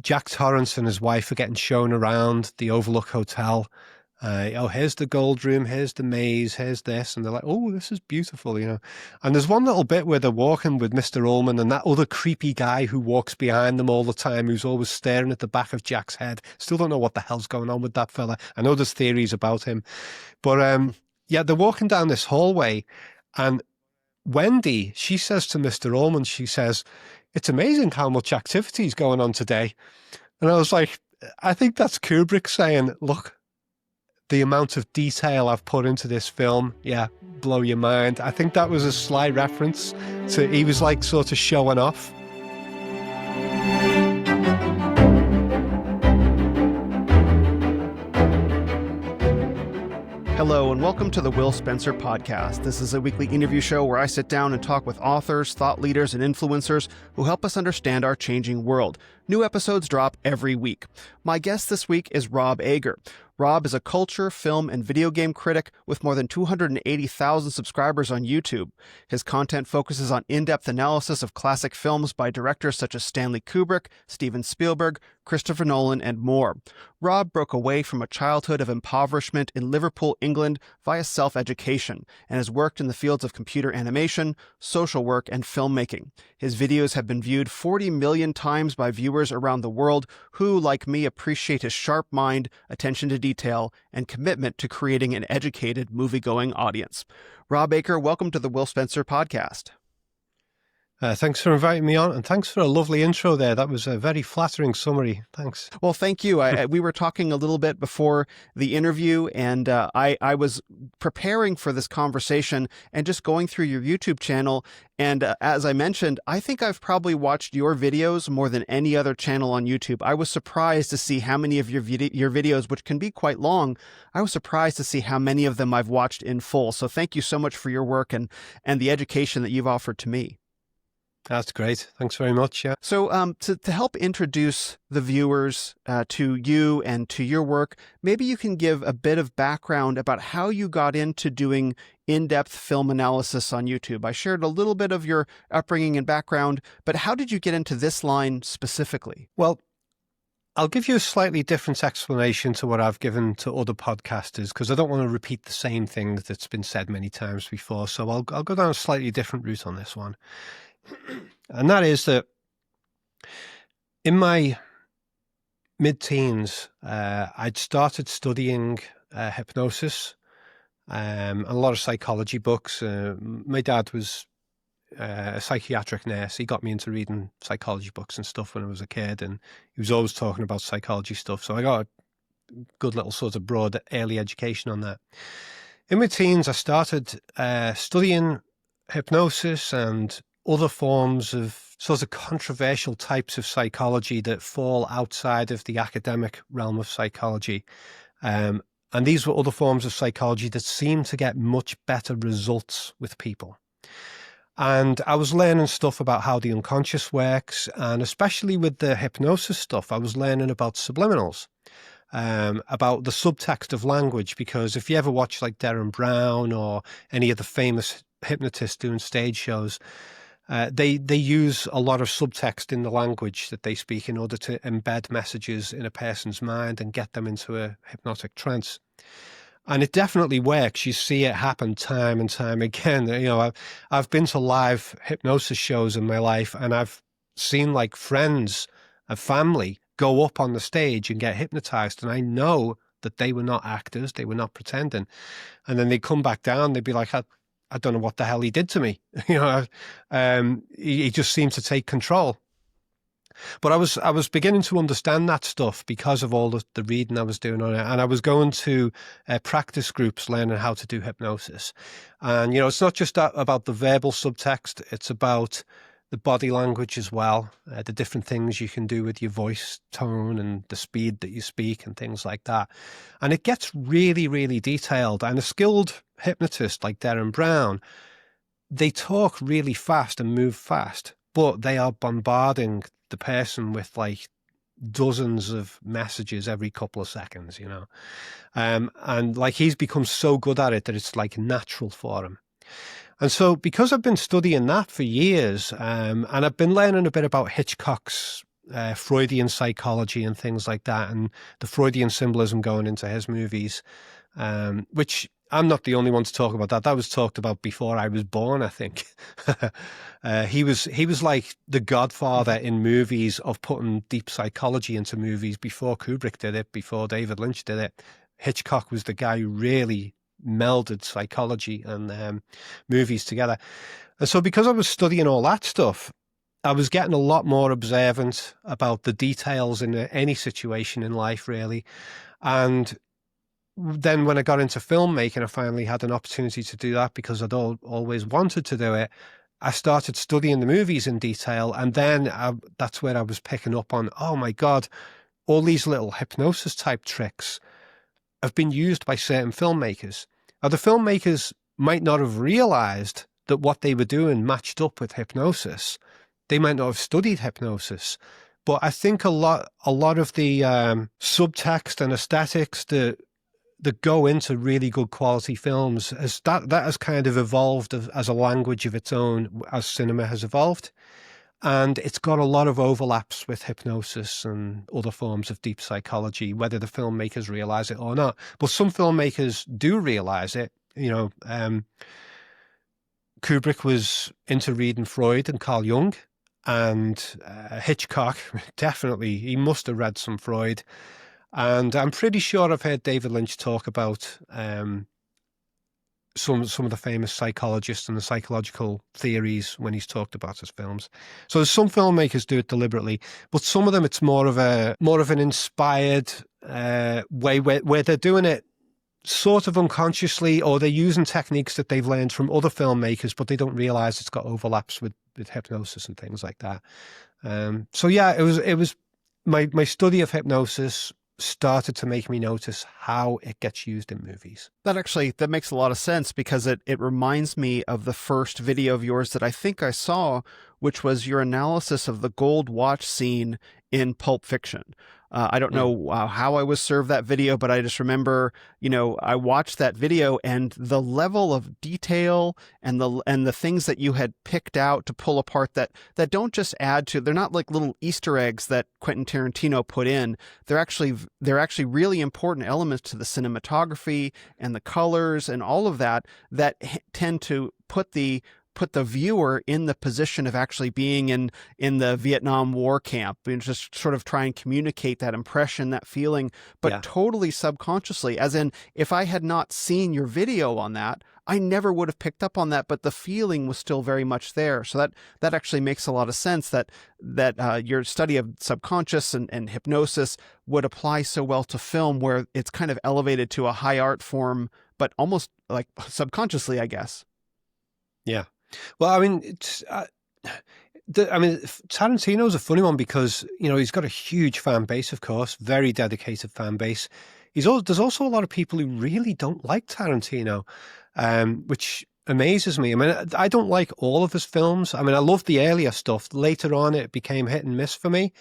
Jack Torrance and his wife are getting shown around the Overlook Hotel. Here's the gold room, here's the maze, here's this. And they're like, oh, this is beautiful, And there's one little bit where they're walking with Mr. Ullman and that other creepy guy who walks behind them all the time, who's always staring at the back of Jack's head. Still don't know what the hell's going on with that fella. I know there's theories about him. But they're walking down this hallway, and Wendy, she says to Mr. Ullman, she says, it's amazing how much activity is going on today. And I was like, I think that's Kubrick saying, look, the amount of detail I've put into this film, blow your mind. I think that was a sly reference to, he was like sort of showing off. Hello, and welcome to the Will Spencer Podcast. This is a weekly interview show where I sit down and talk with authors, thought leaders, and influencers who help us understand our changing world. New episodes drop every week. My guest this week is Rob Ager. Rob is a culture, film, and video game critic with more than 280,000 subscribers on YouTube. His content focuses on in-depth analysis of classic films by directors such as Stanley Kubrick, Steven Spielberg, Christopher Nolan, and more. Rob broke away from a childhood of impoverishment in Liverpool, England, via self-education, and has worked in the fields of computer animation, social work, and filmmaking. His videos have been viewed 40 million times by viewers around the world who, like me, appreciate his sharp mind, attention to detail, and commitment to creating an educated, movie-going audience. Rob Ager, welcome to the Will Spencer Podcast. Thanks for inviting me on, and thanks for a lovely intro there. That was a very flattering summary. Thanks. Well, thank you. We were talking a little bit before the interview, and I was preparing for this conversation and just going through your YouTube channel. And as I mentioned, I think I've probably watched your videos more than any other channel on YouTube. I was surprised to see how many of your videos, which can be quite long, I was surprised to see how many of them I've watched in full. So thank you so much for your work and the education that you've offered to me. That's great. Thanks very much. Yeah. So to help introduce the viewers to you and to your work, maybe you can give a bit of background about how you got into doing in-depth film analysis on YouTube. I shared a little bit of your upbringing and background, but how did you get into this line specifically? Well, I'll give you a slightly different explanation to what I've given to other podcasters, because I don't want to repeat the same thing that's been said many times before. So I'll go down a slightly different route on this one. And that is that in my mid-teens, I'd started studying hypnosis and a lot of psychology books. My dad was a psychiatric nurse. He got me into reading psychology books and stuff when I was a kid, and he was always talking about psychology stuff. So I got a good little sort of broad early education on that. In my teens, I started studying hypnosis and other forms of sort of controversial types of psychology that fall outside of the academic realm of psychology. And these were other forms of psychology that seemed to get much better results with people. And I was learning stuff about how the unconscious works, and especially with the hypnosis stuff, I was learning about subliminals, about the subtext of language, because if you ever watch like Derren Brown or any of the famous hypnotists doing stage shows, they use a lot of subtext in the language that they speak in order to embed messages in a person's mind and get them into a hypnotic trance. And it definitely works. You see it happen time and time again. I've been to live hypnosis shows in my life, and I've seen like friends and family go up on the stage and get hypnotized. And I know that they were not actors. They were not pretending. And then they come back down. They'd be like, I don't know what the hell he did to me. He just seemed to take control. But I was beginning to understand that stuff because of all the reading I was doing on it. And I was going to practice groups learning how to do hypnosis. And, it's not just about the verbal subtext. It's about the body language as well, the different things you can do with your voice tone and the speed that you speak and things like that. And it gets really, really detailed. And a skilled hypnotist like Derren Brown, they talk really fast and move fast, but they are bombarding the person with like dozens of messages every couple of seconds, and like he's become so good at it that it's like natural for him. And so because I've been studying that for years, and I've been learning a bit about Hitchcock's Freudian psychology and things like that, and the Freudian symbolism going into his movies, which I'm not the only one to talk about that. That was talked about before I was born, I think. He was like the godfather in movies of putting deep psychology into movies before Kubrick did it, before David Lynch did it. Hitchcock was the guy who really melded psychology and movies together. And so because I was studying all that stuff, I was getting a lot more observant about the details in any situation in life, really. And then when I got into filmmaking, I finally had an opportunity to do that because I'd always wanted to do it. I started studying the movies in detail, and then that's where I was picking up on, oh my God, all these little hypnosis type tricks have been used by certain filmmakers. Now, the filmmakers might not have realized that what they were doing matched up with hypnosis. They might not have studied hypnosis, but I think a lot of the subtext and aesthetics that go into really good quality films, that has kind of evolved as a language of its own as cinema has evolved. And it's got a lot of overlaps with hypnosis and other forms of deep psychology, whether the filmmakers realize it or not. But some filmmakers do realize it. Kubrick was into reading Freud and Carl Jung, and Hitchcock, definitely, he must have read some Freud. And I'm pretty sure I've heard David Lynch talk about some of the famous psychologists and the psychological theories when he's talked about his films. So some filmmakers do it deliberately, but some of them it's more of an inspired way where they're doing it sort of unconsciously, or they're using techniques that they've learned from other filmmakers, but they don't realize it's got overlaps with hypnosis and things like that. So yeah, it was my study of hypnosis started to make me notice how it gets used in movies. That makes a lot of sense, because it reminds me of the first video of yours that I think I saw, which was your analysis of the gold watch scene in Pulp Fiction. I don't know how I was served that video, but I just remember, I watched that video, and the level of detail and the things that you had picked out to pull apart that don't just add to, they're not like little Easter eggs that Quentin Tarantino put in. They're actually really important elements to the cinematography and the colors and all of that tend to put the viewer in the position of actually being in the Vietnam War camp, and just sort of try and communicate that impression, that feeling, but totally subconsciously. As in, if I had not seen your video on that, I never would have picked up on that, but the feeling was still very much there. So that actually makes a lot of sense that your study of subconscious and hypnosis would apply so well to film, where it's kind of elevated to a high art form, but almost like subconsciously, I guess. Yeah. Well, I mean, Tarantino's a funny one because, he's got a huge fan base, of course, very dedicated fan base. There's also a lot of people who really don't like Tarantino, which amazes me. I mean, I don't like all of his films. I mean, I love the earlier stuff. Later on, it became hit and miss for me.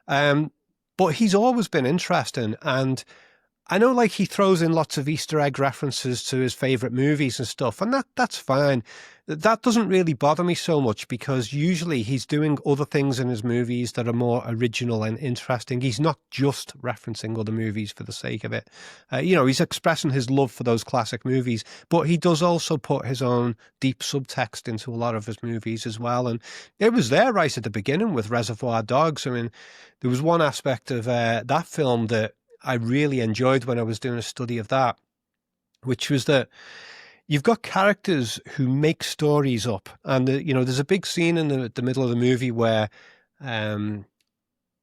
But he's always been interesting. And I know, like, he throws in lots of Easter egg references to his favorite movies and stuff, and that's fine. That doesn't really bother me so much, because usually he's doing other things in his movies that are more original and interesting. He's not just referencing other movies for the sake of it. He's expressing his love for those classic movies, but he does also put his own deep subtext into a lot of his movies as well. And it was there right at the beginning with Reservoir Dogs. I mean, there was one aspect of that film that I really enjoyed when I was doing a study of that, which was that you've got characters who make stories up, and there's a big scene in the middle of the movie where,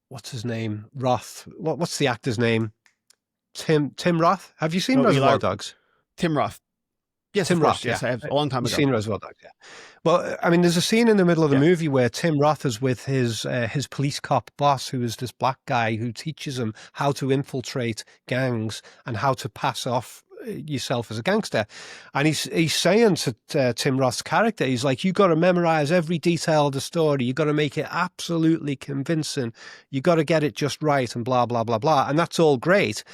what's his name? Roth. What's the actor's name? Tim Roth. Have you seen Reservoir Dogs? Tim Roth. Yes, Tim Roth. Yes, I have, a long time ago. You've seen Reservoir Dogs, yeah. Well, I mean, there's a scene in the middle of the movie where Tim Roth is with his police cop boss, who is this black guy who teaches him how to infiltrate gangs and how to pass off yourself as a gangster. And he's saying to Tim Roth's character, he's like, you got to memorize every detail of the story. You got to make it absolutely convincing. You got to get it just right, and blah, blah, blah, blah. And that's all great.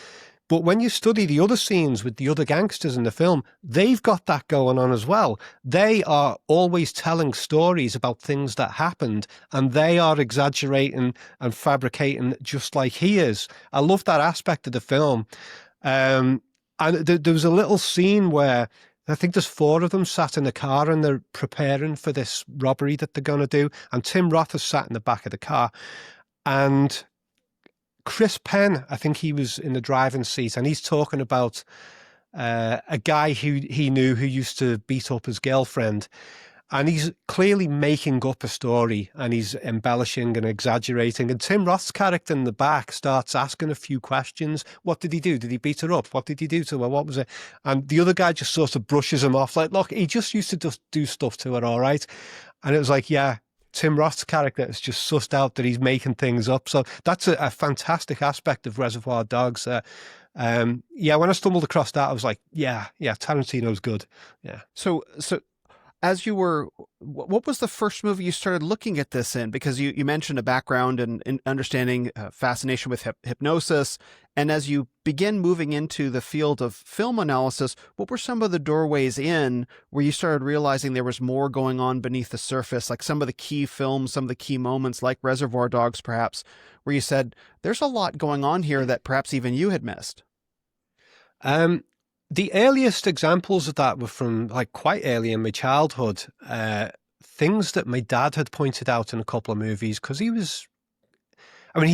But when you study the other scenes with the other gangsters in the film, they've got that going on as well. They are always telling stories about things that happened, and they are exaggerating and fabricating just like he is. I love that aspect of the film. And there was a little scene where I think there's 4 of them sat in the car and they're preparing for this robbery that they're going to do. And Tim Roth is sat in the back of the car. And Chris Penn, I think he was in the driving seat, and he's talking about a guy who he knew who used to beat up his girlfriend. And he's clearly making up a story, and he's embellishing and exaggerating. And Tim Roth's character in the back starts asking a few questions. What did he do? Did he beat her up? What did he do to her? What was it? And the other guy just sort of brushes him off like, look, he just used to just do stuff to her, all right? And it was like, yeah, Tim Roth's character is just sussed out that he's making things up. So that's a fantastic aspect of Reservoir Dogs. When I stumbled across that, I was like, yeah, Tarantino's good. Yeah. So as you were, what was the first movie you started looking at this in? Because you mentioned a background and understanding fascination with hypnosis. And as you begin moving into the field of film analysis, what were some of the doorways in where you started realizing there was more going on beneath the surface, like some of the key films, some of the key moments like Reservoir Dogs, perhaps, where you said, there's a lot going on here that perhaps even you had missed? The earliest examples of that were from like quite early in my childhood, things that my dad had pointed out in a couple of movies, because he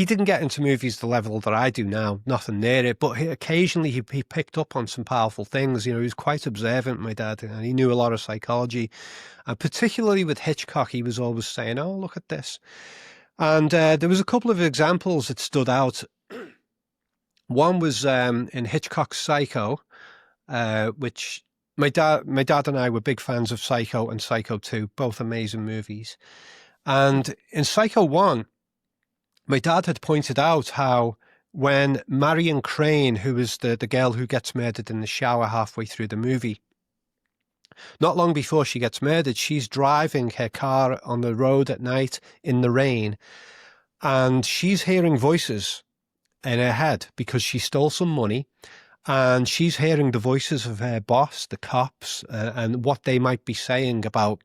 didn't get into movies the level that I do now, nothing near it, but occasionally he picked up on some powerful things. He was quite observant, my dad, and he knew a lot of psychology. And particularly with Hitchcock, he was always saying, oh, look at this. And there was a couple of examples that stood out. One was in Hitchcock's Psycho, which my dad and I were big fans of Psycho and Psycho 2, both amazing movies. And in Psycho 1, my dad had pointed out how when Marion Crane, who is the girl who gets murdered in the shower halfway through the movie, not long before she gets murdered, she's driving her car on the road at night in the rain, and she's hearing voices in her head because she stole some money. And she's hearing the voices of her boss, the cops, and what they might be saying about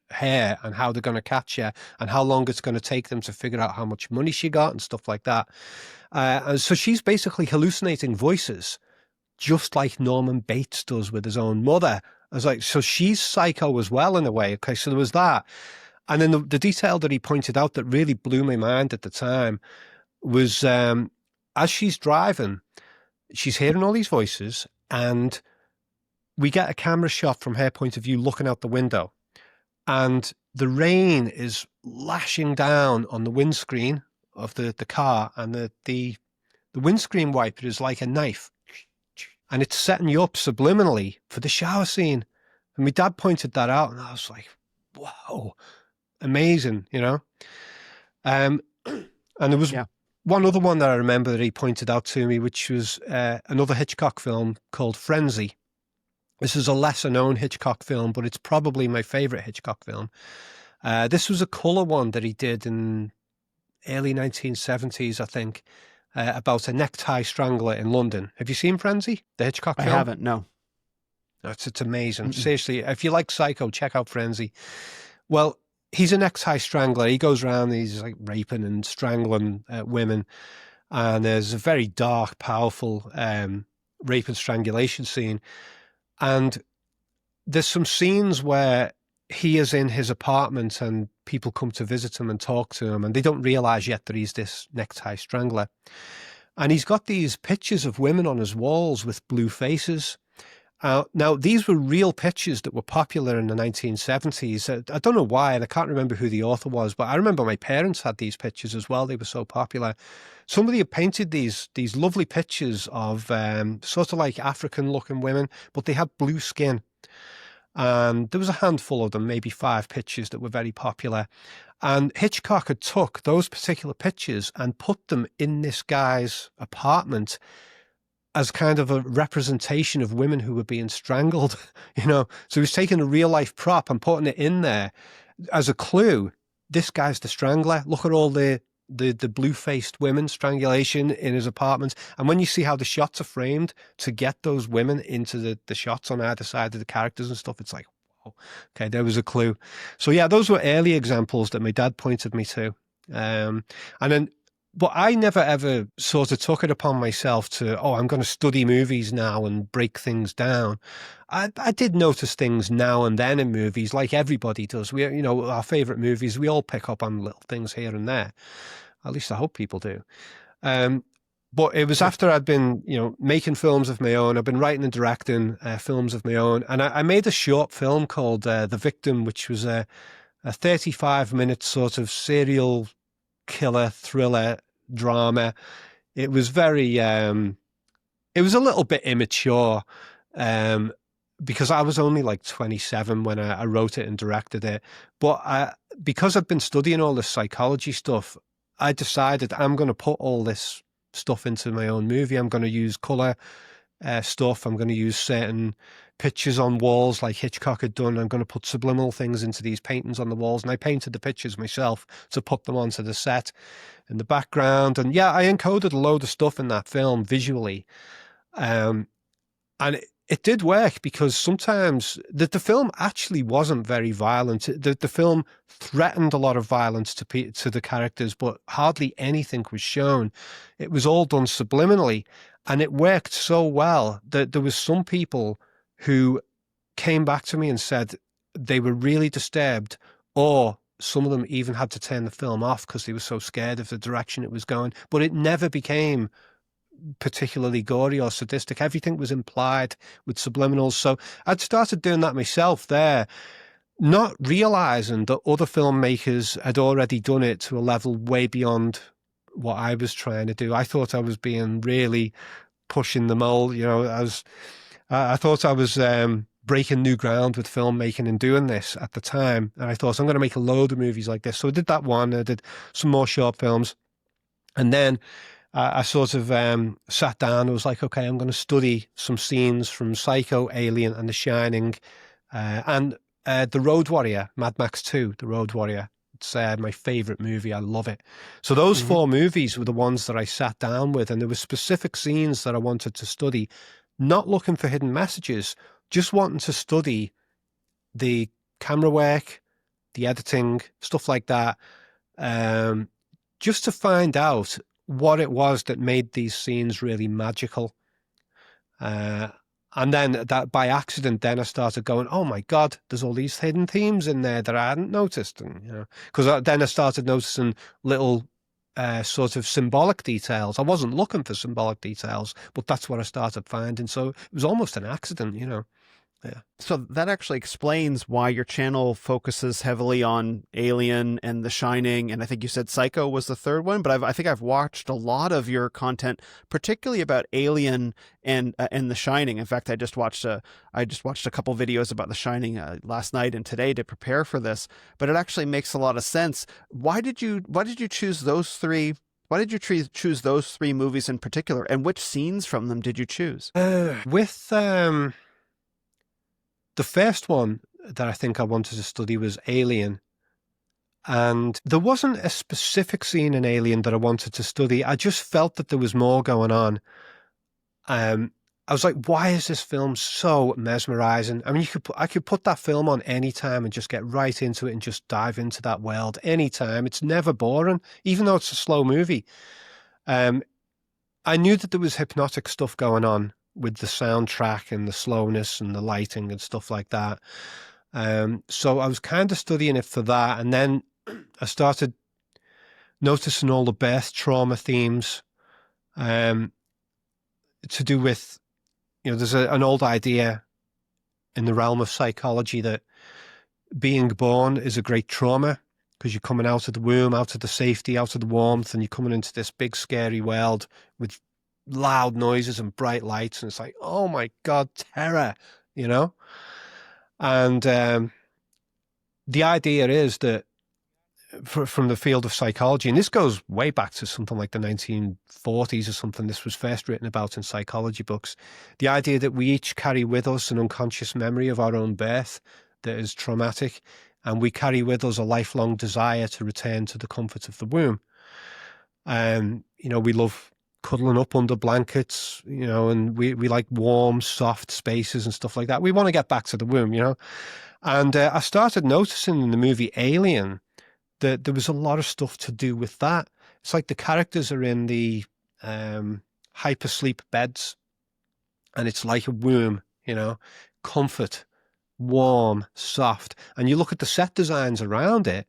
her and how they're going to catch her and how long it's going to take them to figure out how much money she got and stuff like that. And so she's basically hallucinating voices, just like Norman Bates does with his own mother. I was like, so she's psycho as well in a way. Okay, so there was that. And then the detail that he pointed out that really blew my mind at the time was as she's driving, she's hearing all these voices, and we get a camera shot from her point of view looking out the window, and the rain is lashing down on the windscreen of the car, and the windscreen wiper is like a knife, and it's setting you up subliminally for the shower scene. And my dad pointed that out, and I was like, whoa, amazing, and there was one other one that I remember that he pointed out to me, which was another Hitchcock film called Frenzy. This is a lesser known Hitchcock film, but it's probably my favorite Hitchcock film. This was a color one that he did in early 1970s, I think, about a necktie strangler in London. Have you seen Frenzy, the Hitchcock film? I haven't, no. It's amazing. Seriously, if you like Psycho, check out Frenzy. Well, he's a necktie strangler. He goes around, he's like raping and strangling women. And there's a very dark, powerful rape and strangulation scene. And there's some scenes where he is in his apartment and people come to visit him and talk to him, and they don't realize yet that he's this necktie strangler. And he's got these pictures of women on his walls with blue faces. Now, these were real pictures that were popular in the 1970s. I don't know why, and I can't remember who the author was, but I remember my parents had these pictures as well. They were so popular. Somebody had painted these lovely pictures of sort of like African-looking women, but they had blue skin. And there was a handful of them, maybe 5 pictures that were very popular. And Hitchcock had took those particular pictures and put them in this guy's apartment as kind of a representation of women who were being strangled, So he was taking a real life prop and putting it in there as a clue. This guy's the strangler. Look at all the the blue-faced women strangulation in his apartment. And when you see how the shots are framed to get those women into the shots on either side of the characters and stuff, it's like, wow, okay, there was a clue. So yeah, those were early examples that my dad pointed me to. And then, but I never ever sort of took it upon myself to, oh, I'm going to study movies now and break things down. I did notice things now and then in movies, like everybody does. We, you know, our favorite movies, we all pick up on little things here and there. At least I hope people do. But it was after I'd been, you know, making films of my own. I've been writing and directing films of my own. And I made a short film called The Victim, which was a 35-minute sort of serial killer thriller drama. It was very, it was a little bit immature because I was only like 27 when I wrote it and directed it. But because I've been studying all this psychology stuff, I decided I'm going to put all this stuff into my own movie. I'm going to use color stuff. I'm going to use certain pictures on walls like Hitchcock had done. I'm going to put subliminal things into these paintings on the walls. And I painted the pictures myself to put them onto the set in the background. And yeah, I encoded a load of stuff in that film visually. And it did work because sometimes the film actually wasn't very violent. The film threatened a lot of violence to the characters, but hardly anything was shown. It was all done subliminally, and it worked so well that there was some people who came back to me and said they were really disturbed, or some of them even had to turn the film off because they were so scared of the direction it was going. But it never became particularly gory or sadistic. Everything was implied with subliminals. So I'd started doing that myself there, not realizing that other filmmakers had already done it to a level way beyond what I was trying to do. I thought I was being really pushing the mold, you know, I thought I was breaking new ground with filmmaking and doing this at the time. And I thought, I'm going to make a load of movies like this. So I did that one. I did some more short films. And then I sort of sat down and was like, okay, I'm going to study some scenes from Psycho, Alien, and The Shining, and The Road Warrior, Mad Max 2, The Road Warrior. It's my favorite movie. I love it. So those four movies were the ones that I sat down with, and there were specific scenes that I wanted to study, not looking for hidden messages, just wanting to study the camera work, the editing, stuff like that, just to find out what it was that made these scenes really magical. And then that by accident, then I started going, oh my God, there's all these hidden themes in there that I hadn't noticed. And, you know, because then I started noticing little sort of symbolic details. I wasn't looking for symbolic details, but that's what I started finding. So it was almost an accident, you know. Yeah. So that actually explains why your channel focuses heavily on Alien and The Shining, and I think you said Psycho was the third one. But I think I've watched a lot of your content, particularly about Alien and The Shining. In fact, I just watched a couple videos about The Shining last night and today to prepare for this. But it actually makes a lot of sense. Why did you choose those three? Why did you choose those three movies in particular, and which scenes from them did you choose? The first one that I think I wanted to study was Alien. And there wasn't a specific scene in Alien that I wanted to study. I just felt that there was more going on. I was like, why is this film so mesmerizing? I mean, I could put that film on any time and just get right into it and just dive into that world anytime. It's never boring, even though it's a slow movie. I knew that there was hypnotic stuff going on with the soundtrack and the slowness and the lighting and stuff like that. So I was kind of studying it for that. And then I started noticing all the birth trauma themes to do with, you know, there's an old idea in the realm of psychology that being born is a great trauma because you're coming out of the womb, out of the safety, out of the warmth, and you're coming into this big scary world with loud noises and bright lights, and it's like, oh my God, terror, you know. And the idea is that from the field of psychology, and this goes way back to something like the 1940s or something, this was first written about in psychology books, the idea that we each carry with us an unconscious memory of our own birth that is traumatic, and we carry with us a lifelong desire to return to the comfort of the womb. We love cuddling up under blankets, and we like warm, soft spaces and stuff like that. We want to get back to the womb, And I started noticing in the movie Alien that there was a lot of stuff to do with that. It's like the characters are in the hypersleep beds, and it's like a womb, comfort, warm, soft. And you look at the set designs around it,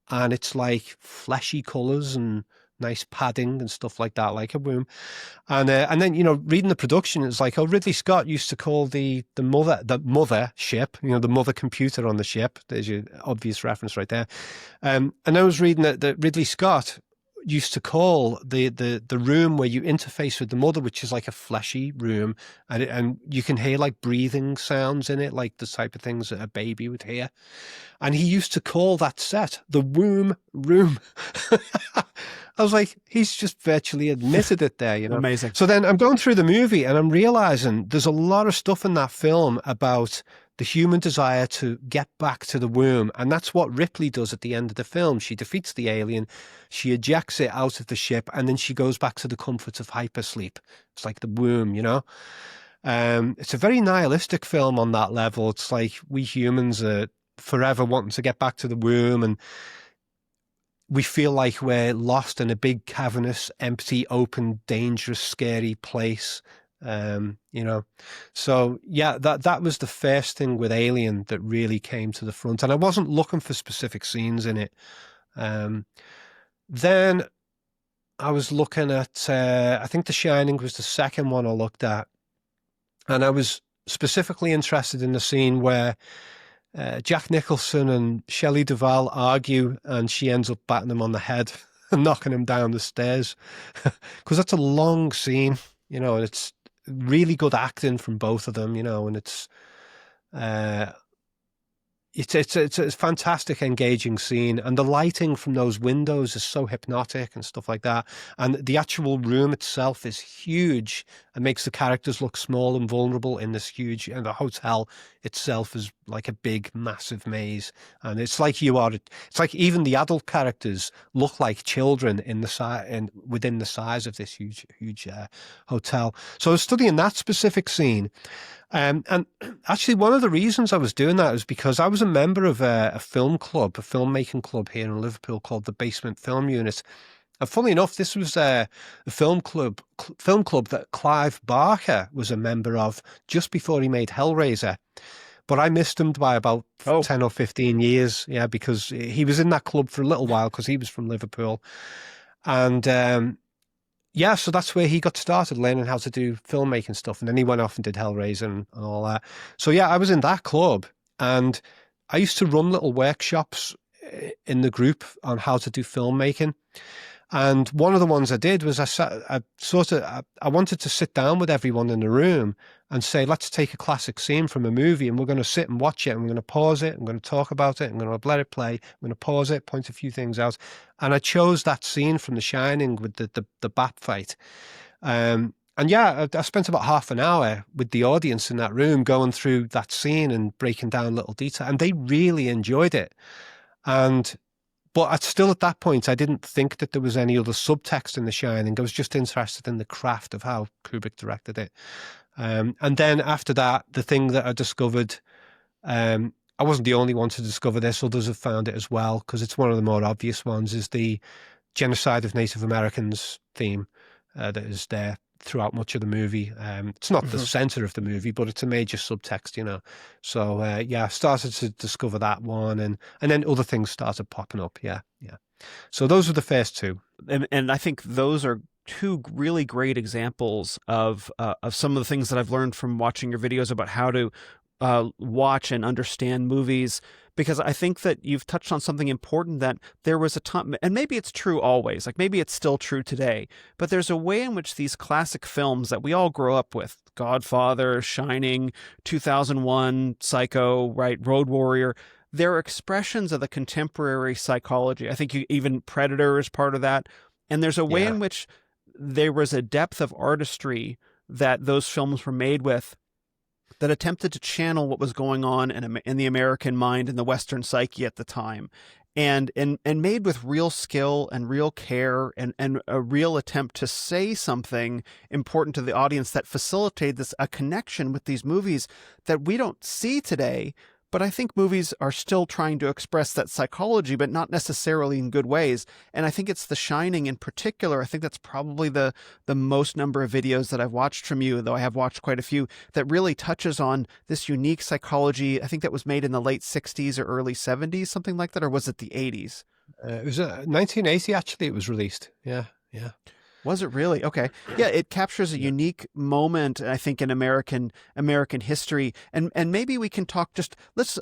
and it's like fleshy colors and nice padding and stuff like that, like a womb. And then, reading the production, it's like, Ridley Scott used to call the mother ship, the mother computer on the ship. There's your obvious reference right there. And I was reading that Ridley Scott used to call the room where you interface with the mother, which is like a fleshy room, and you can hear like breathing sounds in it, like the type of things that a baby would hear. And he used to call that set the womb room. I was like, he's just virtually admitted it there, Amazing. So then I'm going through the movie and I'm realizing there's a lot of stuff in that film about the human desire to get back to the womb. And that's what Ripley does at the end of the film. She defeats the alien, she ejects it out of the ship, and then she goes back to the comforts of hypersleep. It's like the womb, It's a very nihilistic film on that level. It's like we humans are forever wanting to get back to the womb, and we feel like we're lost in a big, cavernous, empty, open, dangerous, scary place. So yeah, that was the first thing with Alien that really came to the front, and I wasn't looking for specific scenes in it. Then I was looking at, I think The Shining was the second one I looked at, and I was specifically interested in the scene where Jack Nicholson and Shelley Duvall argue, and she ends up batting him on the head and knocking him down the stairs, because that's a long scene, and it's really good acting from both of them, and it's a fantastic, engaging scene, and the lighting from those windows is so hypnotic and stuff like that. And the actual room itself is huge and makes the characters look small and vulnerable in this huge, and the hotel itself is like a big, massive maze. And it's like it's like even the adult characters look like children within the size of this huge hotel. So I was studying that specific scene. And actually, one of the reasons I was doing that was because I was a member of a film club, a filmmaking club here in Liverpool called the Basement Film Unit. And funnily enough, this was a film club that Clive Barker was a member of just before he made Hellraiser. But I missed him by about 10 or 15 years, because he was in that club for a little while because he was from Liverpool. And so that's where he got started learning how to do filmmaking stuff. And then he went off and did Hellraiser and all that. So I was in that club, and I used to run little workshops in the group on how to do filmmaking. And one of the ones I did was I wanted to sit down with everyone in the room and say, let's take a classic scene from a movie, and we're going to sit and watch it, and we're going to pause it, I'm going to talk about it, I'm going to let it play, I'm going to pause it, point a few things out. And I chose that scene from The Shining with the bat fight. I spent about half an hour with the audience in that room going through that scene and breaking down little detail, and they really enjoyed it. But at that point, I didn't think that there was any other subtext in The Shining. I was just interested in the craft of how Kubrick directed it. And then after that, the thing that I discovered, I wasn't the only one to discover this. Others have found it as well, because it's one of the more obvious ones, is the genocide of Native Americans theme that is there throughout much of the movie. It's not the center of the movie, but it's a major subtext, So I started to discover that one, and then other things started popping up. Yeah. So those were the first two, and I think those are two really great examples of some of the things that I've learned from watching your videos about how to watch and understand movies, because I think that you've touched on something important, that there was a time, and maybe it's true always, like maybe it's still true today, but there's a way in which these classic films that we all grow up with, Godfather, Shining, 2001, Psycho, right, Road Warrior, they're expressions of the contemporary psychology. I think even Predator is part of that. And there's a way in which there was a depth of artistry that those films were made with that attempted to channel what was going on in the American mind and the Western psyche at the time. and made with real skill and real care and a real attempt to say something important to the audience that facilitated a connection with these movies that we don't see today. But I think movies are still trying to express that psychology, but not necessarily in good ways. And I think it's The Shining in particular. I think that's probably the most number of videos that I've watched from you, though I have watched quite a few, that really touches on this unique psychology. I think that was made in the late 60s or early 70s, something like that, or was it the 80s? It was 1980, actually, it was released. Yeah, yeah. Was it really? Okay. Yeah, it captures a unique moment, I think, in American history. And maybe we can talk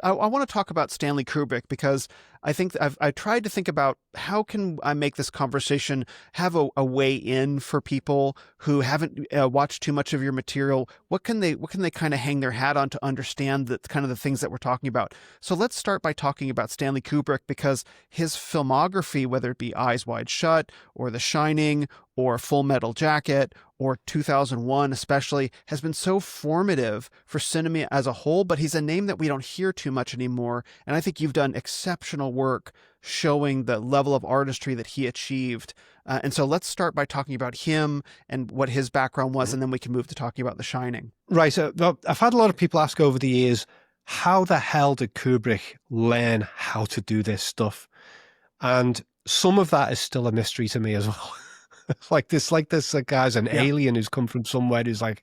I want to talk about Stanley Kubrick, because I think I tried to think about how can I make this conversation have a way in for people who haven't watched too much of your material. What can they kind of hang their hat on to understand the kind of the things that we're talking about? So let's start by talking about Stanley Kubrick, because his filmography, whether it be Eyes Wide Shut or The Shining or Full Metal Jacket or 2001 especially, has been so formative for cinema as a whole, but he's a name that we don't hear too much anymore. And I think you've done exceptional work showing the level of artistry that he achieved. And so let's start by talking about him and what his background was, and then we can move to talking about The Shining. Right. So I've had a lot of people ask over the years, how the hell did Kubrick learn how to do this stuff? And some of that is still a mystery to me as well. like this guy's an alien who's come from somewhere, who's like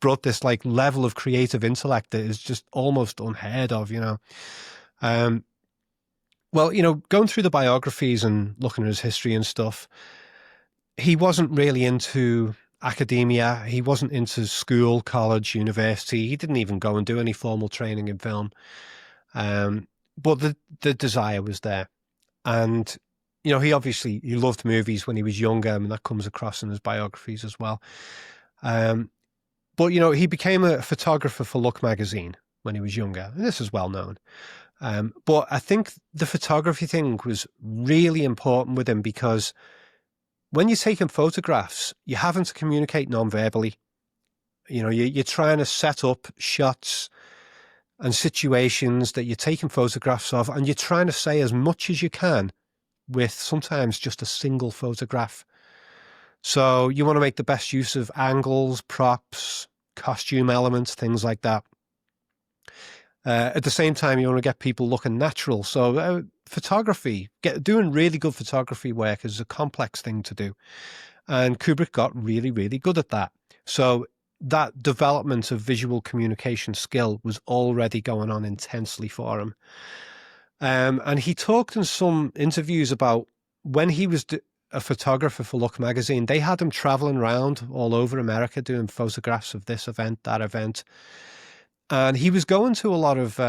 brought this like level of creative intellect that is just almost unheard of, you know. Well, you know, going through the biographies and looking at his history and stuff, he wasn't really into academia. He wasn't into school, college, university. He didn't even go and do any formal training in film. But the desire was there. And you know, he loved movies when he was younger. I mean, that comes across in his biographies as well. But, you know, he became a photographer for Look magazine when he was younger. And this is well known. But I think the photography thing was really important with him, because when you're taking photographs, you're having to communicate non-verbally. You know, you're trying to set up shots and situations that you're taking photographs of, and you're trying to say as much as you can with sometimes just a single photograph. So you want to make the best use of angles, props, costume elements, things like that. At the same time, you want to get people looking natural. So photography, doing really good photography work is a complex thing to do. And Kubrick got really, really good at that. So that development of visual communication skill was already going on intensely for him. And he talked in some interviews about when he was a photographer for Look magazine, they had him traveling around all over America doing photographs of this event, that event. And he was going to a lot of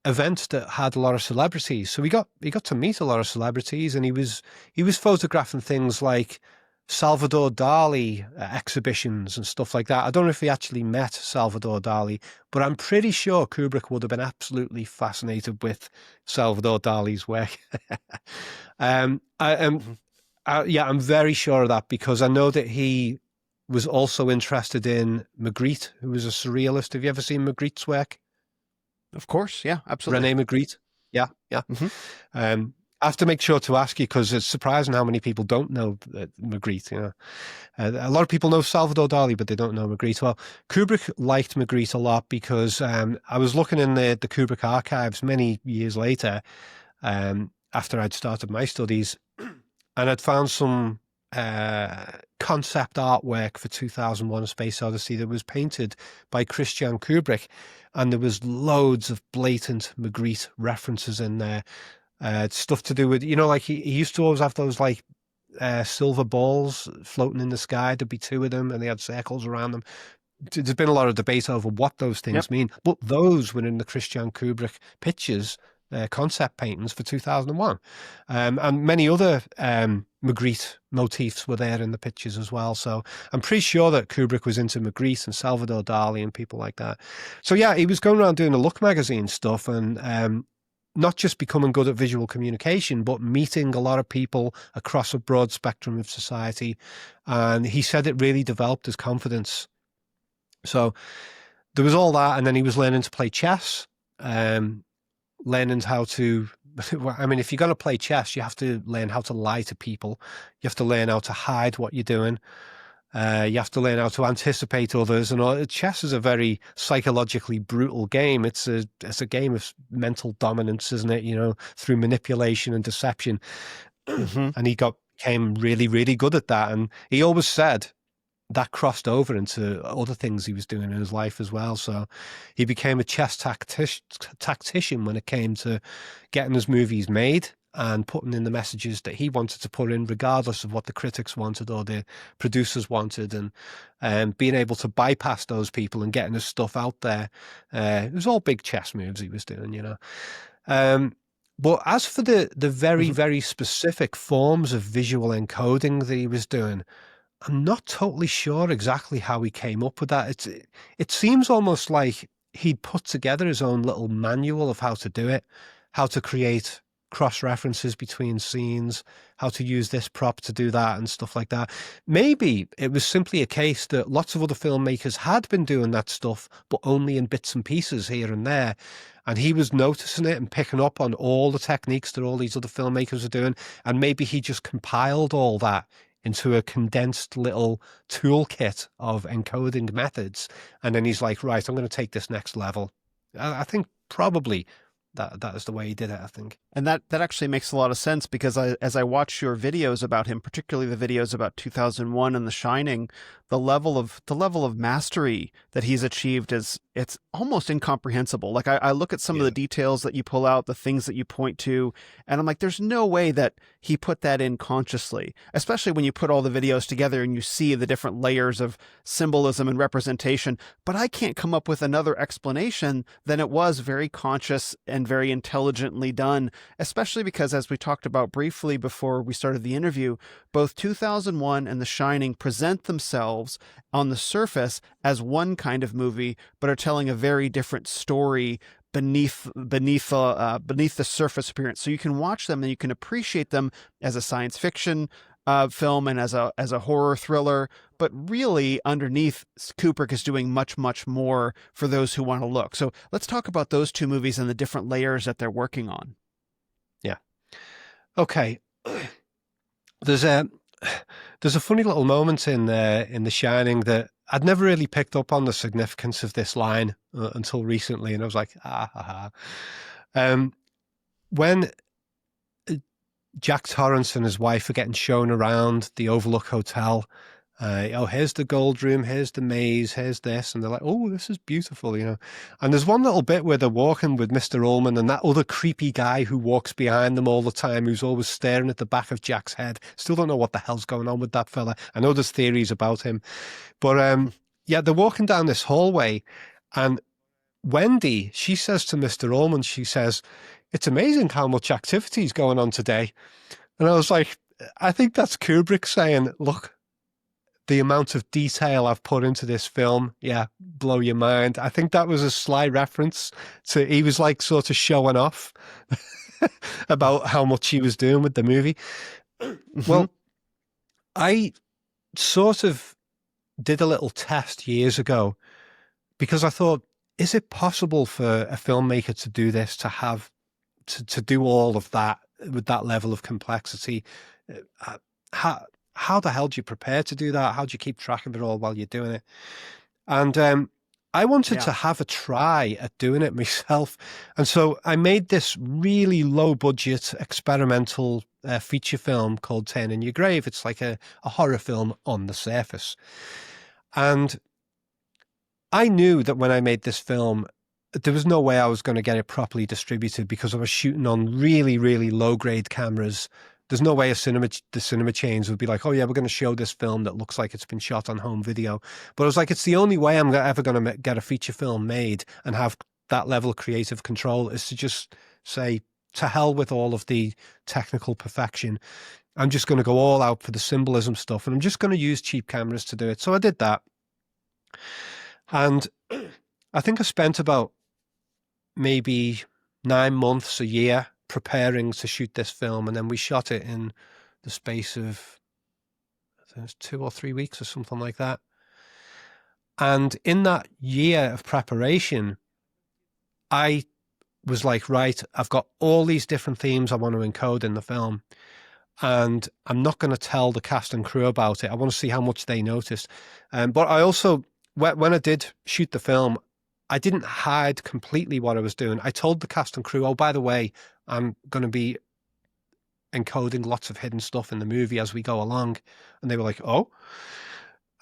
events that had a lot of celebrities. So he got to meet a lot of celebrities, and he was photographing things like Salvador Dali exhibitions and stuff like that. I don't know if he actually met Salvador Dali, but I'm pretty sure Kubrick would have been absolutely fascinated with Salvador Dali's work. I'm very sure of that, because I know that he was also interested in Magritte, who was a surrealist. Have you ever seen Magritte's work? Of course, yeah, absolutely. René Magritte, yeah. Mm-hmm. I have to make sure to ask you, because it's surprising how many people don't know Magritte. You know, a lot of people know Salvador Dali, but they don't know Magritte. Well, Kubrick liked Magritte a lot, because I was looking in the Kubrick archives many years later, after I'd started my studies, and I'd found some concept artwork for 2001: A Space Odyssey that was painted by Christian Kubrick, and there was loads of blatant Magritte references in there. Stuff to do with, you know, like he used to always have those like silver balls floating in the sky. There'd be two of them, and they had circles around them. There's been a lot of debate over what those things mean, but those were in the Christian Kubrick pictures, concept paintings for 2001. And many other Magritte motifs were there in the pictures as well. So I'm pretty sure that Kubrick was into Magritte and Salvador Dali and people like that. So yeah, he was going around doing the Look magazine stuff, and not just becoming good at visual communication, but meeting a lot of people across a broad spectrum of society. And he said it really developed his confidence. So there was all that. And then he was learning to play chess, learning how to I mean, if you're going to play chess, you have to learn how to lie to people. You have to learn how to hide what you're doing. You have to learn how to anticipate others, and all. Chess is a very psychologically brutal game. It's a game of mental dominance, isn't it? You know, through manipulation and deception. And he became really, really good at that. And he always said that crossed over into other things he was doing in his life as well. So he became a chess tactician when it came to getting his movies made and putting in the messages that he wanted to put in, regardless of what the critics wanted or the producers wanted, and being able to bypass those people and getting his stuff out there. It was all big chess moves he was doing, you know. But as for the very, very specific forms of visual encoding that he was doing, I'm not totally sure exactly how he came up with that. It seems almost like he'd put together his own little manual of how to do it, how to create cross-references between scenes, how to use this prop to do that and stuff like that. Maybe it was simply a case that lots of other filmmakers had been doing that stuff, but only in bits and pieces here and there. And he was noticing it and picking up on all the techniques that all these other filmmakers are doing. And maybe he just compiled all that into a condensed little toolkit of encoding methods. And then he's like, right, I'm going to take this next level. I think probably that is the way he did it, I think. And that actually makes a lot of sense, because as I watch your videos about him, particularly the videos about 2001 and The Shining, the level of mastery that he's achieved it's almost incomprehensible. Like I look at some of the details that you pull out, the things that you point to, and I'm like, there's no way that he put that in consciously, especially when you put all the videos together and you see the different layers of symbolism and representation. But I can't come up with another explanation than it was very conscious and very intelligently done, especially because, as we talked about briefly before we started the interview, both 2001 and The Shining present themselves on the surface as one kind of movie, but are telling a very different story beneath the surface appearance. So you can watch them and you can appreciate them as a science fiction film and as a horror thriller, but really underneath, Kubrick is doing much, much more for those who want to look. So let's talk about those two movies and the different layers that they're working on. Yeah. Okay. There's a funny little moment in The Shining that I'd never really picked up on the significance of this line until recently, and I was like, when Jack Torrance and his wife are getting shown around the Overlook Hotel, here's the gold room, here's the maze, here's this, and they're like, oh, this is beautiful, you know. And there's one little bit where they're walking with Mr. Ullman and that other creepy guy who walks behind them all the time, who's always staring at the back of Jack's head. Still don't know what the hell's going on with that fella. I know there's theories about him, but they're walking down this hallway, and Wendy, she says to Mr. Ullman, she says, it's amazing how much activity is going on today. And I was like, I think that's Kubrick saying, look, the amount of detail I've put into this film, blow your mind. I think that was a sly reference to, he was like sort of showing off about how much he was doing with the movie. Well, I sort of did a little test years ago because I thought, is it possible for a filmmaker to do this, to have, to do all of that with that level of complexity? How the hell do you prepare to do that? How do you keep track of it all while you're doing it? And I wanted to have a try at doing it myself. And so I made this really low budget experimental feature film called Turn in Your Grave. It's like a horror film on the surface. And I knew that when I made this film, there was no way I was going to get it properly distributed because I was shooting on really, really low grade cameras. There's no way the cinema chains would be like, oh yeah, we're going to show this film that looks like it's been shot on home video. But I was like, it's the only way I'm ever going to get a feature film made and have that level of creative control is to just say, to hell with all of the technical perfection. I'm just going to go all out for the symbolism stuff, and I'm just going to use cheap cameras to do it. So I did that. And I think I spent about maybe 9 months, a year, preparing to shoot this film, and then we shot it in the space of, I think it was 2 or 3 weeks or something like that. And in that year of preparation, I was like, right, I've got all these different themes I want to encode in the film, and I'm not going to tell the cast and crew about it. I want to see how much they noticed. But I also, when I did shoot the film, I didn't hide completely what I was doing. I told the cast and crew, oh, by the way, I'm going to be encoding lots of hidden stuff in the movie as we go along. And they were like, oh.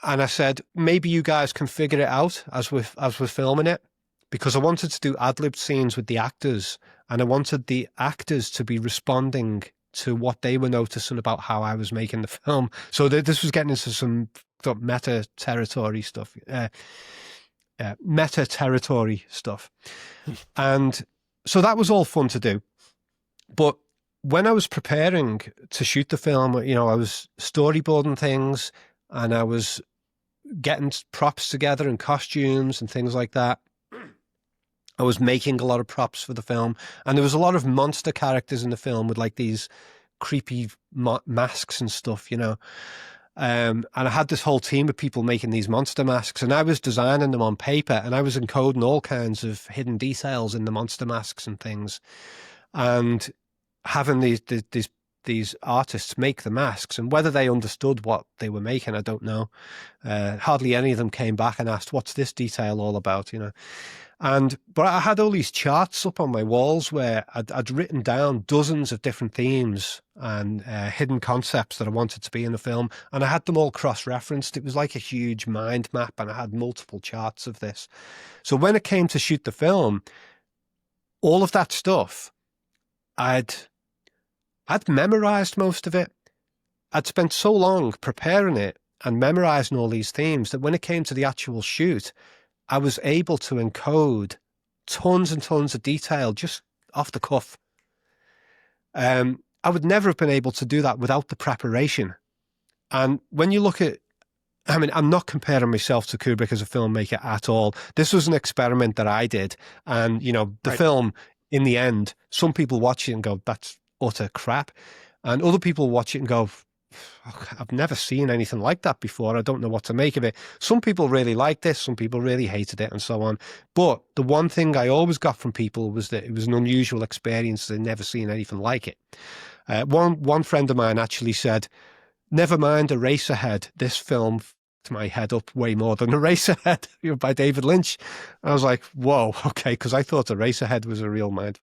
And I said, maybe you guys can figure it out as we're filming it, because I wanted to do ad-lib scenes with the actors, and I wanted the actors to be responding to what they were noticing about how I was making the film. So this was getting into some meta territory stuff. And so that was all fun to do. But when I was preparing to shoot the film, I was storyboarding things, and I was getting props together and costumes and things like that. I was making a lot of props for the film, and there was a lot of monster characters in the film with like these creepy masks and stuff, and I had this whole team of people making these monster masks, and I was designing them on paper, and I was encoding all kinds of hidden details in the monster masks and things, and having these artists make the masks. And whether they understood what they were making, I don't know. Hardly any of them came back and asked, what's this detail all about, But I had all these charts up on my walls where I'd written down dozens of different themes and hidden concepts that I wanted to be in the film, and I had them all cross-referenced. It was like a huge mind map, and I had multiple charts of this. So when it came to shoot the film, all of that stuff, I'd memorized most of it. I'd spent so long preparing it and memorizing all these themes that when it came to the actual shoot, I was able to encode tons and tons of detail just off the cuff. I would never have been able to do that without the preparation. And when you look at, I'm not comparing myself to Kubrick as a filmmaker at all. This was an experiment that I did. And, the film, in the end, some people watch it and go, that's utter crap. And other people watch it and go, I've never seen anything like that before. I don't know what to make of it. Some people really liked this, some people really hated it, and so on. But the one thing I always got from people was that it was an unusual experience. They'd never seen anything like it. One friend of mine actually said, never mind Eraserhead, this film f***ed my head up way more than Eraserhead by David Lynch. I was like, whoa, okay, because I thought Eraserhead was a real mind.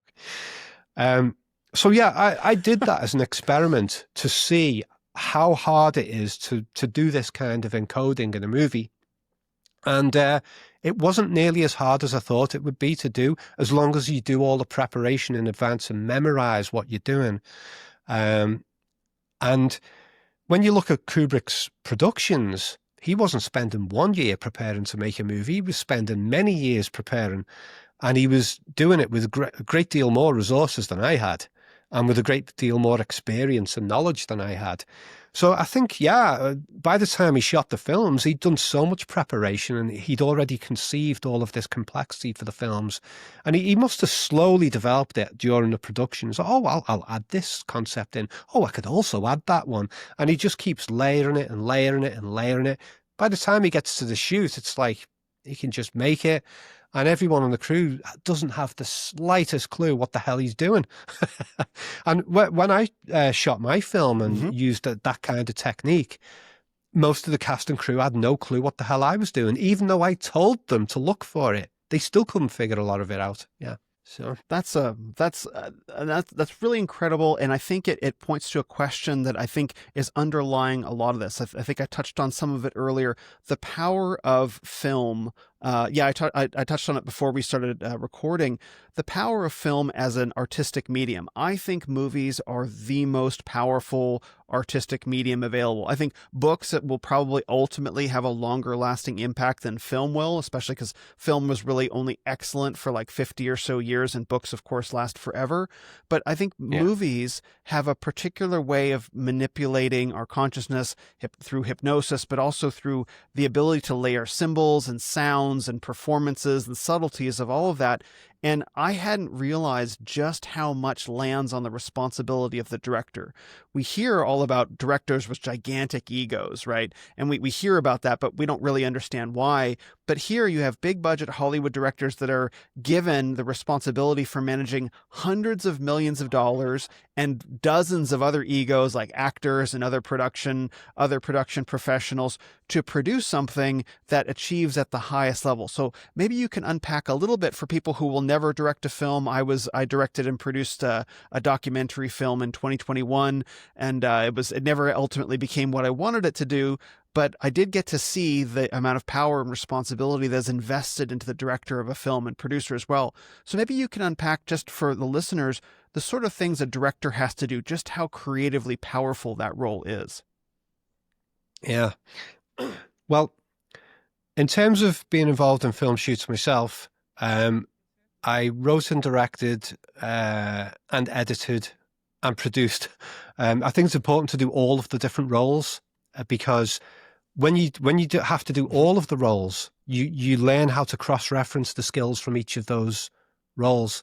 So yeah, I did that as an experiment to see how hard it is to do this kind of encoding in a movie. And it wasn't nearly as hard as I thought it would be to do, as long as you do all the preparation in advance and memorize what you're doing. And when you look at Kubrick's productions, he wasn't spending 1 year preparing to make a movie. He was spending many years preparing, and he was doing it with a great deal more resources than I had, and with a great deal more experience and knowledge than I had. So I think, by the time he shot the films, he'd done so much preparation, and he'd already conceived all of this complexity for the films. And he must have slowly developed it during the production. So, I'll add this concept in. Oh, I could also add that one. And he just keeps layering it and layering it and layering it. By the time he gets to the shoot, it's like he can just make it. And everyone on the crew doesn't have the slightest clue what the hell he's doing. And when I shot my film and used that kind of technique, most of the cast and crew had no clue what the hell I was doing. Even though I told them to look for it, they still couldn't figure a lot of it out. Yeah. So that's really incredible, and I think it points to a question that I think is underlying a lot of this. I think I touched on some of it earlier. The power of film. I touched on it before we started recording. The power of film as an artistic medium. I think movies are the most powerful artistic medium available. I think books will probably ultimately have a longer lasting impact than film will, especially because film was really only excellent for like 50 or so years, and books, of course, last forever. But I think movies have a particular way of manipulating our consciousness through hypnosis, but also through the ability to layer symbols and sounds and performances and subtleties of all of that. And I hadn't realized just how much lands on the responsibility of the director. We hear all about directors with gigantic egos, right? And we hear about that, but we don't really understand why. But here you have big budget Hollywood directors that are given the responsibility for managing hundreds of millions of dollars and dozens of other egos like actors and other production professionals to produce something that achieves at the highest level. So maybe you can unpack a little bit for people who will never direct a film. I directed and produced a documentary film in 2021, and it never ultimately became what I wanted it to do. But I did get to see the amount of power and responsibility that's invested into the director of a film and producer as well. So maybe you can unpack, just for the listeners, the sort of things a director has to do, just how creatively powerful that role is. Yeah. Well, in terms of being involved in film shoots myself, I wrote and directed and edited and produced. I think it's important to do all of the different roles because when you have to do all of the roles, you learn how to cross-reference the skills from each of those roles.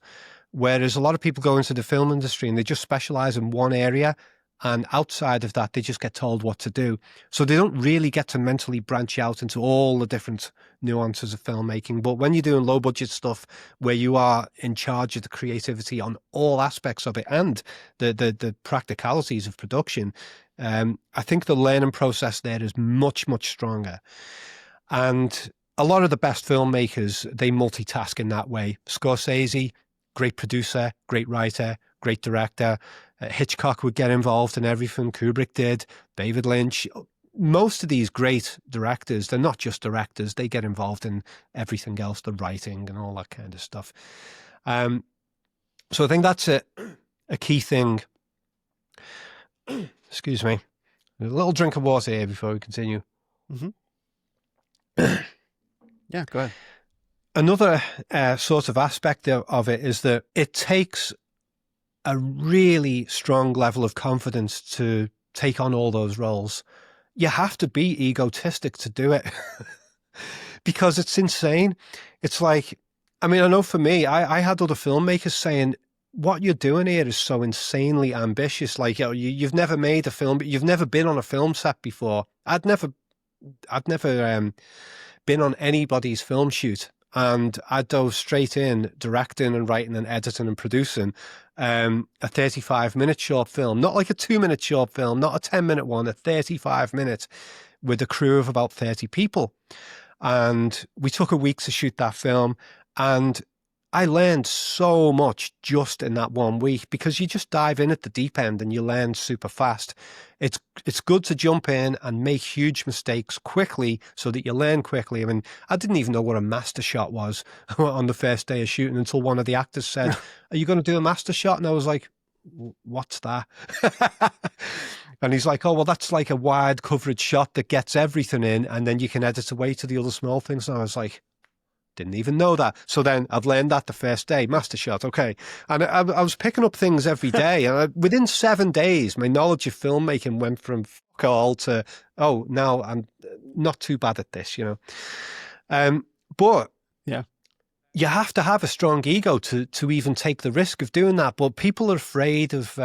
Whereas a lot of people go into the film industry and they just specialize in one area, and outside of that, they just get told what to do. So they don't really get to mentally branch out into all the different nuances of filmmaking. But when you're doing low budget stuff where you are in charge of the creativity on all aspects of it and the practicalities of production, I think the learning process there is much, much stronger. And a lot of the best filmmakers, they multitask in that way. Scorsese, great producer, great writer, great director. Hitchcock would get involved in everything. Kubrick did. David Lynch. Most of these great directors, they're not just directors. They get involved in everything else, the writing and all that kind of stuff. So I think that's a key thing. Excuse me. A little drink of water here before we continue. Mm-hmm. Yeah, go ahead. Another sort of aspect of it is that it takes a really strong level of confidence to take on all those roles. You have to be egotistic to do it because it's insane. It's like, I mean, I know for me, I had other filmmakers saying, what you're doing here is so insanely ambitious. Like, you've never made a film, you've never been on a film set before. I'd never been on anybody's film shoot. And I dove straight in directing and writing and editing and producing a 35-minute short film, not like a 2-minute short film, not a 10-minute one, a 35-minute with a crew of about 30 people. And we took a week to shoot that film. And I learned so much just in that 1 week because you just dive in at the deep end and you learn super fast. It's good to jump in and make huge mistakes quickly so that you learn quickly. I mean, I didn't even know what a master shot was on the first day of shooting until one of the actors said, "Are you going to do a master shot?" And I was like, "What's that?" And he's like, "Oh, well, that's like a wide coverage shot that gets everything in and then you can edit away to the other small things." And I was like, didn't even know that. So then I've learned that the first day, master shot, okay. And I was picking up things every day. And within 7 days, my knowledge of filmmaking went from fuck all to, oh, now I'm not too bad at this, you know. But yeah, you have to have a strong ego to even take the risk of doing that. But people are afraid of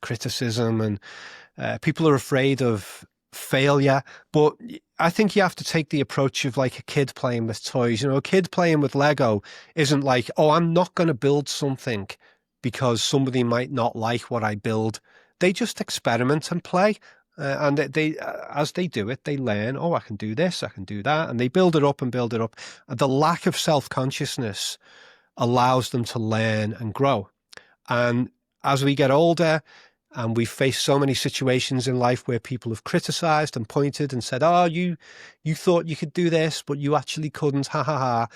criticism and people are afraid of failure. But I think you have to take the approach of like a kid playing with toys. You know, a kid playing with Lego isn't like, oh, I'm not going to build something because somebody might not like what I build. They just experiment and play. And they as they do it, they learn, oh, I can do this, I can do that. And they build it up and build it up. And the lack of self-consciousness allows them to learn and grow. And as we get older, and we've faced so many situations in life where people have criticized and pointed and said, oh, you thought you could do this, but you actually couldn't, ha ha ha.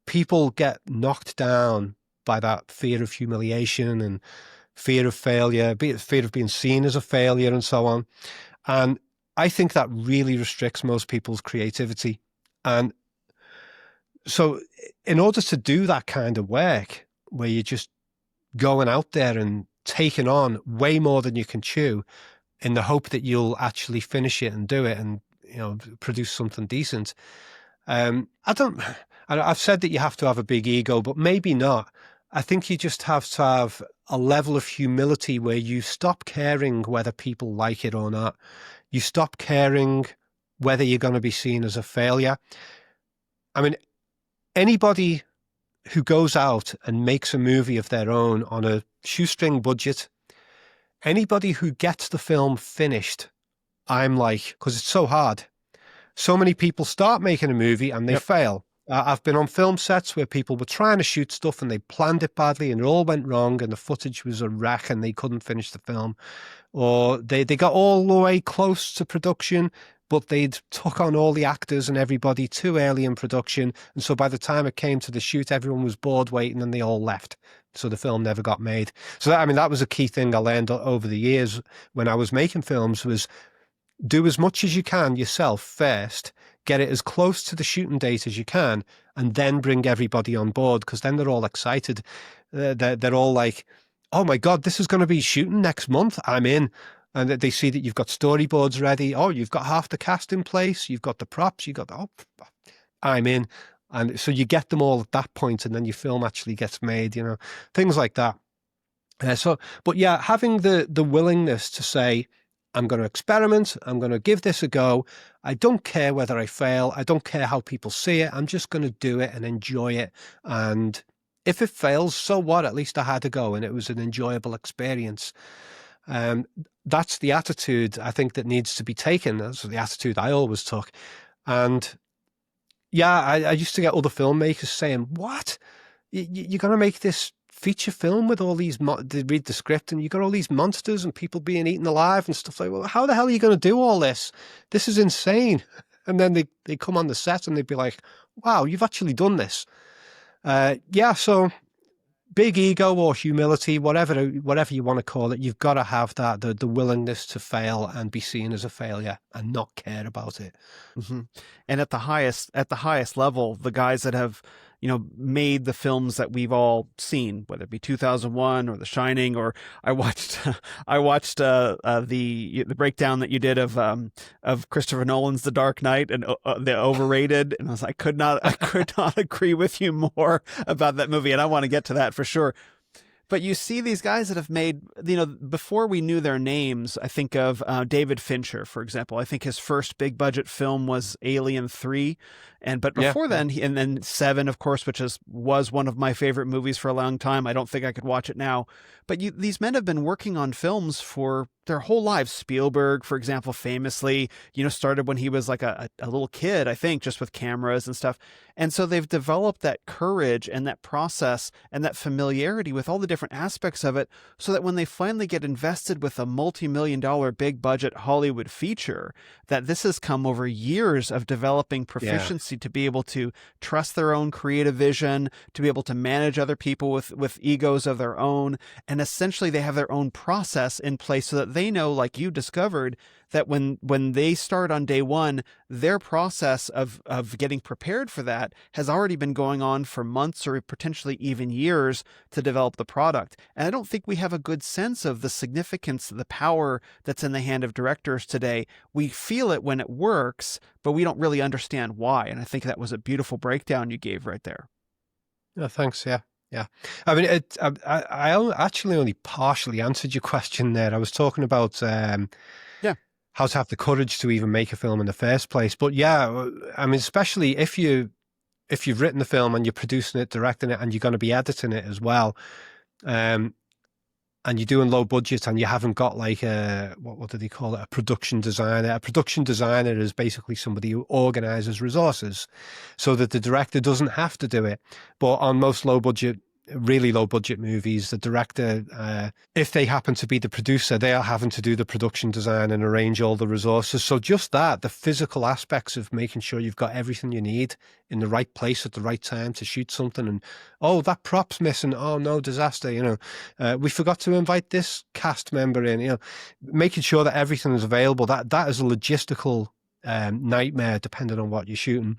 People get knocked down by that fear of humiliation and fear of failure, fear of being seen as a failure and so on. And I think that really restricts most people's creativity. And so in order to do that kind of work, where you're just going out there and taking on way more than you can chew in the hope that you'll actually finish it and do it and, you know, produce something decent, I've said that you have to have a big ego, but maybe not. I think you just have to have a level of humility where you stop caring whether people like it or not. You stop caring whether you're going to be seen as a failure. I mean, anybody who goes out and makes a movie of their own on a shoestring budget, anybody who gets the film finished, I'm like, because it's so hard. So many people start making a movie and they fail. I've been on film sets where people were trying to shoot stuff and they planned it badly and it all went wrong and the footage was a wreck and they couldn't finish the film. Or they got all the way close to production, but they'd took on all the actors and everybody too early in production. And so by the time it came to the shoot, everyone was bored waiting and they all left. So the film never got made. So that was a key thing I learned over the years when I was making films was do as much as you can yourself first, get it as close to the shooting date as you can, and then bring everybody on board, because then they're all excited. They're all like, oh my God, this is going to be shooting next month. I'm in. And they see that you've got storyboards ready. Oh, you've got half the cast in place. You've got the props. I'm in. And so you get them all at that point, and then your film actually gets made, things like that. But yeah, having the willingness to say, I'm going to experiment. I'm going to give this a go. I don't care whether I fail. I don't care how people see it. I'm just going to do it and enjoy it. And if it fails, so what? At least I had a go and it was an enjoyable experience. That's the attitude I think that needs to be taken. That's the attitude I always took. And yeah, I used to get other filmmakers saying, what? You're going to make this feature film with all these, they read the script and you got all these monsters and people being eaten alive and stuff like, well, how the hell are you going to do all this? This is insane. And then they come on the set and they'd be like, wow, you've actually done this. So big ego or humility, whatever you want to call it, you've got to have that, the willingness to fail and be seen as a failure and not care about it. Mm-hmm. And at the highest level, the guys that have, made the films that we've all seen, whether it be 2001 or The Shining, or I watched the breakdown that you did of Christopher Nolan's The Dark Knight and the overrated, and I could not agree with you more about that movie, and I want to get to that for sure. But you see these guys that have made, before we knew their names, I think of David Fincher, for example. I think his first big budget film was Alien 3. But before then, and then Seven, of course, which was one of my favorite movies for a long time. I don't think I could watch it now. But these men have been working on films for their whole lives. Spielberg, for example, famously, started when he was like a little kid, I think, just with cameras and stuff. And so they've developed that courage and that process and that familiarity with all the different aspects of it, so that when they finally get invested with a multi-million-dollar big budget Hollywood feature, that this has come over years of developing proficiency to be able to trust their own creative vision, to be able to manage other people with egos of their own. And essentially they have their own process in place so that they know, like you discovered, that when they start on day one, their process of getting prepared for that has already been going on for months or potentially even years to develop the product. And I don't think we have a good sense of the significance, the power that's in the hand of directors today. We feel it when it works, but we don't really understand why. And I think that was a beautiful breakdown you gave right there. Yeah, thanks. Yeah. I mean, I actually only partially answered your question there. I was talking about how to have the courage to even make a film in the first place. But yeah, I mean, especially if you've written the film and you're producing it, directing it, and you're going to be editing it as well, and you're doing low budget and you haven't got like what do they call it? A production designer. A production designer is basically somebody who organizes resources so that the director doesn't have to do it. But on most really low budget movies, the director, if they happen to be the producer, they are having to do the production design and arrange all the resources. So just the physical aspects of making sure you've got everything you need in the right place at the right time to shoot something. And, oh, that prop's missing. Oh no, disaster. We forgot to invite this cast member in, making sure that everything is available. That is a logistical nightmare depending on what you're shooting.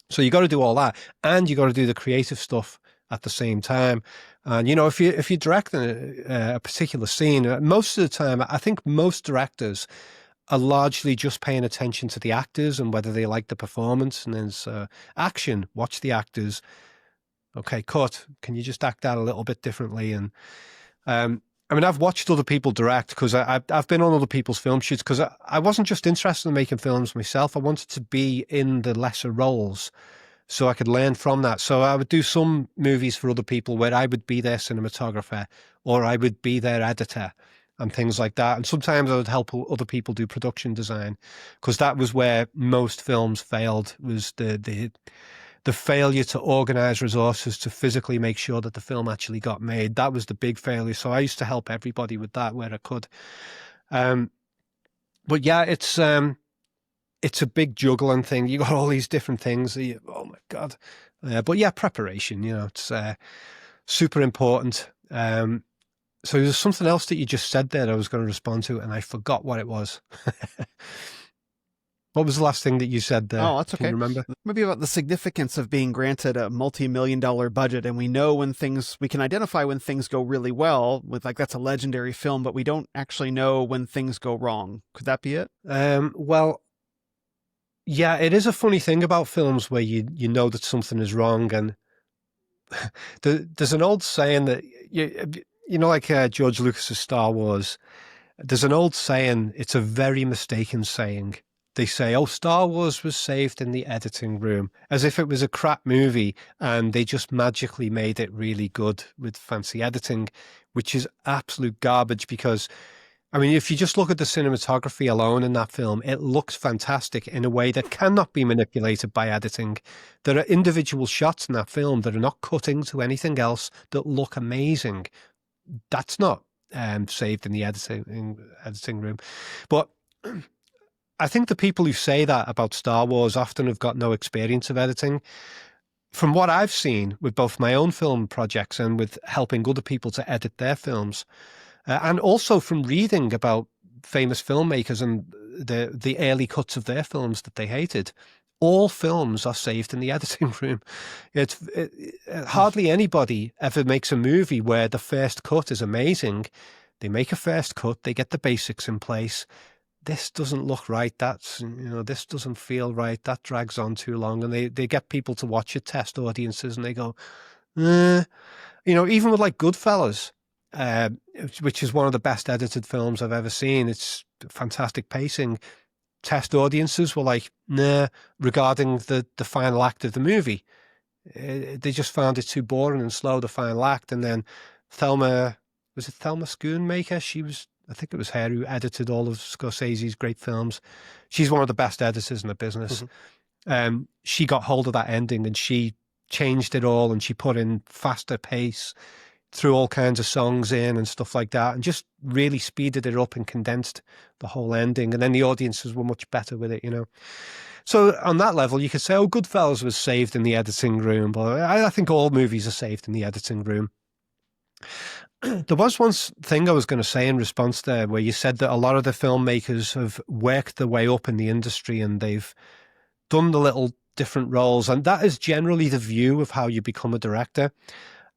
So you got to do all that, and you got to do the creative stuff at the same time. And if you're directing a particular scene, most of the time, I think most directors are largely just paying attention to the actors and whether they like the performance. And there's action, watch the actors. Okay, cut. Can you just act that a little bit differently? And I mean, I've watched other people direct because I've been on other people's film shoots because I wasn't just interested in making films myself. I wanted to be in the lesser roles so I could learn from that. So I would do some movies for other people where I would be their cinematographer or I would be their editor and things like that. And sometimes I would help other people do production design because that was where most films failed, was the failure to organize resources to physically make sure that the film actually got made. That was the big failure. So I used to help everybody with that where I could. But yeah, it's a big juggling thing. You got all these different things. Oh my God. But yeah, preparation, it's super important. So there's something else that you just said there that I was going to respond to, and I forgot what it was. What was the last thing that you said there? Oh, that's okay. Can you remember? Maybe about the significance of being granted a multi-million-dollar budget, and we know we can identify when things go really well, with like that's a legendary film, but we don't actually know when things go wrong. Could that be it? Well, yeah, it is a funny thing about films where you know that something is wrong, and there's an old saying that like George Lucas's Star Wars. There's an old saying. It's a very mistaken saying. They say, oh, Star Wars was saved in the editing room, as if it was a crap movie and they just magically made it really good with fancy editing, which is absolute garbage because, I mean, if you just look at the cinematography alone in that film, it looks fantastic in a way that cannot be manipulated by editing. There are individual shots in that film that are not cutting to anything else that look amazing. That's not saved in the editing room. But I think the people who say that about Star Wars often have got no experience of editing. From what I've seen with both my own film projects and with helping other people to edit their films, and also from reading about famous filmmakers and the early cuts of their films that they hated, all films are saved in the editing room. Hardly anybody ever makes a movie where the first cut is amazing. They make a first cut, they get the basics in place. This doesn't look right. This doesn't feel right. That drags on too long. And they get people to watch it, test audiences, and they go, even with like Goodfellas, which is one of the best edited films I've ever seen. It's fantastic pacing. Test audiences were like, nah, regarding the final act of the movie. They just found it too boring and slow, the final act. And then Thelma Schoonmaker? I think it was her who edited all of Scorsese's great films. She's one of the best editors in the business. Mm-hmm. She got hold of that ending and she changed it all and she put in faster pace, threw all kinds of songs in and stuff like that, and just really speeded it up and condensed the whole ending. And then the audiences were much better with it, So on that level, you could say, oh, Goodfellas was saved in the editing room. But I think all movies are saved in the editing room. There was one thing I was going to say in response there, where you said that a lot of the filmmakers have worked their way up in the industry and they've done the little different roles. And that is generally the view of how you become a director.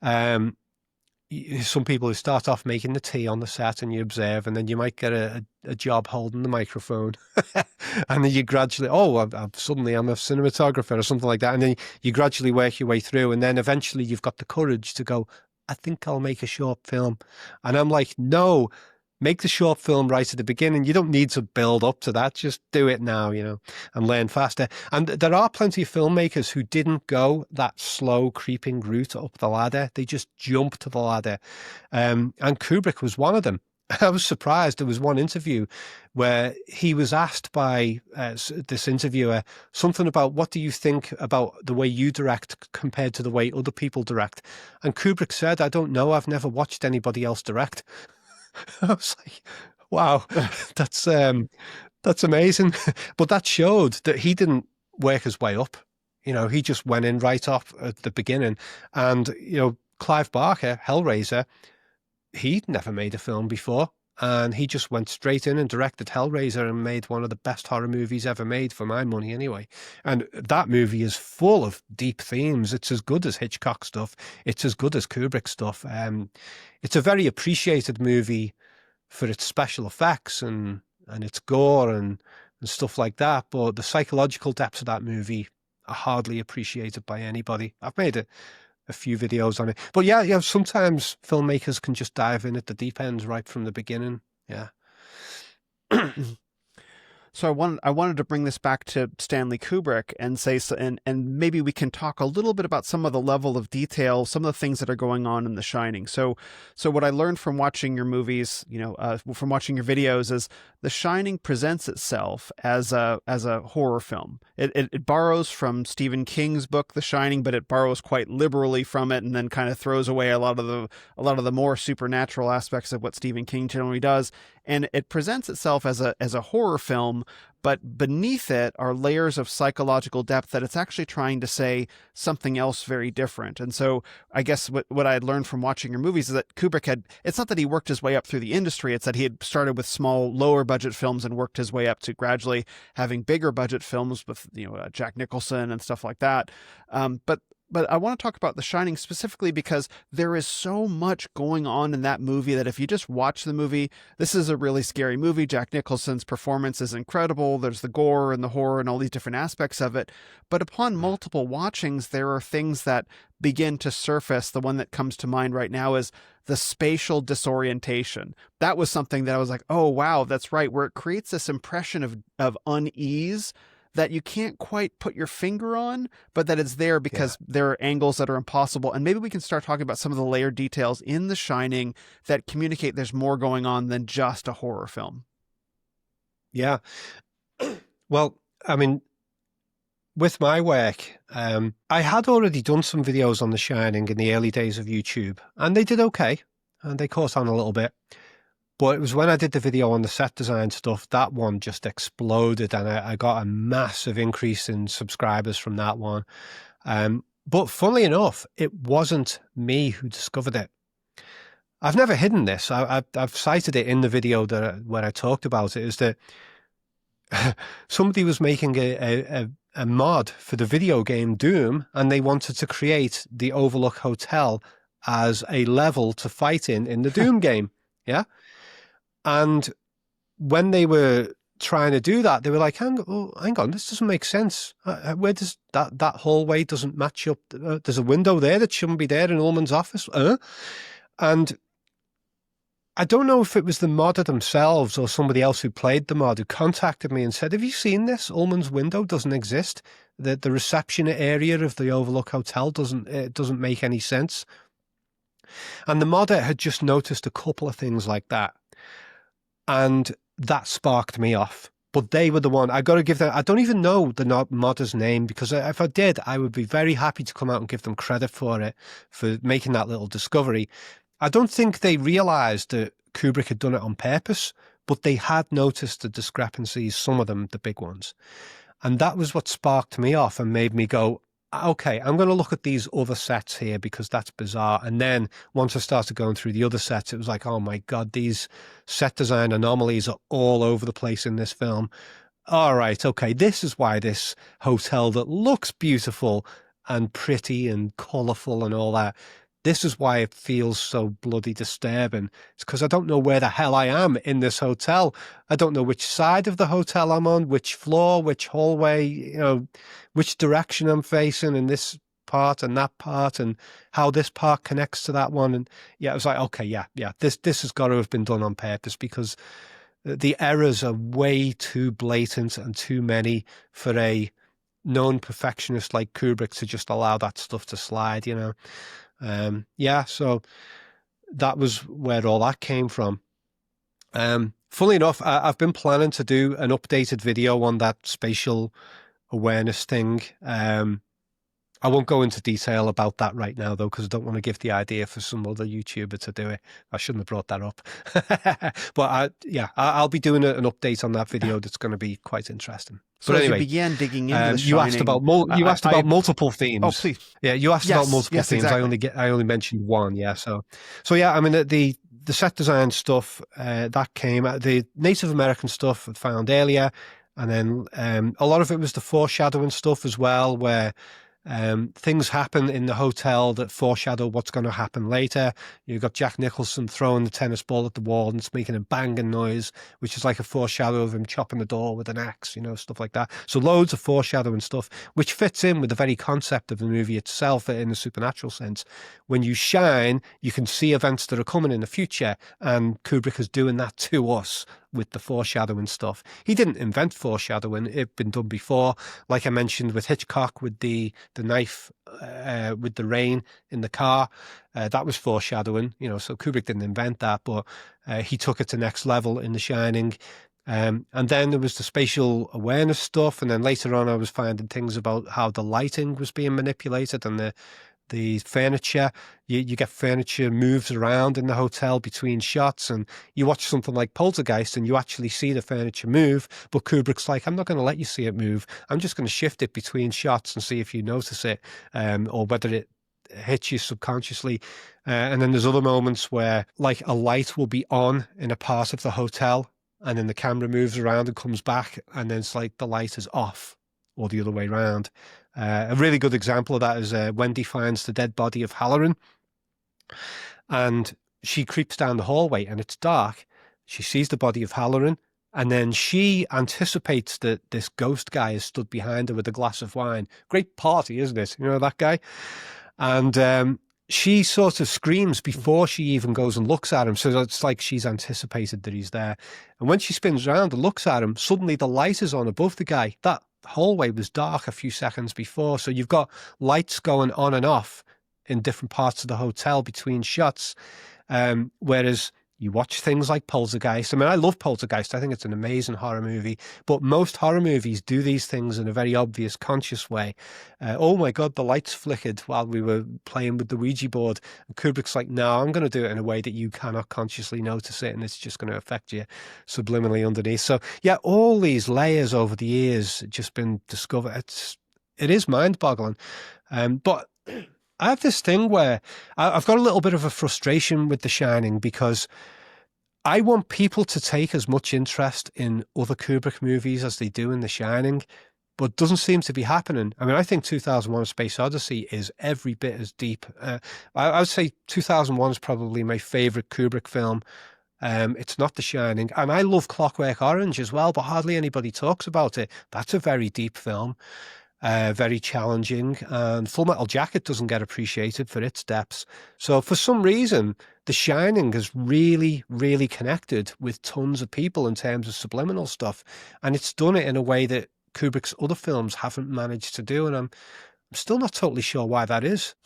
Some people who start off making the tea on the set and you observe, and then you might get a job holding the microphone. And then you gradually, suddenly I'm a cinematographer or something like that. And then you gradually work your way through. And then eventually you've got the courage to go, I think I'll make a short film. And I'm like, no, make the short film right at the beginning. You don't need to build up to that. Just do it now, and learn faster. And there are plenty of filmmakers who didn't go that slow creeping route up the ladder. They just jumped to the ladder. And Kubrick was one of them. I was surprised. There was one interview where he was asked by this interviewer something about, what do you think about the way you direct compared to the way other people direct? And Kubrick said, I don't know. I've never watched anybody else direct. I was like, wow, that's amazing. But that showed that he didn't work his way up. He just went in right off at the beginning. And, Clive Barker, Hellraiser, he'd never made a film before, and he just went straight in and directed Hellraiser and made one of the best horror movies ever made, for my money anyway. And that movie is full of deep themes. It's as good as Hitchcock stuff. It's as good as Kubrick stuff. It's a very appreciated movie for its special effects and and its gore and stuff like that. But the psychological depths of that movie are hardly appreciated by anybody. I've made a few videos on it. But yeah, sometimes filmmakers can just dive in at the deep end right from the beginning. Yeah. So I wanted to bring this back to Stanley Kubrick and say, and maybe we can talk a little bit about some of the level of detail, some of the things that are going on in The Shining. So what I learned from watching your movies, from watching your videos, is The Shining presents itself as a horror film. It borrows from Stephen King's book The Shining, but it borrows quite liberally from it, and then kind of throws away a lot of the more supernatural aspects of what Stephen King generally does. And it presents itself as a horror film, but beneath it are layers of psychological depth that it's actually trying to say something else very different. And so I guess what I had learned from watching your movies is that Kubrick it's not that he worked his way up through the industry, it's that he had started with small, lower budget films and worked his way up to gradually having bigger budget films with, Jack Nicholson and stuff like that. But I want to talk about The Shining specifically because there is so much going on in that movie that if you just watch the movie, this is a really scary movie. Jack Nicholson's performance is incredible. There's the gore and the horror and all these different aspects of it. But upon multiple watchings, there are things that begin to surface. The one that comes to mind right now is the spatial disorientation. That was something that I was like, oh, wow, that's right, where it creates this impression of unease that you can't quite put your finger on, but that it's there because there are angles that are impossible. And maybe we can start talking about some of the layered details in The Shining that communicate there's more going on than just a horror film. Yeah. Well, I mean, with my work, I had already done some videos on The Shining in the early days of YouTube, and they did okay, and they caught on a little bit. But it was when I did the video on the set design stuff, that one just exploded, and I got a massive increase in subscribers from that one. But funnily enough, it wasn't me who discovered it. I've never hidden this. I've cited it in the video where I talked about it, is that somebody was making a mod for the video game Doom, and they wanted to create the Overlook Hotel as a level to fight in the Doom game. Yeah. And when they were trying to do that, they were like, hang on, this doesn't make sense. Where does that hallway doesn't match up? There's a window there that shouldn't be there in Ullman's office. And I don't know if it was the modder themselves or somebody else who played the mod who contacted me and said, have you seen this? Ullman's window doesn't exist. The reception area of the Overlook Hotel doesn't make any sense. And the modder had just noticed a couple of things like that. And that sparked me off. But they were the one. I got to give them. I don't even know the modder's name, because if I did, I would be very happy to come out and give them credit for it, for making that little discovery. I don't think they realized that Kubrick had done it on purpose, but they had noticed the discrepancies, some of them, the big ones. And that was what sparked me off and made me go, okay, I'm going to look at these other sets here because that's bizarre. And then once I started going through the other sets, it was like, oh my God, these set design anomalies are all over the place in this film. All right, okay, this is why this hotel that looks beautiful and pretty and colourful and all that, this is why it feels so bloody disturbing. It's because I don't know where the hell I am in this hotel. I don't know which side of the hotel I'm on, which floor, which hallway, which direction I'm facing in this part and that part, and how this part connects to that one. And yeah, it was like, okay, yeah, this has got to have been done on purpose, because the errors are way too blatant and too many for a known perfectionist like Kubrick to just allow that stuff to slide, so that was where all that came from. Funnily enough, I've been planning to do an updated video on that spatial awareness thing. I won't go into detail about that right now, though, because I don't want to give the idea for some other YouTuber to do it. I shouldn't have brought that up. But I'll be doing an update on that video that's going to be quite interesting. So but anyway, you began digging into The Shining. You asked about multiple themes. Oh, please. Yeah, you asked about multiple themes. Exactly. I only mentioned one. Yeah. So yeah. I mean, the set design stuff that came, the Native American stuff I found earlier, and then a lot of it was the foreshadowing stuff as well, where Things happen in the hotel that foreshadow what's going to happen later. You've got Jack Nicholson throwing the tennis ball at the wall and it's making a banging noise, which is like a foreshadow of him chopping the door with an axe, stuff like that. So loads of foreshadowing stuff, which fits in with the very concept of the movie itself in the supernatural sense. When you shine, you can see events that are coming in the future, and Kubrick is doing that to us with the foreshadowing stuff. He didn't invent foreshadowing. It'd been done before. Like I mentioned with Hitchcock, with the knife, with the rain in the car, that was foreshadowing, so Kubrick didn't invent that, but he took it to next level in The Shining. And then there was the spatial awareness stuff. And then later on, I was finding things about how the lighting was being manipulated and the furniture. You get furniture moves around in the hotel between shots, and you watch something like Poltergeist and you actually see the furniture move, but Kubrick's like, I'm not going to let you see it move. I'm just going to shift it between shots and see if you notice it, or whether it hits you subconsciously. And then there's other moments where like a light will be on in a part of the hotel, and then the camera moves around and comes back, and then it's like the light is off, or the other way around. A really good example of that is Wendy finds the dead body of Halloran, and she creeps down the hallway and it's dark. She sees the body of Halloran, and then she anticipates that this ghost guy is stood behind her with a glass of wine. Great party, isn't it? That guy? And she sort of screams before she even goes and looks at him. So it's like she's anticipated that he's there. And when she spins around and looks at him, suddenly the light is on above the guy. That hallway was dark a few seconds before. So you've got lights going on and off in different parts of the hotel between shots. Whereas you watch things like Poltergeist. I mean, I love Poltergeist. I think it's an amazing horror movie. But most horror movies do these things in a very obvious, conscious way. Oh my God, the lights flickered while we were playing with the Ouija board. And Kubrick's like, no, I'm going to do it in a way that you cannot consciously notice it, and it's just going to affect you subliminally underneath. So yeah, all these layers over the years just been discovered. It is mind-boggling. But I have this thing where I've got a little bit of a frustration with The Shining, because I want people to take as much interest in other Kubrick movies as they do in The Shining, but it doesn't seem to be happening. I mean, I think 2001: A Space Odyssey is every bit as deep. I would say 2001 is probably my favorite Kubrick film. It's not The Shining. And I love Clockwork Orange as well, but hardly anybody talks about it. That's a very deep film. Very challenging, and Full Metal Jacket doesn't get appreciated for its depths. So for some reason, The Shining has really, really connected with tons of people in terms of subliminal stuff, and it's done it in a way that Kubrick's other films haven't managed to do, and I'm still not totally sure why that is.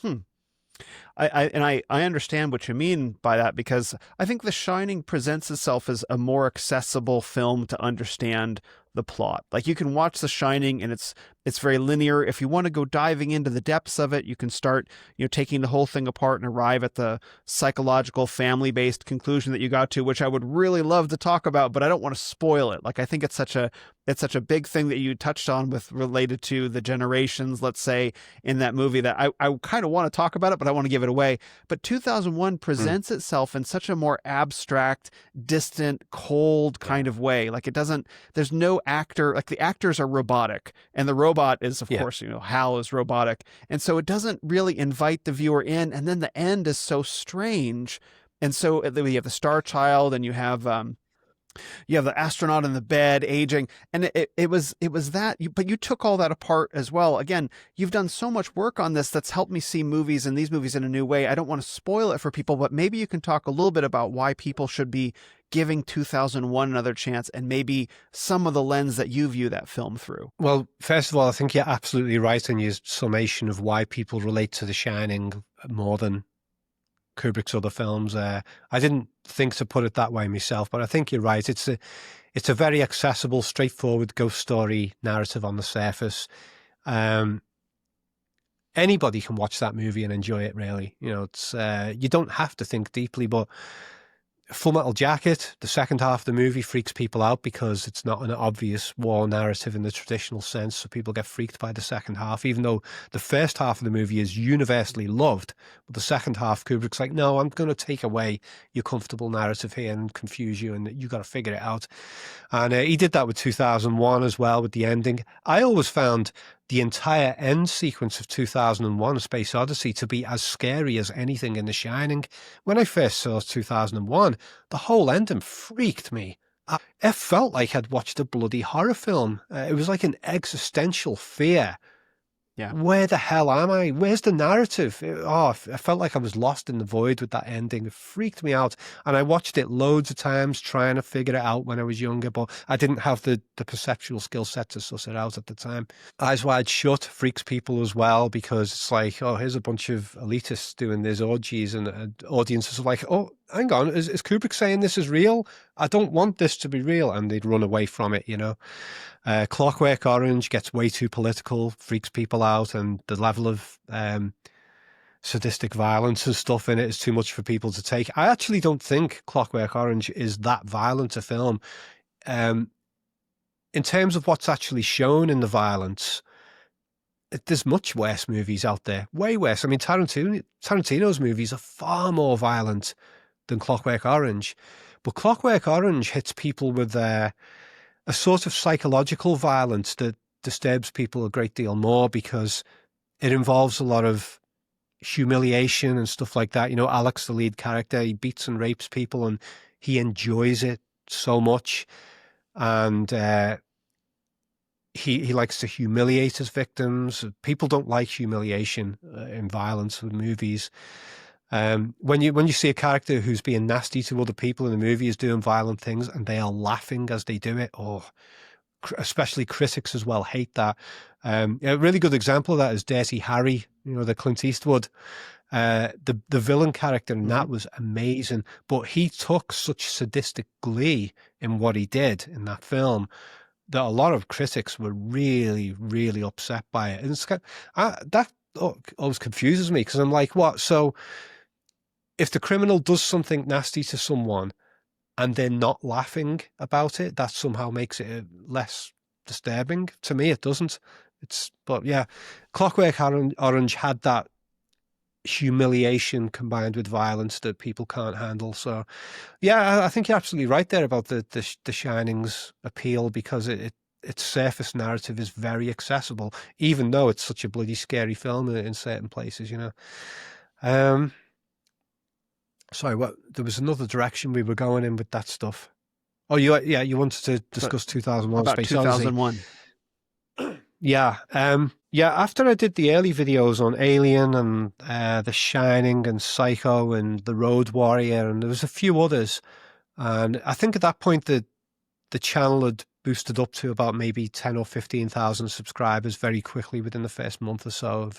I understand what you mean by that, because I think The Shining presents itself as a more accessible film to understand the plot. Like, you can watch The Shining and it's very linear. If you want to go diving into the depths of it, you can start, taking the whole thing apart and arrive at the psychological family-based conclusion that you got to, which I would really love to talk about, but I don't want to spoil it. Like, I think it's such a big thing that you touched on with related to the generations, let's say, in that movie, that I kind of want to talk about it, but I want to give it away. But 2001 presents itself in such a more abstract, distant, cold kind of way. Like, there's no actor, like the actors are robotic, and the robot is, of course, Hal is robotic. And so it doesn't really invite the viewer in. And then the end is so strange. And so we have the Star Child, and you have the astronaut in the bed aging, and it was that, but you took all that apart as well. Again, you've done so much work on this that's helped me see movies and these movies in a new way. I don't want to spoil it for people, but maybe you can talk a little bit about why people should be giving 2001 another chance, and maybe some of the lens that you view that film through. Well, first of all, I think you're absolutely right in your summation of why people relate to The Shining more than Kubrick's other films. I didn't think to put it that way myself, but I think you're right. It's a very accessible, straightforward ghost story narrative on the surface. Anybody can watch that movie and enjoy it, really. It's you don't have to think deeply, but Full Metal Jacket, the second half of the movie, freaks people out because it's not an obvious war narrative in the traditional sense, so people get freaked by the second half, even though the first half of the movie is universally loved. But the second half, Kubrick's like, no, I'm going to take away your comfortable narrative here and confuse you, and you got to figure it out. And he did that with 2001 as well, with the ending. I always found the entire end sequence of 2001: A Space Odyssey to be as scary as anything in The Shining. When I first saw 2001, the whole ending freaked me. It felt like I'd watched a bloody horror film. It was like an existential fear. Yeah. Where the hell am I? Where's the narrative? I felt like I was lost in the void with that ending. It freaked me out. And I watched it loads of times trying to figure it out when I was younger, but I didn't have the perceptual skill set to suss it out at the time. Eyes Wide Shut freaks people as well, because it's like, oh, here's a bunch of elitists doing these orgies, and audiences are like, oh, hang on, is Kubrick saying this is real? I don't want this to be real. And they'd run away from it, you know. Clockwork Orange gets way too political, freaks people out, and the level of sadistic violence and stuff in it is too much for people to take. I actually don't think Clockwork Orange is that violent a film. In terms of what's actually shown in the violence, there's much worse movies out there, way worse. I mean, Tarantino's movies are far more violent than Clockwork Orange, but Clockwork Orange hits people with a sort of psychological violence that disturbs people a great deal more, because it involves a lot of humiliation and stuff like that. You know, Alex, the lead character, he beats and rapes people, and he enjoys it so much. And he likes to humiliate his victims. People don't like humiliation in violence with movies. When you see a character who's being nasty to other people in the movie, is doing violent things, and they are laughing as they do it, or especially critics as well hate that. A really good example of that is Dirty Harry, you know, the Clint Eastwood. The villain character in that was amazing, but he took such sadistic glee in what he did in that film that a lot of critics were really, really upset by it. And it's that always confuses me, because I'm like, what? So if the criminal does something nasty to someone and they're not laughing about it, that somehow makes it less disturbing. To me, it doesn't. But yeah, Clockwork Orange had that humiliation combined with violence that people can't handle. So yeah, I think you're absolutely right there about the Shining's appeal, because its surface narrative is very accessible, even though it's such a bloody scary film in certain places, you know. Sorry, there was another direction we were going in with that stuff. Oh, you wanted to discuss 2001: About Space 2001. Odyssey. Yeah. After I did the early videos on Alien and The Shining and Psycho and The Road Warrior, and there was a few others, and I think at that point the channel had boosted up to about maybe 10 or 15,000 subscribers very quickly within the first month or so of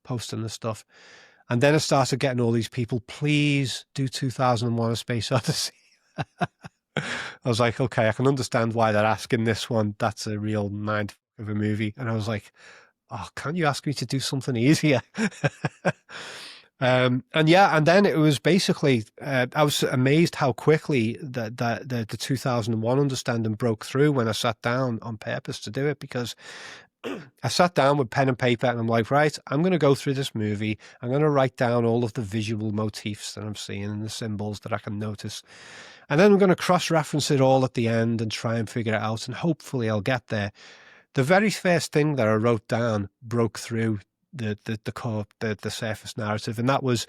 posting the stuff. And then I started getting all these people, please do 2001: A Space Odyssey. I was like, okay, I can understand why they're asking this one. That's a real mind of a movie. And I was like, oh, can't you ask me to do something easier? And then it was basically, I was amazed how quickly the 2001 understanding broke through when I sat down on purpose to do it, because I sat down with pen and paper and I'm like, right, I'm going to go through this movie. I'm going to write down all of the visual motifs that I'm seeing and the symbols that I can notice. And then I'm going to cross-reference it all at the end and try and figure it out. And hopefully I'll get there. The very first thing that I wrote down broke through the core, the surface narrative. And that was,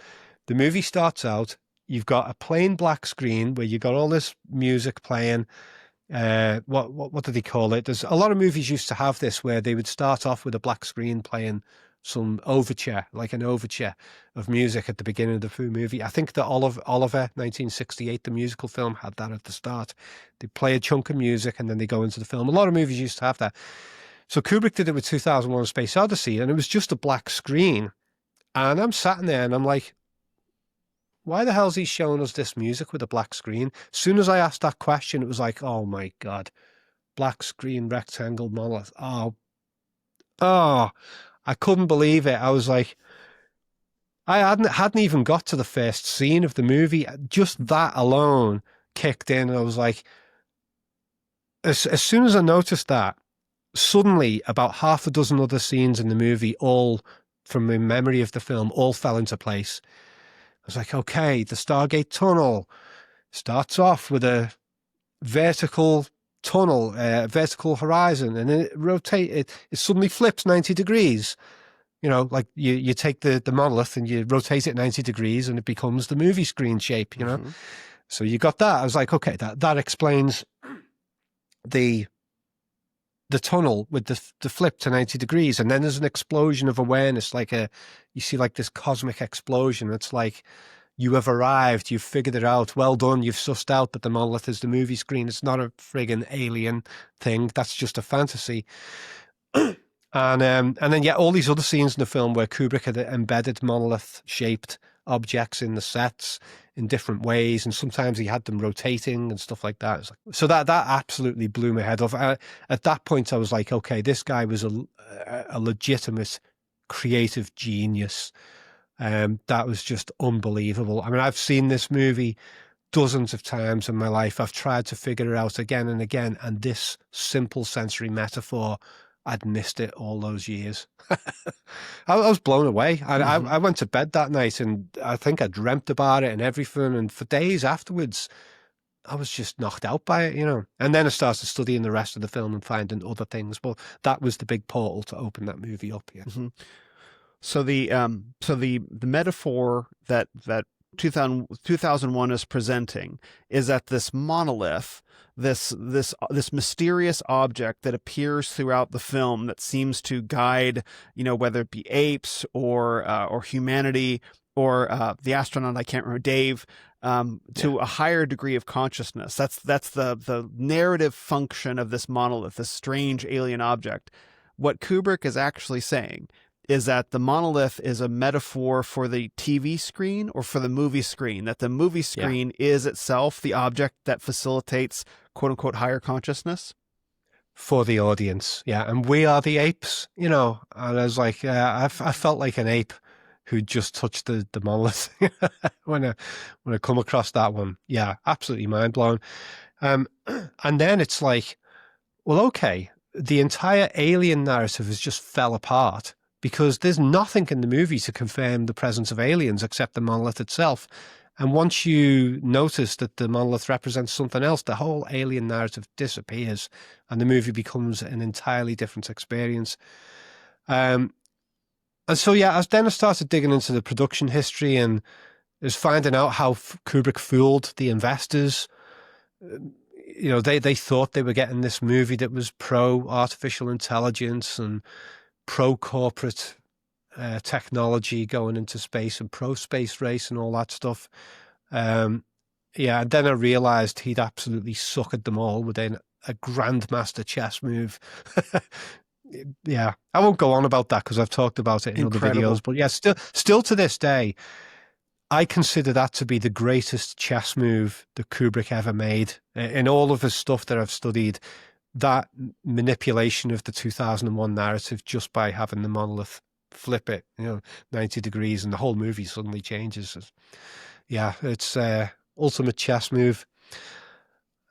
the movie starts out, you've got a plain black screen where you've got all this music playing. What do they call it? There's a lot of movies used to have this, where they would start off with a black screen playing some overture, like an overture of music at the beginning of the movie. I think that Oliver, 1968, the musical film, had that at the start. They play a chunk of music and then they go into the film. A lot of movies used to have that. So Kubrick did it with 2001: A Space Odyssey, and it was just a black screen. And I'm sat in there and I'm like, why the hell is he showing us this music with a black screen? As soon as I asked that question, it was like, oh my God, black screen, rectangle, monolith. Oh, I couldn't believe it. I was like, I hadn't even got to the first scene of the movie. Just that alone kicked in. And I was like, as soon as I noticed that, suddenly about half a dozen other scenes in the movie, all from the memory of the film, all fell into place. I was like, okay, the Stargate tunnel starts off with a vertical tunnel, vertical horizon, and then it suddenly flips 90 degrees. You know, like you take the monolith and you rotate it 90 degrees and it becomes the movie screen shape, you know? So you got that. I was like, okay, that explains the tunnel with the flip to 90 degrees. And then there's an explosion of awareness, you see like this cosmic explosion. It's like, you have arrived, you've figured it out. Well done. You've sussed out that the monolith is the movie screen. It's not a friggin' alien thing. That's just a fantasy. And then, yeah, all these other scenes in the film where Kubrick had embedded monolith-shaped objects in the sets in different ways, and sometimes he had them rotating and stuff like that. So that absolutely blew my head off. At that point, I was like, okay, this guy was a legitimate creative genius. That was just unbelievable. I mean, I've seen this movie dozens of times in my life. I've tried to figure it out again and again, and this simple sensory metaphor, I'd missed it all those years. I was blown away. I went to bed that night and I think I dreamt about it and everything. And for days afterwards, I was just knocked out by it, you know. And then I started studying the rest of the film and finding other things. But that was the big portal to open that movie up. Yeah. So the metaphor that 2001 is presenting is that this monolith, this mysterious object that appears throughout the film that seems to guide, you know, whether it be apes or humanity or the astronaut, I can't remember, Dave, to a higher degree of consciousness. That's the narrative function of this monolith, this strange alien object. What Kubrick is actually saying is that the monolith is a metaphor for the TV screen or for the movie screen, that the movie screen is itself the object that facilitates quote unquote higher consciousness for the audience. Yeah. And we are the apes, you know. And I was like, I felt like an ape who just touched the monolith when I come across that one. Yeah. Absolutely mind blown. And then it's like, well, okay, the entire alien narrative has just fell apart, because there's nothing in the movie to confirm the presence of aliens except the monolith itself. And once you notice that the monolith represents something else, the whole alien narrative disappears and the movie becomes an entirely different experience. And so, yeah, then I started digging into the production history and was finding out how Kubrick fooled the investors. You know, they thought they were getting this movie that was pro-artificial intelligence and pro-corporate technology going into space and pro-space race and all that stuff. And then I realized he'd absolutely suckered them all within a grandmaster chess move. Yeah, I won't go on about that because I've talked about it in other videos. But yeah, still to this day, I consider that to be the greatest chess move that Kubrick ever made. In all of his stuff that I've studied, that manipulation of the 2001 narrative just by having the monolith flip it, 90 degrees and the whole movie suddenly changes. Yeah, it's ultimate chess move.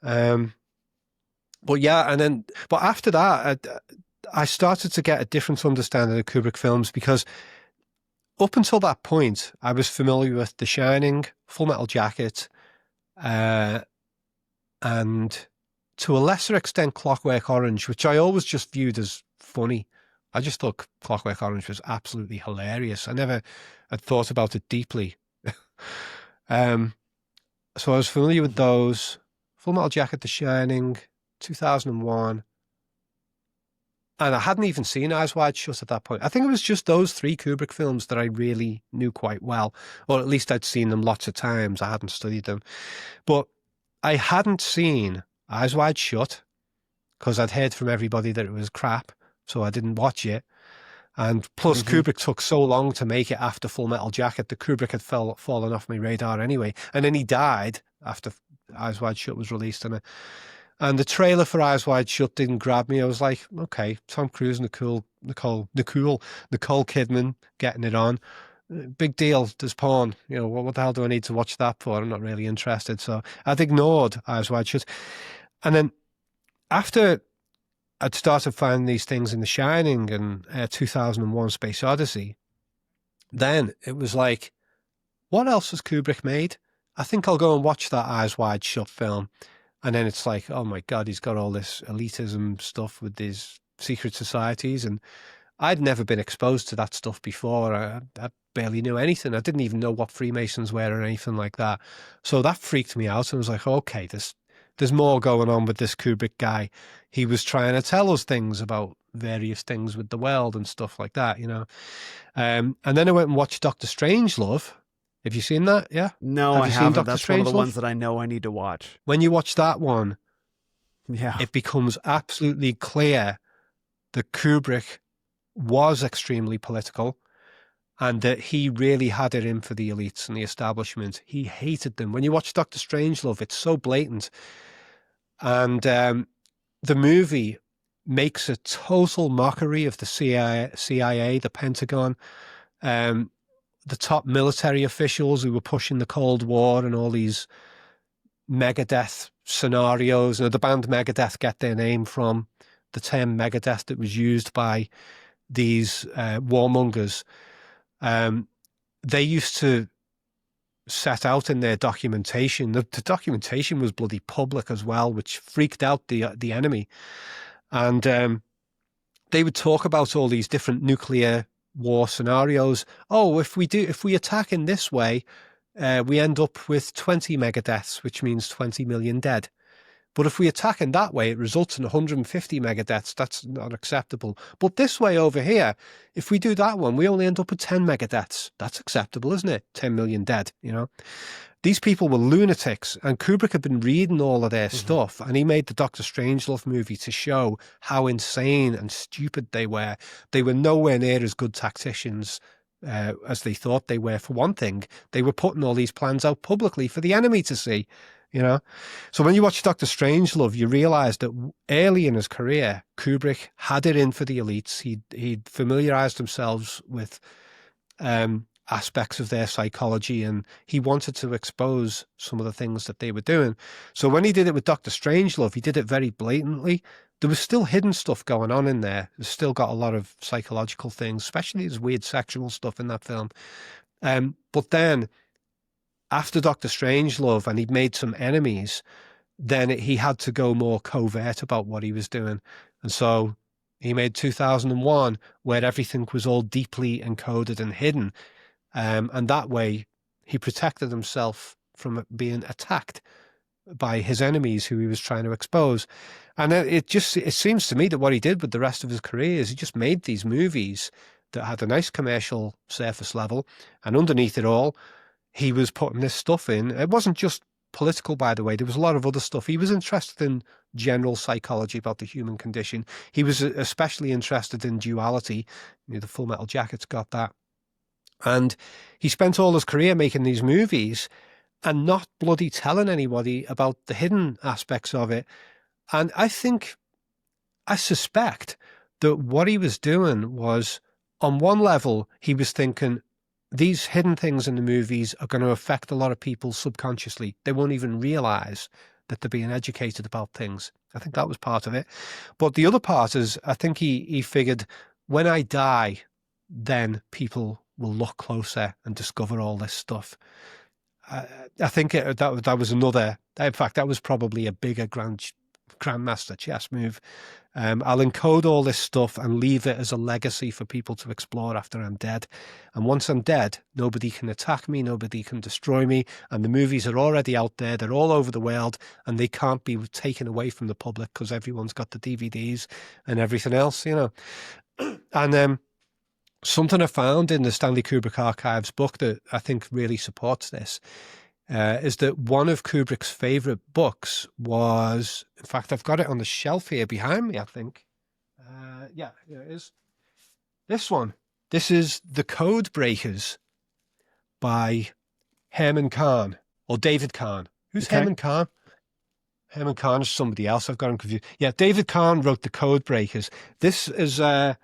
But after that, I started to get a different understanding of Kubrick films, because up until that point, I was familiar with The Shining, Full Metal Jacket, and to a lesser extent, Clockwork Orange, which I always just viewed as funny. I just thought Clockwork Orange was absolutely hilarious. I never had thought about it deeply. So I was familiar with those. Full Metal Jacket, The Shining, 2001. And I hadn't even seen Eyes Wide Shut at that point. I think it was just those three Kubrick films that I really knew quite well, or at least I'd seen them lots of times. I hadn't studied them. But I hadn't seen Eyes Wide Shut because I'd heard from everybody that it was crap, so I didn't watch it. And plus, Kubrick took so long to make it after Full Metal Jacket that Kubrick had fallen off my radar anyway. And then he died after Eyes Wide Shut was released. And the trailer for Eyes Wide Shut didn't grab me. I was like, okay, Tom Cruise and Nicole Kidman getting it on. Big deal. There's porn. What the hell do I need to watch that for? I'm not really interested. So I'd ignored Eyes Wide Shut. And then after I'd started finding these things in The Shining and 2001 Space Odyssey, then it was like, what else has Kubrick made? I think I'll go and watch that Eyes Wide Shut film. And then it's like, oh my God, he's got all this elitism stuff with these secret societies. And I'd never been exposed to that stuff before. I barely knew anything. I didn't even know what Freemasons were or anything like that. So that freaked me out. And I was like, okay, there's more going on with this Kubrick guy. He was trying to tell us things about various things with the world and stuff like that, you know. And then I went and watched Dr. Strangelove. Have you seen that? Yeah. No, Have I you seen haven't. Dr. That's one of the Strangelove? ones that I know I need to watch. When you watch that one, Yeah. it becomes absolutely clear that Kubrick was extremely political and that he really had it in for the elites and the establishment. He hated them. When you watch Dr. Strangelove, it's so blatant. And the movie makes a total mockery of the CIA, the Pentagon, the top military officials who were pushing the Cold War and all these Megadeth scenarios. You know, the band Megadeth get their name from the term Megadeth that was used by these warmongers. They used to set out in their documentation. The documentation was bloody public as well, which freaked out the enemy. And they would talk about all these different nuclear war scenarios. Oh, if we attack in this way, we end up with 20 megadeaths, which means 20 million dead. But if we attack in that way, it results in 150 megadeaths. That's not acceptable. But this way over here, if we do that one, we only end up with 10 megadeaths. That's acceptable, isn't it? 10 million dead, you know? These people were lunatics, and Kubrick had been reading all of their stuff, and he made the Dr. Strangelove movie to show how insane and stupid they were. They were nowhere near as good tacticians as they thought they were. For one thing, they were putting all these plans out publicly for the enemy to see, you know? So when you watch Dr. Strangelove, you realize that early in his career, Kubrick had it in for the elites. He'd familiarized himself with aspects of their psychology, and he wanted to expose some of the things that they were doing. So when he did it with Dr. Strangelove, he did it very blatantly. There was still hidden stuff going on in there. There's still got a lot of psychological things, especially this weird sexual stuff in that film. But then after Dr. Strangelove, and he'd made some enemies, then he had to go more covert about what he was doing. And so he made 2001, where everything was all deeply encoded and hidden. And that way he protected himself from being attacked by his enemies who he was trying to expose. And it seems to me that what he did with the rest of his career is he just made these movies that had a nice commercial surface level, and underneath it all, he was putting this stuff in. It wasn't just political, by the way. There was a lot of other stuff. He was interested in general psychology about the human condition. He was especially interested in duality. You know, the Full Metal Jacket's got that. And he spent all his career making these movies and not bloody telling anybody about the hidden aspects of it. And I suspect that what he was doing was, on one level, he was thinking, these hidden things in the movies are going to affect a lot of people subconsciously. They won't even realize that they're being educated about things. I think that was part of it. But the other part is, I think he figured, when I die, then people will look closer and discover all this stuff. I think that was another, in fact, that was probably a bigger grandmaster chess move. I'll encode all this stuff and leave it as a legacy for people to explore after I'm dead. And once I'm dead, nobody can attack me, nobody can destroy me. And the movies are already out there. They're all over the world, and they can't be taken away from the public because everyone's got the DVDs and everything else, you know. And something I found in the Stanley Kubrick Archives book that I think really supports this is that one of Kubrick's favorite books was, in fact, I've got it on the shelf here behind me, I think. Yeah, here it is. This one. This is The Codebreakers by Herman Kahn, or David Kahn. Who's Okay. Herman Kahn? Herman Kahn is somebody else. I've got him confused. Yeah, David Kahn wrote The Codebreakers. This is The